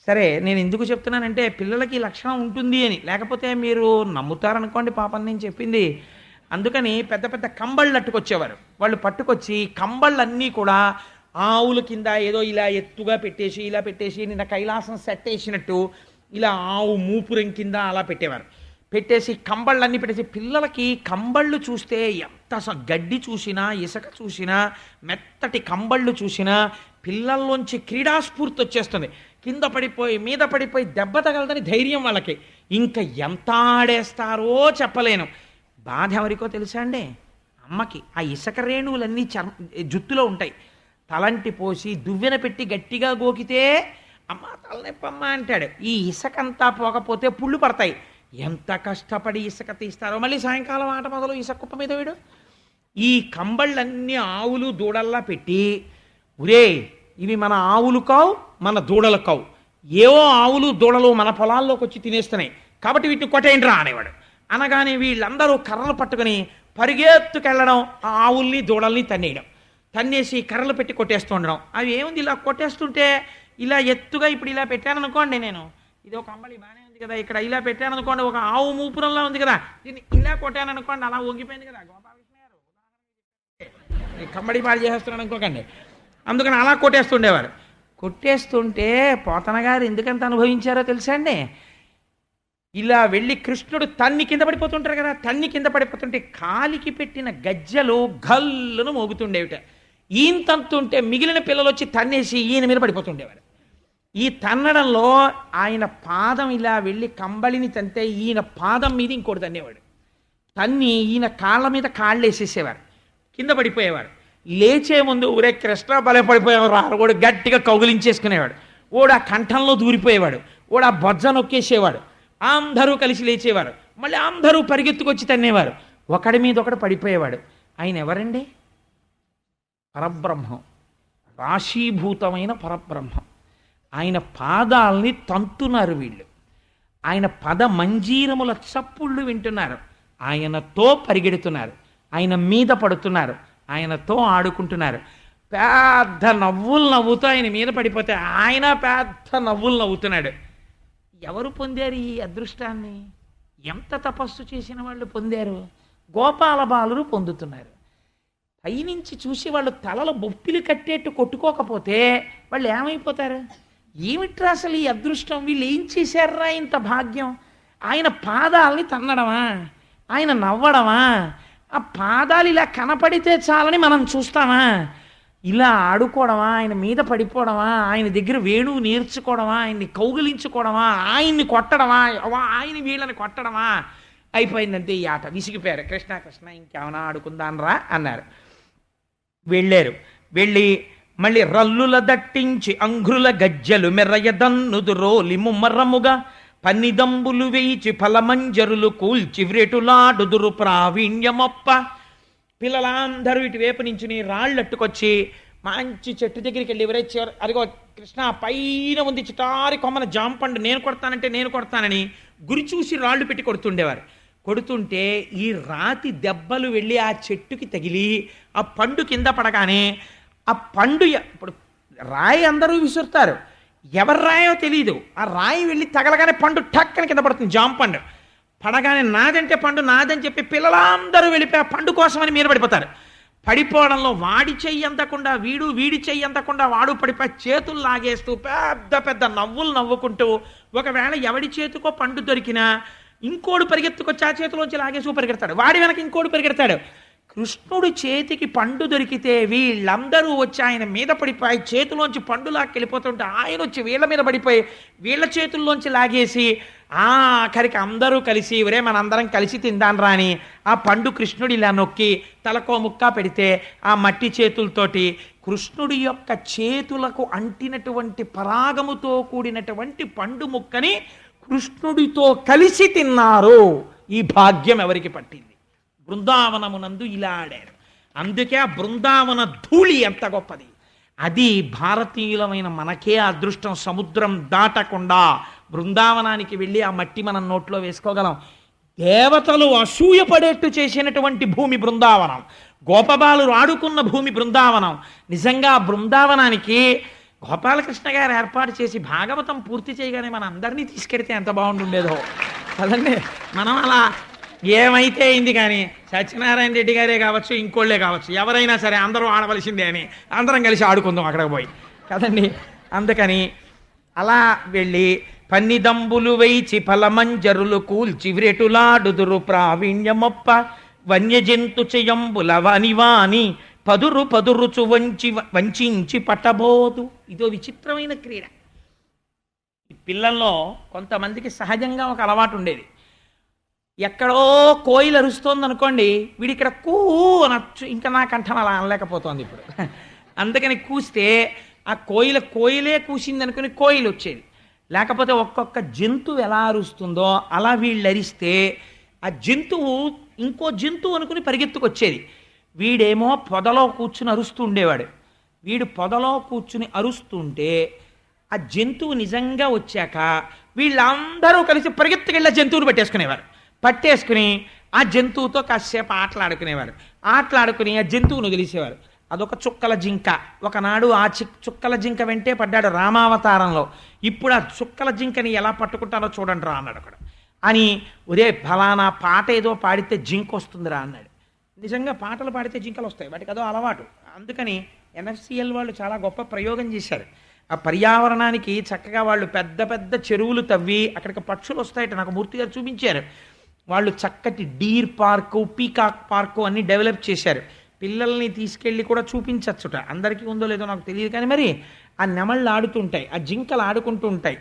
S1: సరే, నేను ఎందుకు చెప్తున్నానంటే పిల్లలకి లక్షణం ఉంటుంది అని, లేకపోతే మీరు నమ్ముతారనుకోండి పాపం నేను చెప్పింది. అందుకని పెద్ద పెద్ద కంబళ్ళు అట్టుకొచ్చేవారు. వాళ్ళు పట్టుకొచ్చి కంబళ్ళన్నీ కూడా ఆవుల కింద ఏదో ఇలా ఎత్తుగా పెట్టేసి ఇలా పెట్టేసి నిన్న కైలాసం సెట్ వేసినట్టు ఇలా ఆవు మూపురం కింద అలా పెట్టేవారు. పెట్టేసి కంబళ్ళన్నీ పెట్టేసి పిల్లలకి కంబళ్ళు చూస్తే ఎంత గడ్డి చూసినా ఇసుక చూసినా మెత్తటి కంబళ్ళు చూసినా పిల్లల్లోంచి క్రీడాస్ఫూర్తి వచ్చేస్తుంది. కింద పడిపోయి మీద పడిపోయి దెబ్బ తగలదని ధైర్యం వాళ్ళకి. ఇంకా ఎంత ఆడేస్తారో చెప్పలేను. బాధ ఎవరికో తెలుసా అండి? అమ్మకి. ఆ ఇసుక రేణువులన్నీ జుత్తులో ఉంటాయి. తలంటి పోసి దువ్వెన పెట్టి గట్టిగా గోకితే అమ్మ తలనొప్పమ్మ అంటాడు. ఈ ఇసుకంతా పోకపోతే పుళ్ళు పడతాయి. ఎంత కష్టపడి ఇసుక తీస్తారో. మళ్ళీ సాయంకాలం ఆట మొదలు ఇసుక కుప్ప మీద వీడు. ఈ కంబళ్ళన్నీ ఆవులు దూడల్లా పెట్టి, ఒరే ఇవి మన ఆవులు కావు మన దూడలు కావు, ఏవో ఆవులు దూడలు మన పొలాల్లోకి వచ్చి తినేస్తున్నాయి కాబట్టి వీటిని కొట్టేయండిరా అనేవాడు. అనగానే వీళ్ళందరూ కర్రలు పట్టుకుని పరిగెత్తుకెళ్ళడం, ఆ ఆవుల్ని దూడల్ని తన్నేయడం, తన్నేసి కర్రలు పెట్టి కొట్టేస్తూ ఉండడం. అవి ఏముంది ఇలా కొట్టేస్తుంటే ఇలా ఎత్తుగా ఇప్పుడు ఇలా పెట్టాను అనుకోండి, నేను ఇది ఒక కంబళి బాగానే ఉంది కదా, ఇక్కడ ఇలా పెట్టాను అనుకోండి, ఒక ఆవు మూపురంలా ఉంది కదా, దీన్ని ఇలా కొట్టాను అనుకోండి అలా వంగిపోయింది కదా. గోపాలకృష్ణ గారు కంబడి పాలు చేసేస్తున్నాడు అనుకోకండి. అందుకని అలా కొట్టేస్తుండేవారు. కొట్టేస్తుంటే పోతన గారు ఎందుకంత అనుభవించారో తెలుసా అండి? ఇలా వెళ్ళి కృష్ణుడు తన్ని కింద పడిపోతుంటారు కదా, తన్ని కింద పడిపోతుంటే కాలికి పెట్టిన గజ్జలు గల్లును మోగుతుండేవిట. ఈయన తంతుంటే మిగిలిన పిల్లలు వచ్చి తన్నేసి ఈయన మీద పడిపోతుండేవారు. ఈ తన్నడంలో ఆయన పాదం ఇలా వెళ్ళి కంబళిని తంతే ఈయన పాదం మీద ఇంకోటి తన్నేవాడు. తన్ని ఈయన కాళ్ళ మీద కాళ్ళు వేసేసేవారు, కింద పడిపోయేవారు. లేచే ముందు ఊరే కృష్ణ బలే పడిపోయేవారు, వాడు గట్టిగా కౌగిలించేసుకునేవాడు, ఓడు ఆ కంఠంలో దూరిపోయేవాడు, ఓడు ఆ బొజ్జ నొక్కేసేవాడు. అందరూ కలిసి లేచేవారు, మళ్ళీ అందరూ పరిగెత్తుకొచ్చి తన్నేవారు. ఒకడి మీద ఒకడు పడిపోయేవాడు. ఆయన ఎవరండి? పరబ్రహ్మం, రాశీభూతమైన పరబ్రహ్మం. ఆయన పాదాలని తంతున్నారు వీళ్ళు. ఆయన పద మంజీరముల చప్పుళ్ళు వింటున్నారు, ఆయనతో పరిగెడుతున్నారు, ఆయన మీద పడుతున్నారు, ఆయనతో ఆడుకుంటున్నారు. పెద్ద నవ్వులు నవ్వుతూ ఆయన మీద పడిపోతే ఆయన పెద్ద నవ్వులు నవ్వుతున్నాడు. ఎవరు పొందారు ఈ అదృష్టాన్ని? ఎంత తపస్సు చేసిన వాళ్ళు పొందారు? గోపాల బాలురు పొందుతున్నారు. పైనుంచి చూసి వాళ్ళు తలలు బొప్పిలు కట్టేట్టు కొట్టుకోకపోతే వాళ్ళు ఏమైపోతారు? ఏమిట్రా అసలు ఈ అదృష్టం, వీళ్ళు ఏం చేశారా ఇంత భాగ్యం? ఆయన పాదాలని తన్నడమా, ఆయన నవ్వడమా? ఆ పాదాలు ఇలా కనపడితే చాలని మనం చూస్తామా? ఇలా ఆడుకోవడమా, ఆయన మీద పడిపోవడమా, ఆయన దగ్గర వేణువు నేర్చుకోవడమా, ఆయన్ని కౌగిలించుకోవడమా, ఆయన్ని కొట్టడమా, ఆయన వీళ్ళని కొట్టడమా? అయిపోయిందంతే ఈ ఆట. విసిగిపోయారు. కృష్ణ కృష్ణ ఇంకేమైనా ఆడుకుందానరా అన్నారు. వెళ్ళారు. వెళ్ళి మళ్ళీ రల్లుల దట్టించి అంఘ్రుల గజ్జలు మెర్రయదన్నుదు రోలి ముమ్మరముగా పన్నిదంబులు వేయిచి ఫలమంజరులు కూల్చి వ్రేటులాడుదురు ప్రావీణ్యమొప్ప. పిల్లలందరూ ఇటువైపు నుంచి రాళ్ళట్టుకొచ్చి
S2: మంచి చెట్టు దగ్గరికి వెళ్ళి ఎవరైతే చివరి అదిగో కృష్ణ పైన ఉంది చిటారి కొమ్మన జాంపండు నేను కొడతానంటే నేను కొడతానని గురి చూసి రాళ్ళు పెట్టి కొడుతుండేవారు. కొడుతుంటే ఈ రాతి దెబ్బలు వెళ్ళి ఆ చెట్టుకి తగిలి ఆ పండు కింద పడగానే ఆ పండు ఇప్పుడు రాయి అందరూ విసురుతారు, ఎవరు రాయో తెలియదు, ఆ రాయి వెళ్ళి తగలగానే పండు టక్కన కింద పడుతుంది. జాంపండు పడగానే నాదంటే పండు నాదని చెప్పి పిల్లలందరూ వెళ్ళిపోయి ఆ పండు కోసమని మీద పడిపోతారు. పడిపోవడంలో వాడి చెయ్యి అందకుండా వీడు, వీడి చెయ్యి అందకుండా వాడు పడిపోయి చేతులు లాగేస్తూ పెద్ద పెద్ద నవ్వులు నవ్వుకుంటూ, ఒకవేళ ఎవడి చేతికో పండు దొరికినా ఇంకోడు పరిగెత్తుకొచ్చి ఆ చేతిలోంచి లాగేసి పరిగెడతాడు, వాడి వెనక ఇంకోడు పరిగెడతాడు. కృష్ణుడి చేతికి పండు దొరికితే వీళ్ళందరూ వచ్చి ఆయన మీద పడిపోయి చేతిలోంచి పండు లాక్కెళ్ళిపోతుంటే ఆయన వచ్చి వీళ్ళ మీద పడిపోయి వీళ్ళ చేతుల్లోంచి లాగేసి ఆఖరికి అందరూ కలిసి ఒరే మనందరం కలిసి తిందాను రాని ఆ పండు కృష్ణుడు ఇలా నొక్కి తలకో ముక్క పెడితే ఆ మట్టి చేతులతోటి కృష్ణుడి యొక్క చేతులకు అంటినటువంటి పరాగముతో కూడినటువంటి పండు ముక్కని కృష్ణుడితో కలిసి తిన్నారు. ఈ భాగ్యం ఎవరికి పట్టింది? బృందావనమునందు ఇలా ఆడారు. అందుకే ఆ బృందావన ధూళి ఎంత గొప్పది. అది భారతీయులమైన మనకే అదృష్టం. సముద్రం దాటకుండా బృందావనానికి వెళ్ళి ఆ మట్టి మనం నోట్లో వేసుకోగలం. దేవతలు అసూయపడేట్టు చేసినటువంటి భూమి బృందావనం, గోపబాలురు ఆడుకున్న భూమి బృందావనం. నిజంగా బృందావనానికి గోపాలకృష్ణ గారు ఏర్పాటు చేసి భాగవతం పూర్తి చేయగానే మన అందరినీ తీసుకెడితే ఎంత బాగుంటుండేదో కదండి. మనం అలా ఏమైతే అయింది కానీ సత్యనారాయణ రెడ్డి గారే కావచ్చు, ఇంకోళ్ళే కావచ్చు, ఎవరైనా సరే అందరూ ఆడవలసిందే అని అందరం కలిసి ఆడుకుందాం అక్కడికి పోయి కదండి. అందుకని అలా వెళ్ళి పన్నిదంబులు వైచి ఫలమంజరులు కూల్చి వ్రెటులాడుదురు ప్రావీణ్యమొప్ప వన్యజంతు చెయంబుల వనివాని పదురు పదురుచు వంచి పట్టబోదు. ఇదో విచిత్రమైన క్రీడ. ఈ పిల్లల్లో కొంతమందికి సహజంగా ఒక అలవాటు ఉండేది. ఎక్కడో కోయిలు అరుస్తోంది అనుకోండి, వీడి ఇక్కడ కూ అనొచ్చు, ఇంకా నా కంఠం అలా అనలేకపోతోంది ఇప్పుడు. అందుకని కూస్తే ఆ కోయిలే కూసింది అనుకుని కోయిలు వచ్చేది. లేకపోతే ఒక్కొక్క జంతువు ఎలా అరుస్తుందో అలా వీళ్ళు అరిస్తే ఆ జంతువు ఇంకో జంతువు అనుకుని పరిగెత్తుకొచ్చేది. వీడేమో పొదలో కూర్చుని అరుస్తూ ఉండేవాడు. వీడు పొదలో కూర్చుని అరుస్తుంటే ఆ జంతువు నిజంగా వచ్చాక వీళ్ళందరూ కలిసి పరిగెత్తుకెళ్ళి ఆ జంతువుని పట్టేసుకుని ఆ జంతువుతో కాసేపు ఆటలాడుకునేవారు. ఆటలాడుకుని ఆ జంతువును వదిలేసేవారు. అదొక చుక్కల జింక. ఒకనాడు ఆ చుక్కల జింక వెంటే పడ్డాడు రామావతారంలో. ఇప్పుడు ఆ చుక్కల జింకని ఎలా పట్టుకుంటారో చూడండి రా అన్నాడు అక్కడ అని. ఒరే ఫలానా పాట ఏదో పాడితే జింక వస్తుందిరా అన్నాడు. నిజంగా పాటలు పాడితే జింకలు వస్తాయి, వాటికి అదో అలవాటు. అందుకని ఎన్ఎఫ్సిఎల్ వాళ్ళు చాలా గొప్ప ప్రయోగం చేశారు. ఆ పర్యావరణానికి చక్కగా వాళ్ళు పెద్ద పెద్ద చెరువులు తవ్వి అక్కడికి పక్షులు వస్తాయట. నాకు మూర్తి గారు చూపించారు. వాళ్ళు చక్కటి డీర్ పార్కు, పీకాక్ పార్కు అన్ని డెవలప్ చేశారు. పిల్లల్ని తీసుకెళ్ళి కూడా చూపించచ్చుట. అందరికీ ఉందో లేదో నాకు తెలియదు కానీ మరి ఆ నెమళ్ళు ఆడుతుంటాయి, ఆ జింకలు ఆడుకుంటూ ఉంటాయి.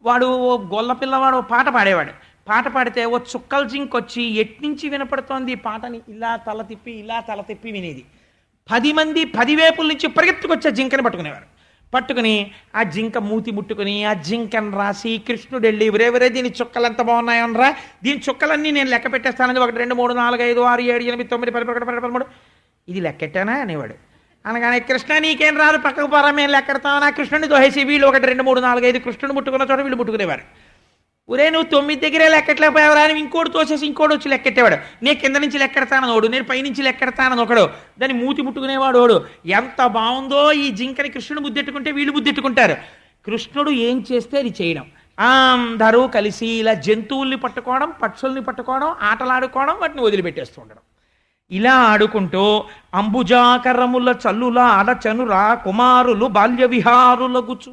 S2: వాడు గొల్ల పిల్లవాడు పాట పాడేవాడు. పాట పాడితే ఓ చుక్కల జింక వచ్చి ఎట్నుంచి వినపడుతోంది పాటని ఇలా తల తిప్పి వినేది. 10 మంది 10 వైపుల నుంచి పరిగెత్తుకొచ్చి ఆ జింకని పట్టుకుని ఆ జింక మూతి ముట్టుకుని ఆ జింకను రాసి కృష్ణుడు వెళ్ళి ఒరే దీని చుక్కలు ఎంత బాగున్నాయనరా, దీని చుక్కలన్నీ నేను లెక్క పెట్టేస్తానని 1 2 3 4 5 6 7 8 9 10 11 12 13 ఇది లెక్కెట్టానా అనేవాడు. అనగానే కృష్ణ నీకేం రాదు పక్కకు పోరా మేము లెక్కెడతామని ఆ కృష్ణుని దోహేసి వీళ్ళు 1 2 3 4 5 కృష్ణుడు ముట్టుకున్న చోట వీళ్ళు ముట్టుకునేవారు. ఒరే నువ్వు 9 దగ్గరే లెక్కట్లేకపోయావరా అని ఇంకోటి తోసేసి ఇంకోటి వచ్చి లెక్కెట్టేవాడు. నేను కింద నుంచి లెక్కెడతానని ఒకడు, నేను పైనుంచి లెక్కెడతానని ఒకడు, దాన్ని మూతి ముట్టుకునేవాడు ఒకడు. ఎంత బాగుందో ఈ జింకని కృష్ణుడు ముద్దెట్టుకుంటే వీళ్ళు ముద్దెట్టుకుంటారు. కృష్ణుడు ఏం చేస్తే అది చేయడం. అందరూ కలిసి ఇలా జంతువుల్ని పట్టుకోవడం, పక్షుల్ని పట్టుకోవడం, ఆటలాడుకోవడం, వాటిని వదిలిపెట్టేస్తూ ఉండడం. ఇలా ఆడుకుంటూ అంబుజాకరముల చల్లుల ఆడచనురా కుమారులు బాల్య విహారులగుచు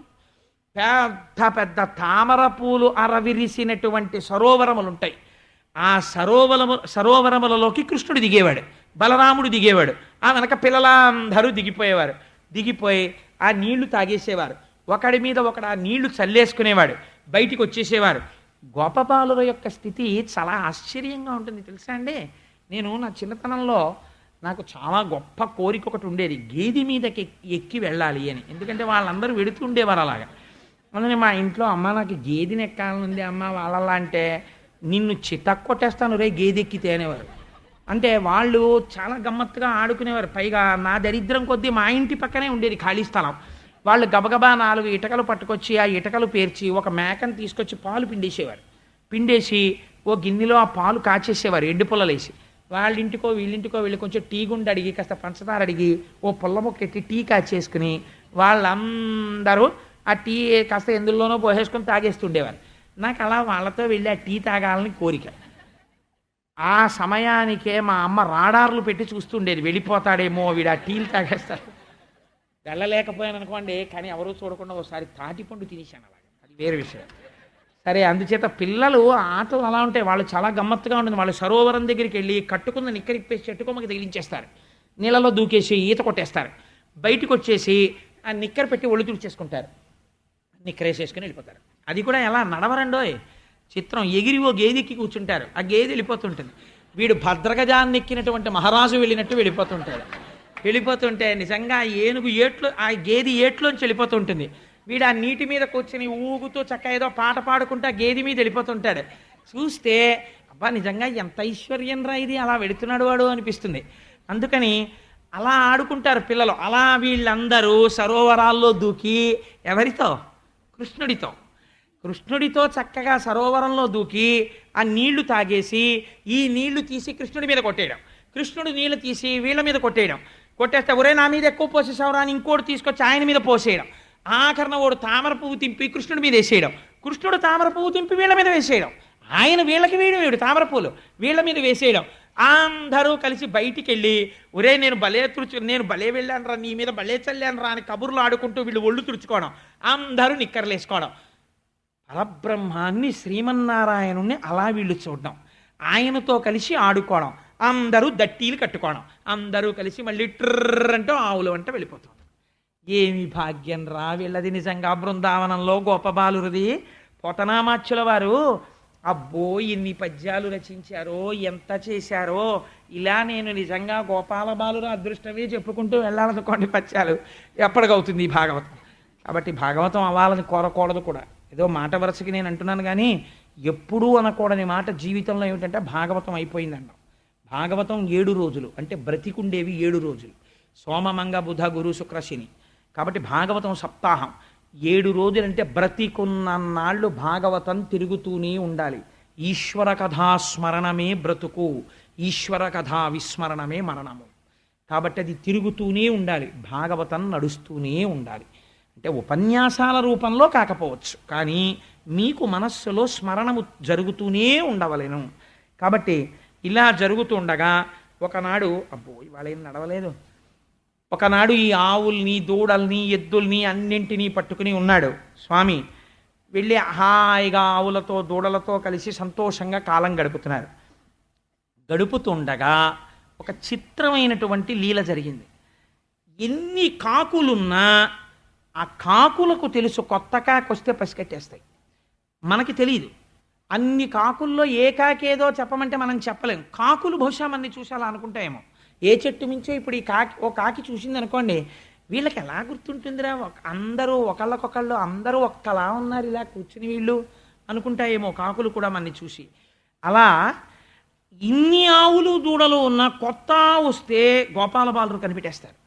S2: పెద్ద పెద్ద తామర పూలు అరవిరిసినటువంటి సరోవరములు ఉంటాయి. ఆ సరోవరములలోకి కృష్ణుడు దిగేవాడు, బలరాముడు దిగేవాడు, ఆ వెనక పిల్లలందరూ దిగిపోయి ఆ నీళ్లు తాగేసేవారు. ఒకడి మీద ఒకడు ఆ నీళ్లు చల్లేసుకునేవాడు, బయటికి వచ్చేసేవారు. గోపబాలుర యొక్క స్థితి చాలా ఆశ్చర్యంగా ఉంటుంది తెలుసా అండి. నేను నా చిన్నతనంలో నాకు చాలా గొప్ప కోరిక ఒకటి ఉండేది, గేది మీదకి ఎక్కి వెళ్ళాలి అని. ఎందుకంటే వాళ్ళందరూ వెడుతుండేవారు అలాగా. అందుకని మా ఇంట్లో అమ్మ నాకు గేదెని ఎక్కాలనుంది అమ్మ వాళ్ళలా అంటే నిన్ను చితక్కొట్టేస్తాను రే గేదె ఎక్కితే అనేవారు. అంటే వాళ్ళు చాలా గమ్మత్తుగా ఆడుకునేవారు. పైగా నా దరిద్రం కొద్దీ మా ఇంటి పక్కనే ఉండేది ఖాళీ స్థలం. వాళ్ళు గబగబా 4 ఇటకలు పట్టుకొచ్చి ఆ ఇటకలు పేర్చి ఒక మేకను తీసుకొచ్చి పాలు పిండేసేవారు. పిండేసి ఓ గిన్నెలో ఆ పాలు కాచేసేవారు ఎండు పుల్లలేసి. వాళ్ళ ఇంటికో వీళ్ళింటికో వెళ్ళి కొంచెం టీ గుండె అడిగి కాస్త పంచదార అడిగి ఓ పుల్ల మొక్కెట్టి టీ కాచేసుకుని వాళ్ళందరూ ఆ టీ కాస్త ఎందులోనో పోసేసుకొని తాగేస్తుండేవారు. నాకు అలా వాళ్ళతో వెళ్ళి ఆ టీ తాగాలని కోరిక. ఆ సమయానికే మా అమ్మ రాడార్లు పెట్టి చూస్తుండేది, వెళ్ళిపోతాడేమో వీడు ఆ టీలు తాగేస్తాడు. వెళ్ళలేకపోయాను అనుకోండి, కానీ ఎవరూ చూడకుండా ఒకసారి తాటిపండు తినేశాను అలాగే, అది వేరే విషయం. సరే, అందుచేత పిల్లలు ఆటలు అలా ఉంటాయి, వాళ్ళు చాలా గమ్మత్తుగా ఉంటుంది. వాళ్ళు సరోవరం దగ్గరికి వెళ్ళి కట్టుకున్న నిక్కరిప్పేసి చెట్టుకొమ్మకి తగిలించేస్తారు, నీళ్ళలో దూకేసి ఈత కొట్టేస్తారు, బయటకు వచ్చేసి ఆ నిక్కర పెట్టి ఒళ్ళు తుడిచేసుకుంటారు, నిక్కరేసేసుకుని వెళ్ళిపోతారు. అది కూడా ఎలా నడవరండోయ్, చిత్రం. ఎగిరి ఓ గేదెక్కి కూర్చుంటారు, ఆ గేదె వెళ్ళిపోతుంటుంది. వీడు భద్రగజాన్ని ఎక్కినటువంటి మహారాజు వెళ్ళినట్టు వెళ్ళిపోతుంటాడు. వెళ్ళిపోతుంటే నిజంగా ఏనుగు ఏట్లో ఆ గేది ఏట్లోంచి వెళ్ళిపోతుంటుంది. వీడు ఆ నీటి మీద కూర్చొని ఊగుతూ చక్క ఏదో పాట పాడుకుంటూ ఆ గేది మీద వెళ్ళిపోతుంటాడు. చూస్తే అబ్బా నిజంగా ఎంత ఐశ్వర్యం రా ఇది, అలా వెళుతున్నాడు వాడు అనిపిస్తుంది. అందుకని అలా ఆడుకుంటారు పిల్లలు. అలా వీళ్ళందరూ సరోవరాల్లో దూకి ఎవరితో? కృష్ణుడితో చక్కగా సరోవరంలో దూకి ఆ నీళ్లు తాగేసి ఈ నీళ్లు తీసి కృష్ణుడి మీద కొట్టేయడం, కృష్ణుడు నీళ్లు తీసి వీళ్ళ మీద కొట్టేయడం, కొట్టేస్తే ఒరే నా మీద ఎక్కువ పోసేసావురా అని ఇంకోటి తీసుకొచ్చి ఆయన మీద పోసేయడం, ఆఖరణ వాడు తామర పువ్వు తింపి కృష్ణుడి మీద వేసేయడం, కృష్ణుడు తామర పువ్వు తింపి వీళ్ళ మీద వేసేయడం, ఆయన వీళ్ళకి వేయడం, వీడు తామర పువ్వులు వీళ్ళ మీద వేసేయడం. అందరూ కలిసి బయటికి వెళ్ళి ఒరే నేను భలే వెళ్ళాను రా, నీ మీద భలే చల్లాను రా అని కబుర్లు ఆడుకుంటూ వీళ్ళు ఒళ్ళు తుడుచుకోవడం, అందరూ నిక్కర్లేసుకోవడం. పరబ్రహ్మాన్ని శ్రీమన్నారాయణుణ్ణి అలా వీళ్ళు చూడడం, ఆయనతో కలిసి ఆడుకోవడం, అందరూ దట్టీలు కట్టుకోవడం, అందరూ కలిసి మళ్ళీ ట్రర్ అంటూ ఆవులు అంట వెళ్ళిపోతాం. ఏమి భాగ్యం రా వీళ్ళది నిజంగా. బృందావనంలో గోపబాలురది. పోతనామాచ్యుల వారు అబ్బో ఎన్ని పద్యాలు రచించారో, ఎంత చేశారో. ఇలా నేను నిజంగా గోపాల బాలుర అదృష్టమే చెప్పుకుంటూ వెళ్ళాలనుకోండి, పద్యాలు ఎప్పటికవుతుంది ఈ భాగవతం. కాబట్టి భాగవతం అవ్వాలని కోరకూడదు కూడా. ఏదో మాట వరుసకి నేను అంటున్నాను కానీ ఎప్పుడూ అనకూడని మాట జీవితంలో ఏమిటంటే భాగవతం అయిపోయిందన్నాం. భాగవతం 7 రోజులు, అంటే బ్రతికుండేవి 7 రోజులు, సోమ మంగ బుధ గురు శుక్ర శని. కాబట్టి భాగవతం సప్తాహం 7 రోజులంటే బ్రతికున్నన్నాళ్ళు భాగవతం తిరుగుతూనే ఉండాలి. ఈశ్వర కథాస్మరణమే బ్రతుకు, ఈశ్వర కథా విస్మరణమే మరణము. కాబట్టి అది తిరుగుతూనే ఉండాలి, భాగవతం నడుస్తూనే ఉండాలి. అంటే ఉపన్యాసాల రూపంలో కాకపోవచ్చు, కానీ మీకు మనస్సులో స్మరణము జరుగుతూనే ఉండవలేను. కాబట్టి ఇలా జరుగుతుండగా ఒకనాడు అబ్బో ఇవాళ ఏం నడవలేదు, ఒకనాడు ఈ ఆవుల్ని దూడల్ని ఎద్దుల్ని అన్నింటినీ పట్టుకుని ఉన్నాడు స్వామి. వెళ్ళి హాయిగా ఆవులతో దూడలతో కలిసి సంతోషంగా కాలం గడుపుతున్నారు. గడుపుతుండగా ఒక చిత్రమైనటువంటి లీల జరిగింది. ఎన్ని కాకులున్నా ఆ కాకులకు తెలుసు కొత్త కాకి వస్తే పసికట్టేస్తాయి, మనకి తెలియదు. అన్ని కాకుల్లో ఏ కాకేదో చెప్పమంటే మనం చెప్పలేం. కాకులు బహుశా మనని చూసాలా అనుకుంటాయేమో. ఏ చెట్టు మించో ఇప్పుడు ఈ కాకి చూసింది అనుకోండి, వీళ్ళకి ఎలా గుర్తుంటుందిరా, అందరూ ఒకళ్ళకొకళ్ళు అందరూ ఒక్కలా ఉన్నారు ఇలా కూర్చుని వీళ్ళు అనుకుంటాయేమో కాకులు కూడా మనని చూసి. అలా ఇన్ని ఆవులు దూడలు ఉన్న కొత్త వస్తే గోపాల బాలురు కనిపెట్టేస్తారు.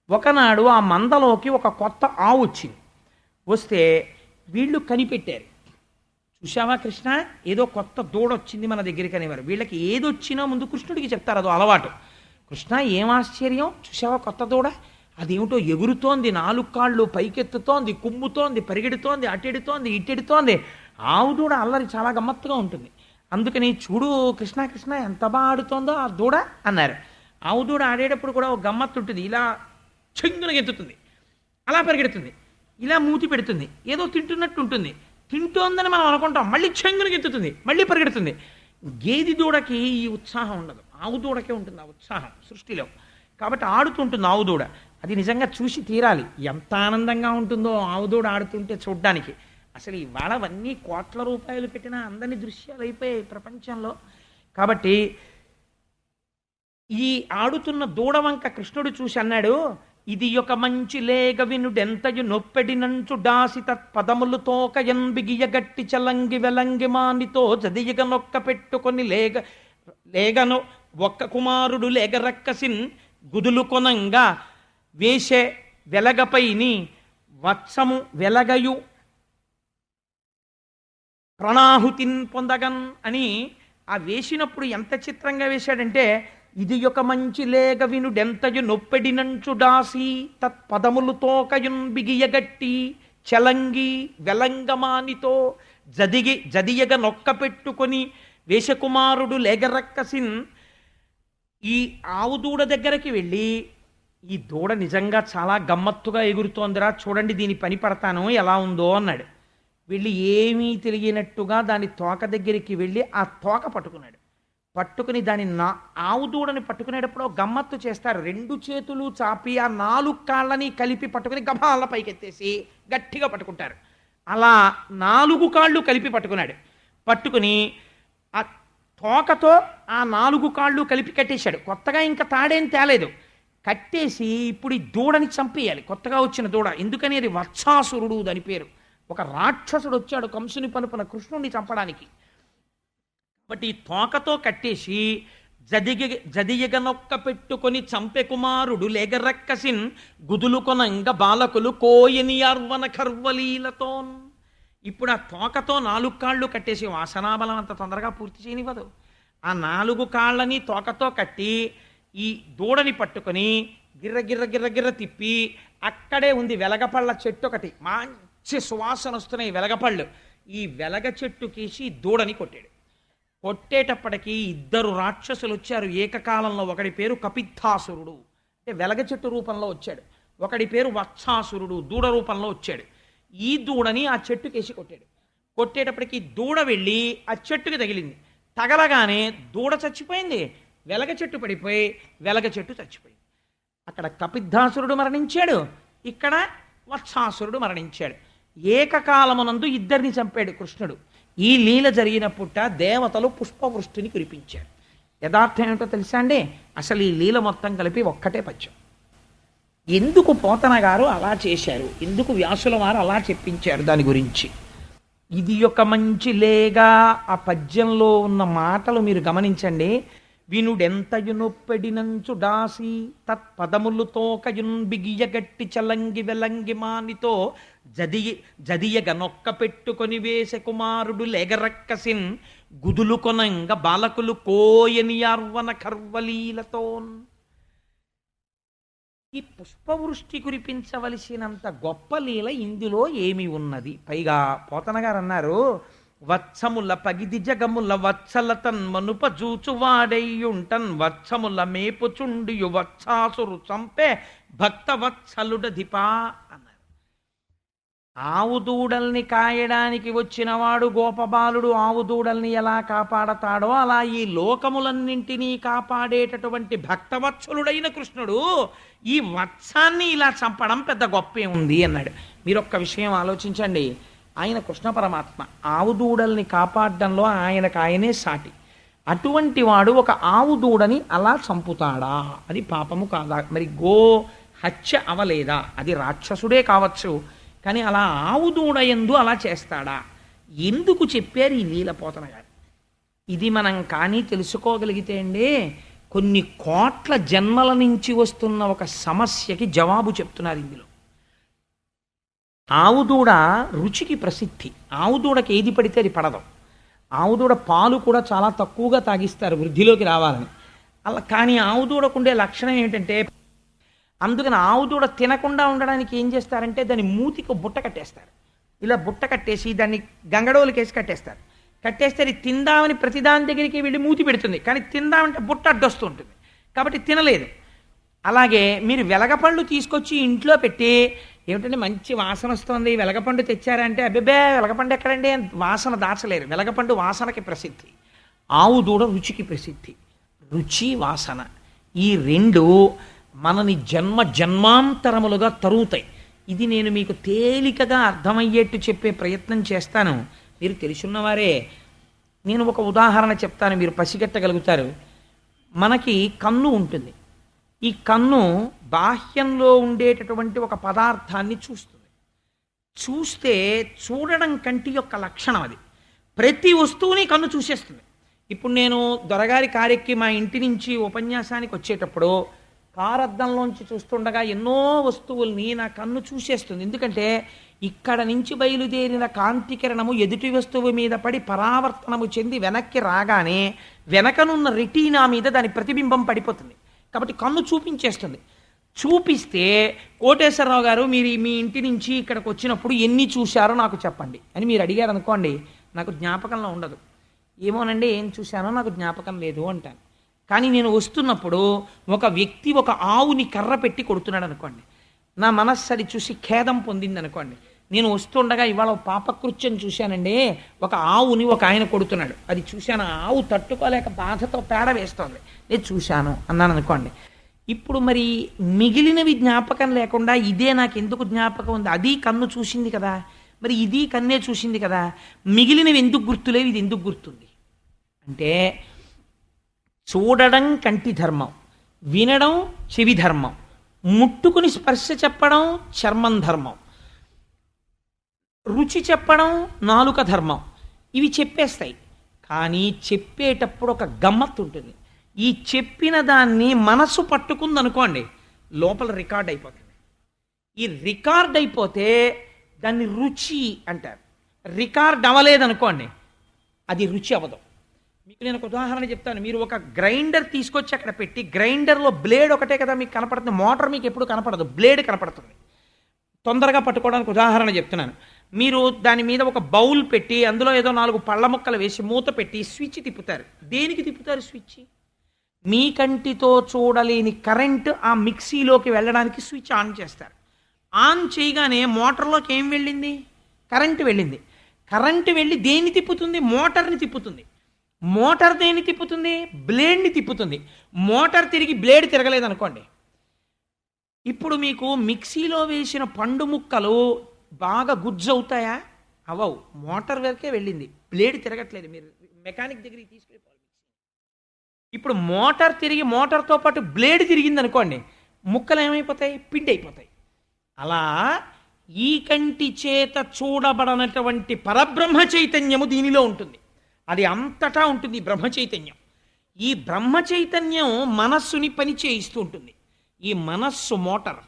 S2: ఒకనాడు ఆ మందలోకి ఒక కొత్త ఆవు వచ్చింది. వస్తే వీళ్ళు కనిపెట్టారు, చూశావా కృష్ణ ఏదో కొత్త దూడ వచ్చింది మన దగ్గరికి అనేవారు. వీళ్ళకి ఏదొచ్చినా ముందు కృష్ణుడికి చెప్తారు, అదో అలవాటు. కృష్ణ ఏం ఆశ్చర్యం, చూసావా కొత్త దూడ, అదేమిటో ఎగురుతోంది, 4 కాళ్ళు పైకెత్తుతోంది, కుమ్ముతోంది, పరిగెడుతోంది, అటెడుతోంది, ఇటెడుతోంది. ఆవు దూడ అల్లరి చాలా గమ్మత్తుగా ఉంటుంది. అందుకని చూడు కృష్ణ కృష్ణ ఎంత బాగా ఆడుతోందో ఆ దూడ అన్నారు. ఆవు దూడ ఆడేటప్పుడు కూడా ఒక గమ్మత్తు ఉంటుంది. ఇలా చెంగున ఎత్తుతుంది, అలా పరిగెడుతుంది, ఇలా మూతి పెడుతుంది, ఏదో తింటున్నట్టు ఉంటుంది. తింటోందని మనం అనుకుంటాం, మళ్ళీ చెంగునకి ఎత్తుతుంది, మళ్ళీ పరిగెడుతుంది. గేది దూడకి ఈ ఉత్సాహం ఉండదు, ఆవు దూడకే ఉంటుంది ఆ ఉత్సాహం సృష్టిలో. కాబట్టి ఆడుతుంటుంది ఆవు దూడ. అది నిజంగా చూసి తీరాలి, ఎంత ఆనందంగా ఉంటుందో ఆవు దూడ ఆడుతుంటే చూడ్డానికి. అసలు ఇవాళ అవన్నీ కోట్ల రూపాయలు పెట్టినా అందని దృశ్యాలు అయిపోయాయి ప్రపంచంలో. కాబట్టి ఈ ఆడుతున్న దూడ వంక కృష్ణుడు చూసి అన్నాడు, ఇది ఒక మంచి లేగ వినుడెంతయు నొప్పెడినంచు డాసి తత్పదములు తోకయన్ బిగియగట్టి చలంగి వెలంగి మానితో జదియగ నొక్క పెట్టుకొని లేగను ఒక్క కుమారుడు లేగరక్కసిన్ గుదులు కొనంగా వేషే వెలగపైని వత్సము వెలగయు ప్రణాహుతిన్ పొందగన్ అని ఆ వేసినప్పుడు ఎంత చిత్రంగా వేశాడంటే, ఇది ఒక మంచి లేగ వినుడెంతయు నొప్పెడినంచు డాసి తత్పదములు తోకయున్ బిగియగట్టి చలంగి వెలంగమానితో జదియగ నొక్క పెట్టుకొని వేషకుమారుడు లేగరక్కసిన్. ఈ ఆవు దూడ దగ్గరికి వెళ్ళి, ఈ దూడ నిజంగా చాలా గమ్మత్తుగా ఎగురుతోందిరా, చూడండి దీని పని పడతాను ఎలా ఉందో అన్నాడు. వెళ్ళి ఏమీ తెలియనట్టుగా దాని తోక దగ్గరికి వెళ్ళి ఆ తోక పట్టుకున్నాడు. పట్టుకుని దాని ఆవు దూడని పట్టుకునేటప్పుడు గమ్మత్తు చేస్తారు. 2 చేతులు చాపి ఆ 4 కాళ్ళని కలిపి పట్టుకుని గభాల పైకెత్తేసి గట్టిగా పట్టుకుంటారు. అలా 4 కాళ్ళు కలిపి పట్టుకున్నాడు. పట్టుకుని ఆ తోకతో ఆ 4 కాళ్ళు కలిపి కట్టేశాడు. కొత్తగా ఇంకా తాడేం తేలేదు. కట్టేసి ఇప్పుడు ఈ దూడని చంపేయాలి, కొత్తగా వచ్చిన దూడ. ఎందుకని అది వత్సాసురుడు దాని పేరు. ఒక రాక్షసుడు వచ్చాడు కంసుని పనుపున కృష్ణుణ్ణి చంపడానికి. కాబట్టి ఈ తోకతో కట్టేసి జదియగనొక్క పెట్టుకొని చంపె కుమారుడు లేగరక్కసిన్ గుదులు కొనంగ బాలకులు కోయని అర్వన కర్వలీలతోన్. ఇప్పుడు ఆ తోకతో 4 కాళ్ళు కట్టేసి వాసనాబలం అంత తొందరగా పూర్తి చేయనివ్వదు. ఆ 4 కాళ్ళని తోకతో కట్టి ఈ దూడని పట్టుకొని గిర్ర తిప్పి, అక్కడే ఉంది వెలగపళ్ళ చెట్టు ఒకటి, మంచి సువాసన వస్తున్నాయి వెలగపళ్ళు. ఈ వెలగ చెట్టుకేసి దూడని కొట్టాడు. కొట్టేటప్పటికీ 2 రాక్షసులు వచ్చారు ఏకకాలంలో. ఒకడి పేరు కపిత్థాసురుడు, అంటే వెలగ చెట్టు రూపంలో వచ్చాడు. ఒకడి పేరు వత్సాసురుడు, దూడ రూపంలో వచ్చాడు. ఈ దూడని ఆ చెట్టుకేసి కొట్టాడు. కొట్టేటప్పటికి దూడ వెళ్ళి ఆ చెట్టుకి తగిలింది. తగలగానే దూడ చచ్చిపోయింది, వెలగ చెట్టు పడిపోయి వెలగ చెట్టు చచ్చిపోయింది. అక్కడ కపిత్థాసురుడు మరణించాడు, ఇక్కడ వత్సాసురుడు మరణించాడు. ఏకకాలమునందు 2 చంపాడు కృష్ణుడు. ఈ లీల జరిగినప్పుట దేవతలు పుష్పవృష్టిని కురిపించారు. యథార్థం ఏమిటో తెలుసా అండి? అసలు ఈ లీల మొత్తం కలిపి ఒక్కటే పద్యం. ఎందుకు పోతన గారు అలా చేశారు, ఎందుకు వ్యాసుల వారు అలా చెప్పించారు దాని గురించి. ఇది ఒక మంచి లేగా ఆ పద్యంలో ఉన్న మాటలు మీరు గమనించండి. వినుడెంతయు నొప్పెడినంచు డాసి తత్పదములు తోకయున్ బిగియగట్టి చలంగి వెలంగి మానితో జదియగ నొక్క పెట్టుకొని వేసే కుమారుడు లేగరక్కసిన్ గుదులు కొనంగ బాలకులు కోయని అర్వన కర్వలీలతోన్. ఈ పుష్పవృష్టి కురిపించవలసినంత గొప్ప లీల ఇందులో ఏమి ఉన్నది? పైగా పోతన గారు అన్నారు, వత్సముల పగిది జగముల వత్సలతన్ మనుప జూచువాడయ్యుంటన్ వత్సముల మేపుచుండియు వత్సాసురు చంపే భక్త వత్సలుడధిపా అన్నారు. ఆవు దూడల్ని కాయడానికి వచ్చినవాడు గోపబాలుడు ఆవు దూడల్ని ఎలా కాపాడతాడో అలా ఈ లోకములన్నింటినీ కాపాడేటటువంటి భక్తవత్సలుడైన కృష్ణుడు ఈ వత్సాన్ని ఇలా చంపడం పెద్ద గొప్పే ఉంది అన్నాడు. మీరు ఒక్క విషయం ఆలోచించండి. ఆయన కృష్ణ పరమాత్మ ఆవు దూడల్ని కాపాడడంలో ఆయనకాయనే సాటి. అటువంటి వాడు ఒక ఆవు దూడని అలా చంపుతాడా? అది పాపము కాదా? మరి గో హత్య అవలేదా? అది రాక్షసుడే కావచ్చు, కానీ అలా ఆవు దూడ యందు అలా చేస్తాడా? ఎందుకు చెప్పారు ఈ లీల పోతన గారు? ఇది మనం కానీ తెలుసుకోగలిగితే అండి కొన్ని కోట్ల జన్మల నుంచి వస్తున్న ఒక సమస్యకి జవాబు చెప్తున్నారు ఇందులో. ఆవు దూడ రుచికి ప్రసిద్ధి. ఆవు దూడకి ఏది పడితే అది పడదు. ఆవు దూడ పాలు కూడా చాలా తక్కువగా తాగిస్తారు వృద్ధిలోకి రావాలని. అలా కానీ ఆవు దూడకుండే లక్షణం ఏమిటంటే, అందుకని ఆవు దూడ తినకుండా ఉండడానికి ఏం చేస్తారంటే దాని మూతికి బుట్ట కట్టేస్తారు. ఇలా బుట్ట కట్టేసి దాన్ని గంగడోలకేసి కట్టేస్తారు. కట్టేస్తే అది తిందామని ప్రతిదాని దగ్గరికి వెళ్ళి మూతి పెడుతుంది, కానీ తిందామంటే బుట్ట అడ్డొస్తూ ఉంటుంది కాబట్టి తినలేదు. అలాగే మీరు వెలగపండు తీసుకొచ్చి ఇంట్లో పెట్టి, ఏమిటంటే మంచి వాసన వస్తుంది వెలగపండు తెచ్చారంటే, అబ్బే వెలగపండు ఎక్కడండి వాసన దాచలేరు. వెలగపండు వాసనకి ప్రసిద్ధి, ఆవు దూడ రుచికి ప్రసిద్ధి. రుచి వాసన ఈ 2 మనని జన్మాంతరములుగా తరుగుతాయి. ఇది నేను మీకు తేలికగా అర్థమయ్యేట్టు చెప్పే ప్రయత్నం చేస్తాను. మీరు తెలుసున్నవారే. నేను ఒక ఉదాహరణ చెప్తాను, మీరు పసిగట్టగలుగుతారు. మనకి కన్ను ఉంటుంది. ఈ కన్ను బాహ్యంలో ఉండేటటువంటి ఒక పదార్థాన్ని చూస్తుంది. చూస్తే చూడడం కంటి యొక్క లక్షణం అది. ప్రతి వస్తువుని కన్ను చూసేస్తుంది. ఇప్పుడు నేను దొరగారి కారెక్కి మా ఇంటి నుంచి ఉపన్యాసానికి వచ్చేటప్పుడు కారద్దంలోంచి చూస్తుండగా ఎన్నో వస్తువుల్ని నా కన్ను చూసేస్తుంది. ఎందుకంటే ఇక్కడ నుంచి బయలుదేరిన కాంతి కిరణము ఎదుటి వస్తువు మీద పడి పరావర్తనము చెంది వెనక్కి రాగానే వెనకనున్న రెటీనా మీద దాని ప్రతిబింబం పడిపోతుంది. కాబట్టి కన్ను చూపించేస్తుంది. చూపిస్తే కోటేశ్వరరావు గారు మీరు మీ ఇంటి నుంచి ఇక్కడికి వచ్చినప్పుడు ఎన్ని చూశారో నాకు చెప్పండి అని మీరు అడిగారు అనుకోండి, నాకు జ్ఞాపకంలో ఉండదు. ఏమోనండి ఏం చూశానో నాకు జ్ఞాపకం లేదు అంటాను. కానీ నేను వస్తున్నప్పుడు ఒక వ్యక్తి ఒక ఆవుని కర్ర పెట్టి కొడుతున్నాడు అనుకోండి, నా మనస్సు అది చూసి ఖేదం పొందింది అనుకోండి. నేను వస్తుండగా ఇవాళ పాపకృత్యం చూశానండి, ఒక ఆవుని ఒక ఆయన కొడుతున్నాడు, అది చూశాను, ఆ ఆవు తట్టుకోలేక బాధతో పేడ వేస్తోంది, నేను చూశాను అన్నాను అనుకోండి. ఇప్పుడు మరి మిగిలినవి జ్ఞాపకం లేకుండా ఇదే నాకు ఎందుకు జ్ఞాపకం ఉంది? అది కన్ను చూసింది కదా, మరి ఇది కన్నే చూసింది కదా, మిగిలినవి ఎందుకు గుర్తులేవు, ఇది ఎందుకు గుర్తుంది అంటే చూడడం కంటి ధర్మం, వినడం చెవి ధర్మం, ముట్టుకుని స్పర్శ చెప్పడం చర్మం ధర్మం, రుచి చెప్పడం నాలుక ధర్మం. ఇవి చెప్పేస్తాయి. కానీ చెప్పేటప్పుడు ఒక గమ్మత్తు ఉంటుంది. ఈ చెప్పిన దాన్ని మనసు పట్టుకుందనుకోండి, లోపల రికార్డ్ అయిపోతుంది. ఈ రికార్డ్ అయిపోతే దాన్ని రుచి అంటారు. రికార్డ్ అవ్వలేదనుకోండి, అది రుచి అవ్వదు. మీకు నేను ఒక ఉదాహరణ చెప్తాను. మీరు ఒక గ్రైండర్ తీసుకొచ్చి అక్కడ పెట్టి, గ్రైండర్లో బ్లేడ్ ఒకటే కదా మీకు కనపడుతుంది, మోటార్ మీకు ఎప్పుడు కనపడదు, బ్లేడ్ కనపడుతుంది. తొందరగా పట్టుకోవడానికి ఉదాహరణ చెప్తున్నాను. మీరు దాని మీద ఒక బౌల్ పెట్టి అందులో ఏదో 4 పళ్ళ ముక్కలు వేసి మూత పెట్టి స్విచ్ తిప్పుతారు. దేనికి తిప్పుతారు స్విచ్? మీ కంటితో చూడలేని కరెంటు ఆ మిక్సీలోకి వెళ్ళడానికి స్విచ్ ఆన్ చేస్తారు. ఆన్ చేయగానే మోటార్లోకి ఏం వెళ్ళింది? కరెంటు వెళ్ళింది. కరెంటు వెళ్ళి దేన్ని తిప్పుతుంది? మోటార్ని తిప్పుతుంది. మోటార్ దేన్ని తిప్పుతుంది? బ్లేడ్ని తిప్పుతుంది. మోటార్ తిరిగి బ్లేడ్ తిరగలేదనుకోండి, ఇప్పుడు మీకు మిక్సీలో వేసిన పండు ముక్కలు బాగా గుజ్జు అవుతాయా? అవవు. మోటార్ వరకే వెళ్ళింది, బ్లేడ్ తిరగట్లేదు. మీరు మెకానిక్ దగ్గరికి తీసుకెళ్ళిపోవాలి. ఇప్పుడు మోటార్ తిరిగి మోటార్తో పాటు బ్లేడ్ తిరిగింది అనుకోండి, ముక్కలు ఏమైపోతాయి? పిండి అయిపోతాయి. అలా ఈ కంటి చేత చూడబడనటువంటి పరబ్రహ్మ చైతన్యము దీనిలో ఉంటుంది. అది అంతటా ఉంటుంది బ్రహ్మ చైతన్యం. ఈ బ్రహ్మ చైతన్యం మనస్సుని పని చేయిస్తూ ఉంటుంది. ఈ మనస్సు మోటార్,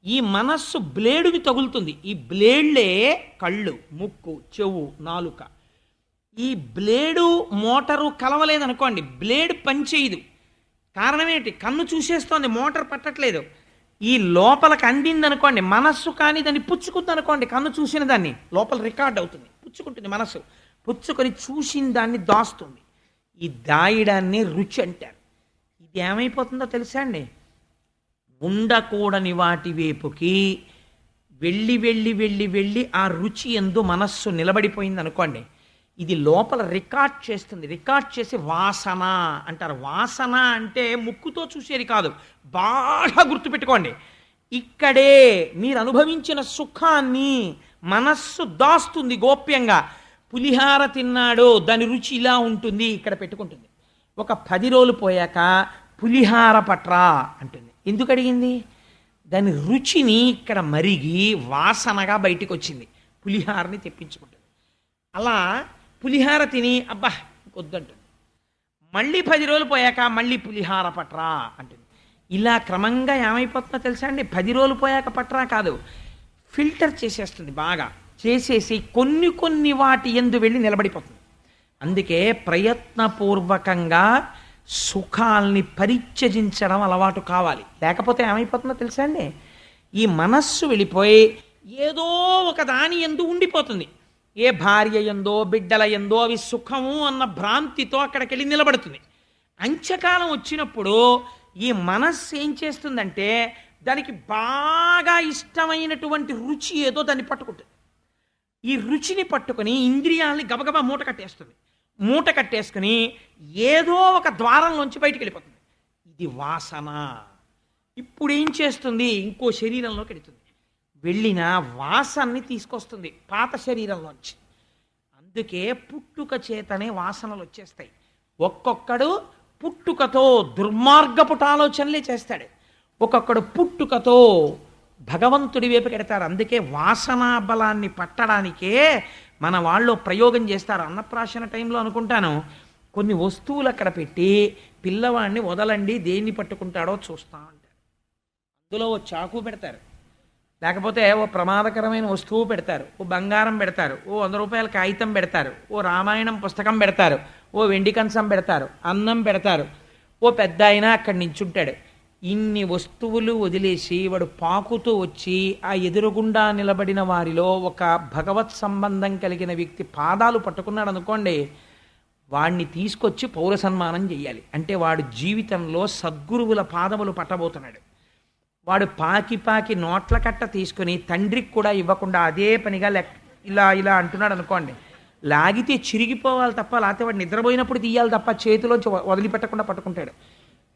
S2: ఈ మనస్సు బ్లేడుకి తగులుతుంది. ఈ బ్లేడ్లే కళ్ళు, ముక్కు, చెవు, నాలుక. ఈ బ్లేడు మోటారు కలవలేదనుకోండి, బ్లేడ్ పనిచేయదు. కారణం ఏంటి? కన్ను చూసేస్తోంది, మోటార్ పట్టట్లేదు. ఈ లోపలికి అందిందనుకోండి, మనస్సు కానీ దాన్ని పుచ్చుకుంది అనుకోండి, కన్ను చూసిన దాన్ని లోపల రికార్డ్ అవుతుంది, పుచ్చుకుంటుంది. మనస్సు పుచ్చుకొని చూసిన దాన్ని దాస్తుంది. ఈ దాయడాన్ని రుచి అంటారు. ఇది ఏమైపోతుందో తెలుసా అండి? ఉండకూడని వాటి వైపుకి వెళ్ళి వెళ్ళి వెళ్ళి వెళ్ళి ఆ రుచి ఎందు మనస్సు నిలబడిపోయింది అనుకోండి, ఇది లోపల రికార్డ్ చేస్తుంది. రికార్డ్ చేసి వాసన అంటారు. వాసన అంటే ముక్కుతో చూసేది కాదు, బాగా గుర్తుపెట్టుకోండి. ఇక్కడే మీరు అనుభవించిన సుఖాన్ని మనస్సు దాస్తుంది గోప్యంగా. పులిహార తిన్నాడో దాని రుచి ఇలా ఉంటుంది, ఇక్కడ పెట్టుకుంటుంది. ఒక 10 రోజులు పోయాక పులిహార పట్రా అంటుంది. ఎందుకు అడిగింది? దాని రుచిని ఇక్కడ మరిగి వాసనగా బయటికి వచ్చింది, పులిహారని తెప్పించుకుంటుంది. అలా పులిహార తిని అబ్బా వద్దంటుంది. మళ్ళీ 10 రోజులు పోయాక మళ్ళీ పులిహార పట్రా అంటుంది. ఇలా క్రమంగా ఏమైపోతుందో తెలుసా అండి? 10 రోజులు పోయాక పట్రా కాదు, ఫిల్టర్ చేసేస్తుంది. బాగా చేసేసి కొన్ని వాటి యందు వెళ్ళి నిలబడిపోతుంది. అందుకే ప్రయత్నపూర్వకంగా సుఖాల్ని పరిత్యజించడం అలవాటు కావాలి. లేకపోతే ఏమైపోతుందో తెలుసా అండి? ఈ మనస్సు వెళ్ళిపోయి ఏదో ఒక దాని యందు ఉండిపోతుంది. ఏ భార్య యందో బిడ్డల యందో అవి సుఖము అన్న భ్రాంతితో అక్కడికి వెళ్ళి నిలబడుతుంది. అంత్యకాలం వచ్చినప్పుడు ఈ మనస్సు ఏం చేస్తుందంటే దానికి బాగా ఇష్టమైనటువంటి రుచి ఏదో దాన్ని పట్టుకుంటుంది. ఈ రుచిని పట్టుకుని ఇంద్రియాలని గబగబా మూట కట్టేస్తుంది. మూట కట్టేసుకుని ఏదో ఒక ద్వారంలోంచి బయటికి వెళ్ళిపోతుంది. ఇది వాసన. ఇప్పుడు ఏం చేస్తుంది? ఇంకో శరీరంలోకి వెళుతుంది. వెళ్ళిన వాసనని తీసుకొస్తుంది పాత శరీరంలోంచి. అందుకే పుట్టుక చేతనే వాసనలు వచ్చేస్తాయి. ఒక్కొక్కడు పుట్టుకతో దుర్మార్గపుట ఆలోచనలే చేస్తాడు, ఒక్కొక్కడు పుట్టుకతో భగవంతుడి వైపు పెడతారు. అందుకే వాసనా బలాన్ని పట్టడానికే మన వాళ్ళు ప్రయోగం చేస్తారు. అన్నప్రాశన టైంలో అనుకుంటాను, కొన్ని వస్తువులు అక్కడ పెట్టి పిల్లవాడిని వదలండి, దేన్ని పట్టుకుంటాడో చూస్తా అంటారు. అందులో ఓ చాకు పెడతారు, లేకపోతే ఓ ప్రమాదకరమైన వస్తువు పెడతారు, ఓ బంగారం పెడతారు, ఓ 100 రూపాయల కాగితం పెడతారు, ఓ రామాయణం పుస్తకం పెడతారు, ఓ వెండి కంచం పెడతారు, అన్నం పెడతారు. ఓ పెద్ద ఆయన అక్కడి నించుంటాడు. ఇన్ని వస్తువులు వదిలేసి వాడు పాకుతూ వచ్చి ఆ ఎదురుగుండా నిలబడిన వారిలో ఒక భగవత్ సంబంధం కలిగిన వ్యక్తి పాదాలు పట్టుకున్నాడు అనుకోండి, వాడిని తీసుకొచ్చి పౌర సన్మానం చేయాలి. అంటే వాడు జీవితంలో సద్గురువుల పాదములు పట్టబోతున్నాడు. వాడు పాకి పాకి నోట్ల కట్ట తీసుకుని తండ్రికి కూడా ఇవ్వకుండా అదే పనిగా ఇలా ఇలా అంటున్నాడు అనుకోండి, లాగితే చిరిగిపోవాలి తప్ప, లేకపోతే వాడు నిద్రపోయినప్పుడు తీయాలి తప్ప చేతిలోంచి వదిలిపెట్టకుండా పట్టుకుంటాడు.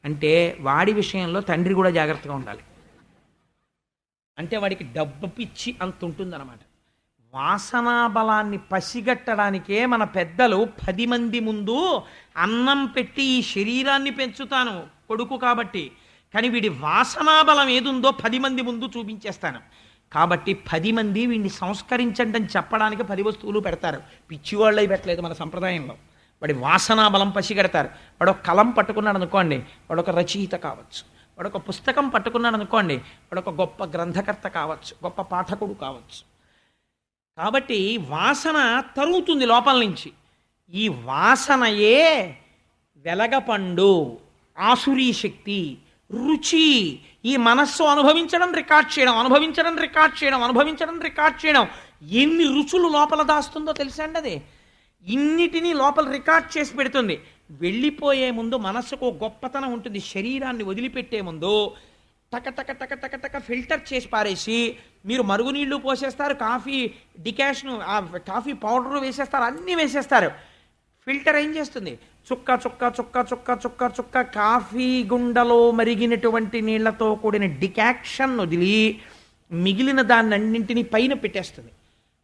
S2: అంటే వాడి విషయంలో తండ్రి కూడా జాగ్రత్తగా ఉండాలి. అంటే వాడికి డబ్బు పిచ్చి అంత ఉంటుందన్నమాట. వాసనా బలాన్ని పసిగట్టడానికే మన పెద్దలు 10 మంది ముందు అన్నం పెట్టి ఈ శరీరాన్ని పెంచుతాను కొడుకు కాబట్టి, కానీ వీడి వాసనా బలం ఏదుందో 10 మంది ముందు చూపించేస్తాను కాబట్టి 10 మంది వీడిని సంస్కరించండి అని చెప్పడానికి 10 వస్తువులు పెడతారు. పిచ్చివాళ్ళై పెట్టలేదు మన సంప్రదాయంలో. వాడి వాసనా బలం పసిగడతారు. వాడు ఒక కలం పట్టుకున్నాడు అనుకోండి, వాడు ఒక రచయిత కావచ్చు. వాడు ఒక పుస్తకం పట్టుకున్నాడు అనుకోండి, వాడు ఒక గొప్ప గ్రంథకర్త కావచ్చు, గొప్ప పాఠకుడు కావచ్చు. కాబట్టి వాసన తరుగుతుంది లోపల నుంచి. ఈ వాసనయే వెలగపండు, ఆసురీ శక్తి, రుచి. ఈ మనస్సు అనుభవించడం రికార్డ్ చేయడం, అనుభవించడం రికార్డ్ చేయడం, అనుభవించడం రికార్డ్ చేయడం. ఎన్ని రుచులు లోపల దాస్తుందో తెలుసా అండి అది. ఇన్నిటినీ లోపల రికార్డ్ చేసి పెడుతుంది. వెళ్ళిపోయే ముందు మనస్సుకు గొప్పతనం ఉంటుంది. శరీరాన్ని వదిలిపెట్టే ముందు టక టక టక టక టక ఫిల్టర్ చేసి పారేసి మీరు మరుగునీళ్ళు పోసేస్తారు, కాఫీ డికాషన్, కాఫీ పౌడర్ వేసేస్తారు, అన్నీ వేసేస్తారు. ఫిల్టర్ ఏం చేస్తుంది? చుక్క చుక్క చుక్క చుక్క చుక్క చుక్క కాఫీ గుండలో మరిగినటువంటి నీళ్లతో కూడిన డికాక్షన్ వదిలి మిగిలిన దాన్ని అన్నింటినీ పైన పెట్టేస్తుంది.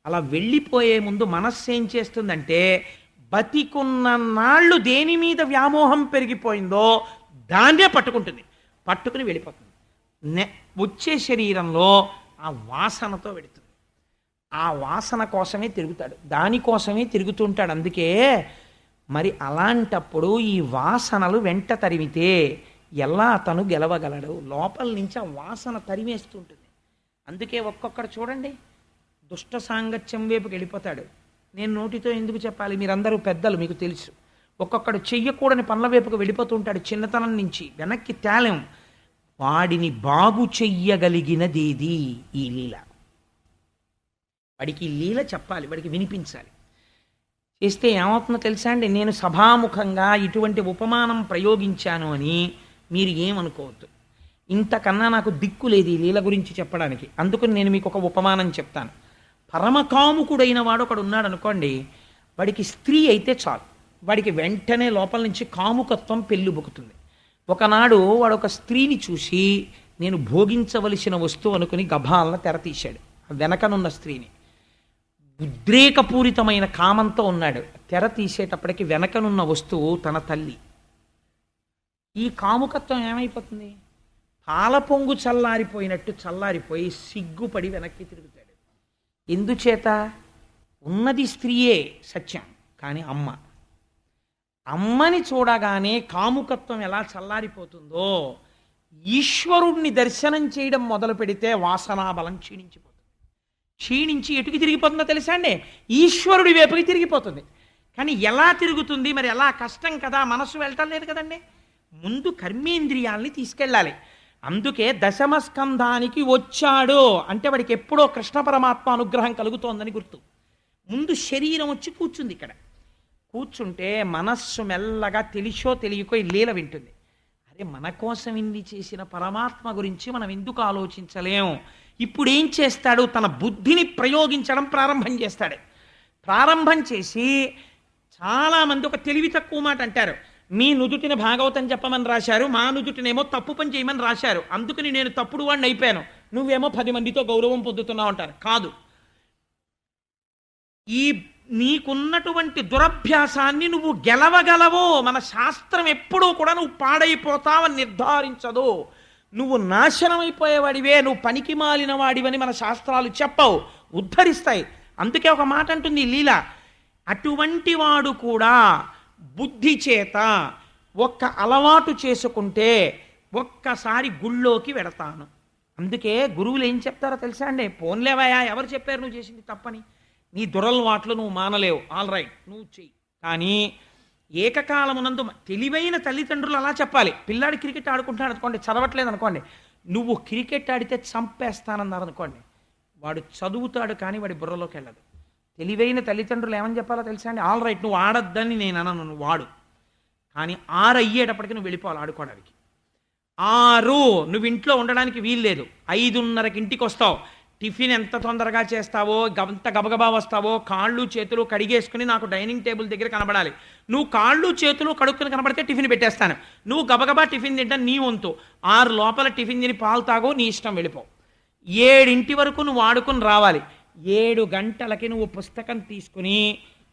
S2: అలా వెళ్ళిపోయే ముందు మనస్సు ఏం చేస్తుందంటే, బతికున్న నాళ్ళు దేని మీద వ్యామోహం పెరిగిపోయిందో దాన్నే పట్టుకుంటుంది, పట్టుకుని వెళ్ళిపోతుంది. వచ్చే శరీరంలో ఆ వాసనతో వెడుతుంది. ఆ వాసన కోసమే తిరుగుతాడు, దానికోసమే తిరుగుతుంటాడు. అందుకే మరి అలాంటప్పుడు ఈ వాసనలు వెంట తరిమితే ఎలా అతను గెలవగలడు? లోపల నుంచి ఆ వాసన తరిమేస్తుంటుంది. అందుకే ఒక్కొక్కడు చూడండి, దుష్ట సాంగత్యం వైపుకి వెళ్ళిపోతాడు. నేను నోటితో ఎందుకు చెప్పాలి, మీరందరూ పెద్దలు, మీకు తెలుసు. ఒక్కొక్కడు చెయ్యకూడని పనుల వైపుకు వెళ్ళిపోతుంటాడు. చిన్నతనం నుంచి వెనక్కి తేలేం. వాడిని బాగు చెయ్యగలిగినదేది ఈ లీల. వాడికి లీల చెప్పాలి, వాడికి వినిపించాలి. చేస్తే ఏమవుతుందో తెలుసా అండి, నేను సభాముఖంగా ఇటువంటి ఉపమానం ప్రయోగించాను అని మీరు ఏమనుకోవద్దు. ఇంతకన్నా నాకు దిక్కు లేదు ఈ లీల గురించి చెప్పడానికి. అందుకని నేను మీకు ఒక ఉపమానం చెప్తాను. పరమకాముకుడైన వాడు ఒకడు ఉన్నాడు అనుకోండి, వాడికి స్త్రీ అయితే చాలు, వాడికి వెంటనే లోపల నుంచి కాముకత్వం పెళ్ళుబుకుతుంది. ఒకనాడు వాడు ఒక స్త్రీని చూసి నేను భోగించవలసిన వస్తువు అనుకుని గభాలను తెరతీశాడు. వెనకనున్న స్త్రీని ఉద్రేకపూరితమైన కామంతో ఉన్నాడు. తెర తీసేటప్పటికి వెనకనున్న వస్తువు తన తల్లి. ఈ కాముకత్వం ఏమైపోతుంది? పాల పొంగు చల్లారిపోయినట్టు చల్లారిపోయి సిగ్గుపడి వెనక్కి తిరుగుతాడు. ఎందుచేత? ఉన్నది స్త్రీయే సత్యం, కానీ అమ్మని చూడగానే కాముకత్వం ఎలా చల్లారిపోతుందో, ఈశ్వరుణ్ణి దర్శనం చేయడం మొదలు పెడితే వాసనాబలం క్షీణించిపోతుంది. క్షీణించి ఎటుకి తిరిగిపోతుందో తెలుసా అండి? ఈశ్వరుడి వైపుకి తిరిగిపోతుంది. కానీ ఎలా తిరుగుతుంది? మరి ఎలా? కష్టం కదా, మనస్సు వెళ్ళటం లేదు కదండి. ముందు కర్మేంద్రియాల్ని తీసుకెళ్ళాలి. అందుకే దశమస్కంధానికి వచ్చాడు అంటే వాడికి ఎప్పుడో కృష్ణ పరమాత్మ అనుగ్రహం కలుగుతోందని గుర్తు. ముందు శరీరం వచ్చి కూర్చుంది. ఇక్కడ కూర్చుంటే మనస్సు మెల్లగా తెలిసో తెలియకో ఈ లీల వింటుంది. అరే, మన కోసం ఇన్ని చేసిన పరమాత్మ గురించి మనం ఎందుకు ఆలోచించలేం? ఇప్పుడు ఏం చేస్తాడు? తన బుద్ధిని ప్రయోగించడం ప్రారంభం చేస్తాడు. ప్రారంభం చేసి చాలామంది ఒక తెలివి తక్కువ మాట అంటారు. మీ నుదుటిని భాగవతం చెప్పమని రాశారు, మా నుదుటినేమో తప్పు పని చేయమని రాశారు, అందుకని నేను తప్పుడు వాడిని అయిపోయాను, నువ్వేమో 10 మందితో గౌరవం పొందుతున్నావు అంటారు. కాదు, ఈ నీకున్నటువంటి దురభ్యాసాన్ని నువ్వు గెలవగలవో మన శాస్త్రం ఎప్పుడూ కూడా నువ్వు పాడైపోతావని నిర్ధారించదు. నువ్వు నాశనం అయిపోయేవాడివే, నువ్వు పనికి మాలిన వాడివని మన శాస్త్రాలు చెప్పవు, ఉద్ధరిస్తాయి. అందుకే ఒక మాట అంటుంది లీల, అటువంటి వాడు కూడా బుద్ధి చేత ఒక్క అలవాటు చేసుకుంటే ఒక్కసారి గుళ్ళోకి వెడతాను. అందుకే గురువులు ఏం చెప్తారో తెలుసా అండి? పోన్లేవయా, ఎవరు చెప్పారు నువ్వు చేసింది తప్పని? నీ దురలవాట్లు నువ్వు మానలేవు, ఆల్ రైట్, నువ్వు చెయ్యి. కానీ ఏకకాలమునందు తెలివైన తల్లిదండ్రులు అలా చెప్పాలి. పిల్లాడు క్రికెట్ ఆడుకుంటున్నాడు అనుకోండి, చదవట్లేదు అనుకోండి, నువ్వు క్రికెట్ ఆడితే చంపేస్తానన్నారు అనుకోండి, వాడు చదువుతాడు కానీ వాడి బుర్రలోకి వెళ్ళదు. తెలివైన తల్లిదండ్రులు ఏమని చెప్పాలో తెలుసా అండి? ఆల్ రైట్, నువ్వు ఆడొద్దని నేను అనను, నువ్వు వాడు, కానీ 6 అయ్యేటప్పటికి నువ్వు వెళ్ళిపోవాలి ఆడుకోవడానికి. 6 నువ్వు ఇంట్లో ఉండడానికి వీల్లేదు. 5:30కి ఇంటికి వస్తావు. టిఫిన్ ఎంత తొందరగా చేస్తావో, అంత గబగబా వస్తావో, కాళ్ళు చేతులు కడిగేసుకుని నాకు డైనింగ్ టేబుల్ దగ్గర కనబడాలి. నువ్వు కాళ్ళు చేతులు కడుక్కుని కనబడితే టిఫిన్ పెట్టేస్తాను. నువ్వు గబగబా టిఫిన్ తింటా నీ వంతు. 6 లోపల టిఫిన్ తిని పాలు తాగో, నీ ఇష్టం, వెళ్ళిపో. 7 వరకు నువ్వు ఆడుకుని రావాలి. 7 గంటలకి నువ్వు పుస్తకం తీసుకుని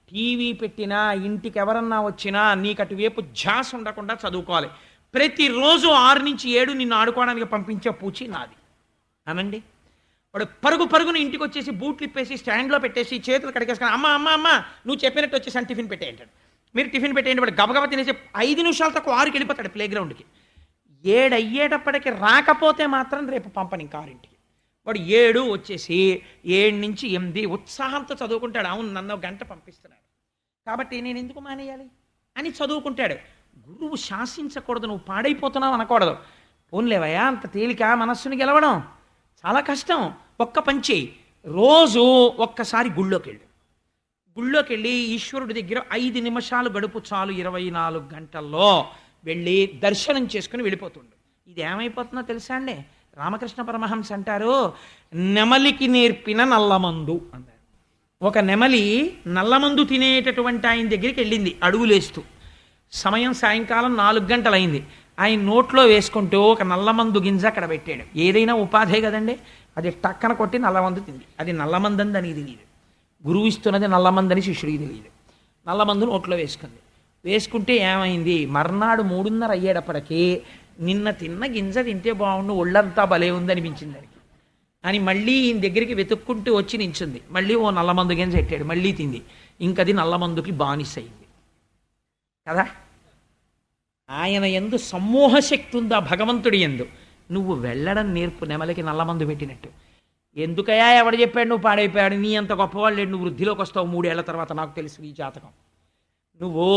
S2: టీవీ పెట్టినా, ఇంటికి ఎవరన్నా వచ్చినా నీకు అటువైపు ఝాస్ ఉండకుండా చదువుకోవాలి. ప్రతిరోజు 6 నుంచి 7 నిన్ను ఆడుకోవడానికి పంపించే పూచి నాది అనండి. వాడు పరుగున ఇంటికి వచ్చేసి బూట్లు ఇప్పేసి స్టాండ్లో పెట్టేసి చేతులు కడిగేసుకుని అమ్మ అమ్మ అమ్మ నువ్వు చెప్పినట్టు వచ్చేసి టిఫిన్ పెట్టేయంటాడు. మీరు టిఫిన్ పెట్టేయండి. వాడు గబగబా తినేసి 5 నిమిషాలు తక్కువ 6కి వెళ్ళిపోతాడు ప్లేగ్రౌండ్కి. 7 అయ్యేటప్పటికి రాకపోతే మాత్రం రేపు పంపని ఇంకా 6కి. వాడు 7 వచ్చేసి 7 నుంచి 8 ఉత్సాహంతో చదువుకుంటాడు. అవును, నన్ను 1 గంట పంపిస్తున్నాడు కాబట్టి నేను ఎందుకు మానేయాలి అని చదువుకుంటాడు. గురువు శాసించకూడదు, నువ్వు పాడైపోతున్నావు అనకూడదు. పోన్లేవయ్యా, అంత తేలిక మనస్సుని గెలవడం చాలా కష్టం. ఒక్క పంచి రోజు ఒక్కసారి గుళ్ళోకి వెళ్ళి ఈశ్వరుడి దగ్గర 5 నిమిషాలు గడుపు చాలు. 24 గంటల్లో వెళ్ళి దర్శనం చేసుకుని వెళ్ళిపోతుండు. ఇది ఏమైపోతుందో తెలుసా అండి? రామకృష్ణ పరమహంస అంటారు, నెమలికి నేర్పిన నల్లమందు అన్నారు. ఒక నెమలి నల్లమందు తినేటటువంటి ఆయన దగ్గరికి వెళ్ళింది అడుగులేస్తూ. సమయం సాయంకాలం 4 గంటలైంది. ఆయన నోట్లో వేసుకుంటూ ఒక నల్లమందు గింజ అక్కడ పెట్టాడు. ఏదైనా ఉపాధే కదండి. అది టక్కన కొట్టి నల్లమందు తింది. అది నల్లమందని దానికి తెలియదు. గురువు ఇస్తున్నది నల్లమందని శిష్యుడికి తెలియదు. నల్లమందు నోట్లో వేసుకుంటే ఏమైంది? మర్నాడు 3:30 అయ్యేటప్పటికీ నిన్న తిన్న గింజ తింటే బాగుండు, ఒళ్ళంతా భలే ఉందనిపించింది దానికి అని మళ్ళీ ఈయన దగ్గరికి వెతుక్కుంటూ వచ్చి నించుంది. మళ్ళీ ఓ నల్లమందు గింజ పెట్టాడు, మళ్ళీ తింది. ఇంకది నల్లమందుకి బానిసయింది కదా. ఆయన యందు సమ్మోహ శక్తి ఉందా భగవంతుడి యందు. నువ్వు వెళ్ళడం నేర్పు, నెమలికి నల్లమందు పెట్టినట్టు. ఎందుకయ్యా, ఎవడు చెప్పాడు నువ్వు పాడైపోయాడు? నీ అంత గొప్పవాళ్ళు లేడు, నువ్వు వృద్ధిలోకి వస్తావు 3 ఏళ్ల తర్వాత, నాకు తెలుసు నీ జాతకం. నువ్వు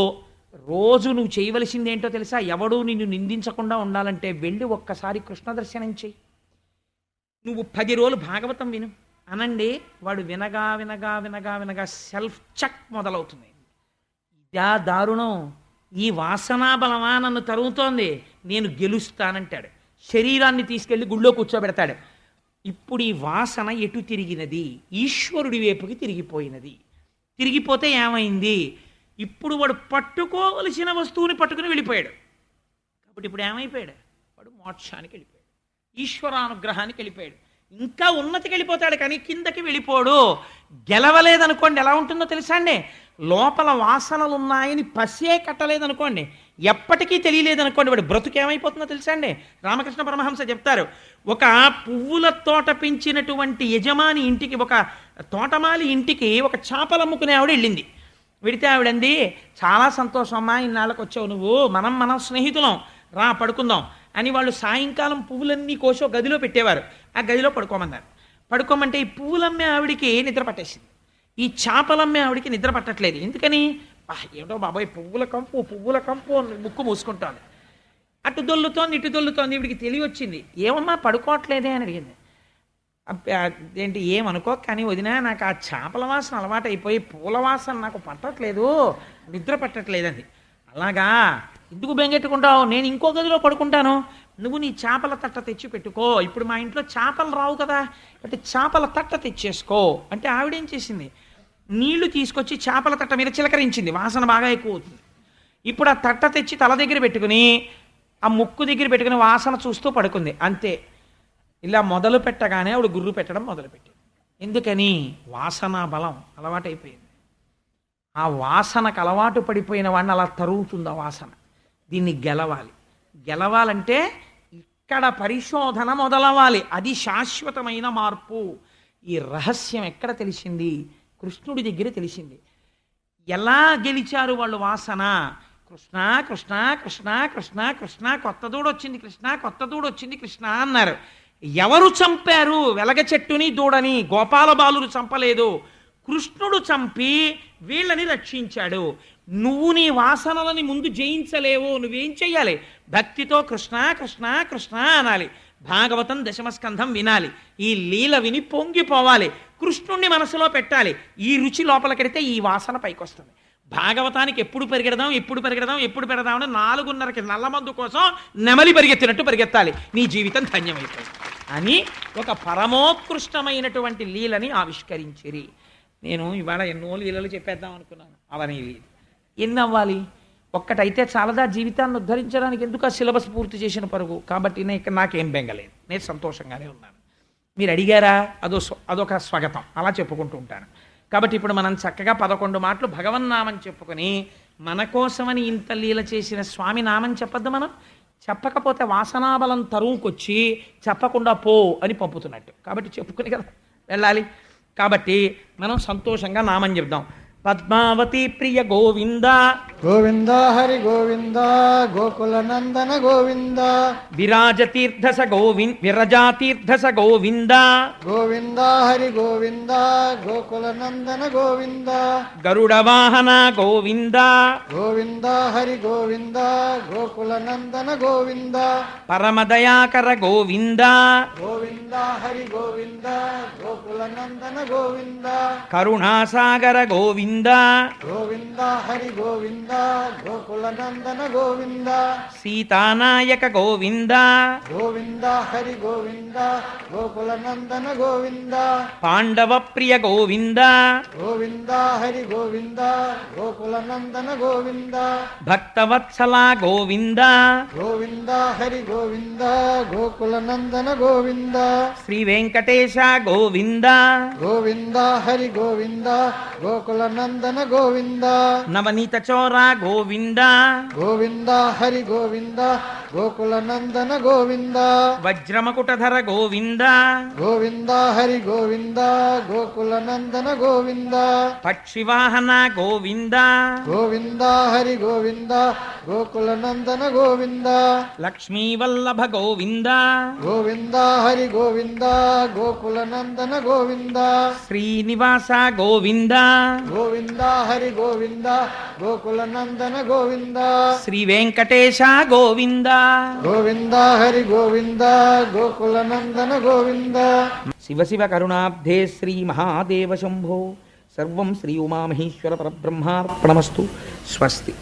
S2: రోజు నువ్వు చేయవలసింది ఏంటో తెలుసా? ఎవడూ నిన్ను నిందించకుండా ఉండాలంటే వెళ్ళి ఒక్కసారి కృష్ణ దర్శనం చెయ్యి. నువ్వు 10 రోజులు భాగవతం విను అనండి. వాడు వినగా వినగా వినగా వినగా సెల్ఫ్ చెక్ మొదలవుతుంది. ఇదా దారుణం, ఈ వాసనా బలమా నన్ను తరుగుతోంది, నేను గెలుస్తానంటాడు. శరీరాన్ని తీసుకెళ్లి గుళ్ళో కూర్చోబెడతాడు. ఇప్పుడు ఈ వాసన ఎటు తిరిగినది? ఈశ్వరుడి వైపుకి తిరిగిపోయినది. తిరిగిపోతే ఏమైంది? ఇప్పుడు వాడు పట్టుకోవలసిన వస్తువుని పట్టుకుని వెళ్ళిపోయాడు. కాబట్టి ఇప్పుడు ఏమైపోయాడు? వాడు మోక్షానికి వెళ్ళిపోయాడు, ఈశ్వరానుగ్రహానికి వెళ్ళిపోయాడు. ఇంకా ఉన్నతికి వెళ్ళిపోతాడు కానీ కిందకి వెళ్ళిపోడు. గెలవలేదనుకోండి ఎలా ఉంటుందో తెలుసా అండి? లోపల వాసనలు ఉన్నాయని పసే కట్టలేదనుకోండి, ఎప్పటికీ తెలియలేదనుకోండి, వాడు బ్రతుకు ఏమైపోతుందో తెలుసా అండి? రామకృష్ణ పరమహంస చెప్తారు, ఒక పువ్వుల తోట పెంచినటువంటి యజమాని ఇంటికి, ఒక తోటమాలి ఇంటికి ఒక చేపలు అమ్ముకునే ఆవిడ వెళ్ళింది. వెడితే ఆవిడంది, చాలా సంతోషం అమ్మా, ఇన్నాళ్ళకి వచ్చావు నువ్వు, మనం స్నేహితులం, రా పడుకుందాం అని వాళ్ళు సాయంకాలం పువ్వులన్నీ కోసో గదిలో పెట్టేవారు. ఆ గదిలో పడుకోమన్నారు. పడుకోమంటే ఈ పువ్వులమ్మే ఆవిడికి నిద్ర పట్టేసింది. ఈ చేపలమ్మే ఆవిడికి నిద్ర పట్టట్లేదు. ఎందుకని? ఏమిటో బాబాయ్ పువ్వుల కంపు ముక్కు మూసుకుంటోంది. అటు దొల్లుతోంది ఇటు దొల్లుతోంది. ఈవిడికి తెలియొచ్చింది. ఏమమ్మా పడుకోవట్లేదే అని అడిగింది. ఏంటి ఏమనుకో కానీ వదినా, నాకు ఆ చేపల వాసన అలవాటు అయిపోయి పూల వాసన నాకు పట్టట్లేదు, నిద్ర పట్టట్లేదండి. అలాగా, ఎందుకు బెంగెట్టుకుంటావు? నేను ఇంకో గదిలో పడుకుంటాను, నువ్వు నీ చేపల తట్ట తెచ్చి పెట్టుకో. ఇప్పుడు మా ఇంట్లో చేపలు రావు కదా, అంటే చేపల తట్ట తెచ్చేసుకో అంటే ఆవిడేం చేసింది? నీళ్లు తీసుకొచ్చి చేపల తట్ట మీద చిలకరించింది. వాసన బాగా ఎక్కువ అవుతుంది. ఇప్పుడు ఆ తట్ట తెచ్చి తల దగ్గర పెట్టుకుని ఆ ముక్కు దగ్గర పెట్టుకుని వాసన చూస్తూ పడుకుంది. అంతే. ఇలా మొదలు పెట్టగానే ఆవిడ గుర్రు పెట్టడం మొదలుపెట్టింది. ఎందుకని? వాసన బలం అలవాటైపోయింది. ఆ వాసనకు అలవాటు పడిపోయిన వాడిని అలా తరుగుతుంది ఆ వాసన. దీన్ని గెలవాలంటే ఇక్కడ పరిశోధన మొదలవ్వాలి. అది శాశ్వతమైన మార్పు. ఈ రహస్యం ఎక్కడ తెలిసింది? కృష్ణుడి దగ్గర తెలిసింది. ఎలా గెలిచారు వాళ్ళు వాసన? కృష్ణ కృష్ణ కృష్ణ కృష్ణ కృష్ణ కొత్త దూడ వచ్చింది కృష్ణ, కొత్త దూడ వచ్చింది కృష్ణ అన్నారు. ఎవరు చంపారు వెలగ చెట్టుని దూడని? గోపాల బాలురు చంపలేదు, కృష్ణుడు చంపి వీళ్ళని రక్షించాడు. నువ్వు నీ వాసనలని ముందు జయించలేవు, నువ్వేం చెయ్యాలి? భక్తితో కృష్ణ కృష్ణ కృష్ణ అనాలి. భాగవతం దశమస్కంధం వినాలి, ఈ లీల విని పొంగిపోవాలి, కృష్ణుణ్ణి మనసులో పెట్టాలి. ఈ రుచి లోపలికెడితే ఈ వాసన పైకొస్తుంది. భాగవతానికి ఎప్పుడు పరిగెడదాం ఎప్పుడు పరిగెడదాం ఎప్పుడు పెడదామని 4:30కి నల్లమందు కోసం నెమలి పరిగెత్తినట్టు పరిగెత్తాలి, నీ జీవితం ధన్యమైపోయింది అని ఒక పరమోత్కృష్టమైనటువంటి లీలని ఆవిష్కరించిరి. నేను ఇవాళ ఎన్నో లీలలు చెప్పేద్దాం అనుకున్నాను, అవన్నీ లేదు. ఎన్ని అవ్వాలి? ఒక్కటైతే చాలదా జీవితాన్ని ఉద్ధరించడానికి? ఎందుకు ఆ సిలబస్ పూర్తి చేసిన పరుగు? కాబట్టి నేను ఇక్కడ నాకేం బెంగలేదు, నేను సంతోషంగానే ఉన్నాను. మీరు అడిగారా, అదొక స్వాగతం, అలా చెప్పుకుంటూ ఉంటాను. కాబట్టి ఇప్పుడు మనం చక్కగా 11 మాటలు భగవన్నామని చెప్పుకొని, మన కోసమని ఇంత లీల చేసిన స్వామి నామని చెప్పద్దు మనం. చెప్పకపోతే వాసనాబలం తరువుకొచ్చి చెప్పకుండా పో అని పంపుతున్నట్టు. కాబట్టి చెప్పుకుని కదా వెళ్ళాలి. కాబట్టి మనం సంతోషంగా నామని చెప్దాం. పద్మావతి ప్రియ గోవింద
S3: గోవింద హరి గోవింద గోకుల నందన గోవింద
S2: విరాజతీర్థస విరజాతీర్థస గోవింద
S3: గోవింద హరి గోవింద గోకుల నందన గోవింద
S2: గరుడ వాహన గోవింద
S3: గోవింద హరి గోవింద గోకుల నందన గోవింద
S2: పరమదయాకర గోవింద
S3: గోవింద హరి గోవింద గోకుల నందన గోవింద
S2: కరుణాసాగర గోవింద
S3: గోవింద హరి గోవింద గోకుల నందన గోవింద
S2: సీతానాయక గోవింద
S3: గోవింద హరి గోవింద గోకుల నందన గోవింద
S2: పాండవ ప్రియ గోవింద
S3: గోవింద హరి గోవింద గోకుల నందన గోవింద
S2: భక్తవత్సల గోవింద
S3: గోవింద హరి గోవింద గోకుల నందన గోవింద
S2: శ్రీ వెంకటేశ గోవింద
S3: గోవింద హరి గోవింద గోకుల నందన గోవింద
S2: నవనీత చోర గోవింద
S3: గోవింద హరి గోవింద గోకుల నందన గోవింద
S2: వజ్రమకుటధర గోవింద
S3: గోవింద హరి గోవింద గోకుల నందన గోవింద
S2: పక్షివాహన గోవింద
S3: గోవింద హరి గోవింద గోకుల నందన గోవింద
S2: లక్ష్మీవల్లభ గోవింద
S3: గోవింద హరి గోవింద గోకుల నందన గోవింద
S2: శ్రీనివాస గోవింద
S3: గోవింద హరి గోవింద గోకుల నందన గోవింద
S2: శ్రీ వెంకటేశ గోవింద
S3: గోవింద హరి గోవింద గోకుల నందన గోవింద
S2: శివ శివ కరుణాబ్ధే శ్రీ మహాదేవ శంభో సర్వం శ్రీ ఉమామహేశ్వర పరబ్రహ్మార్పణమస్తు. స్వస్తి.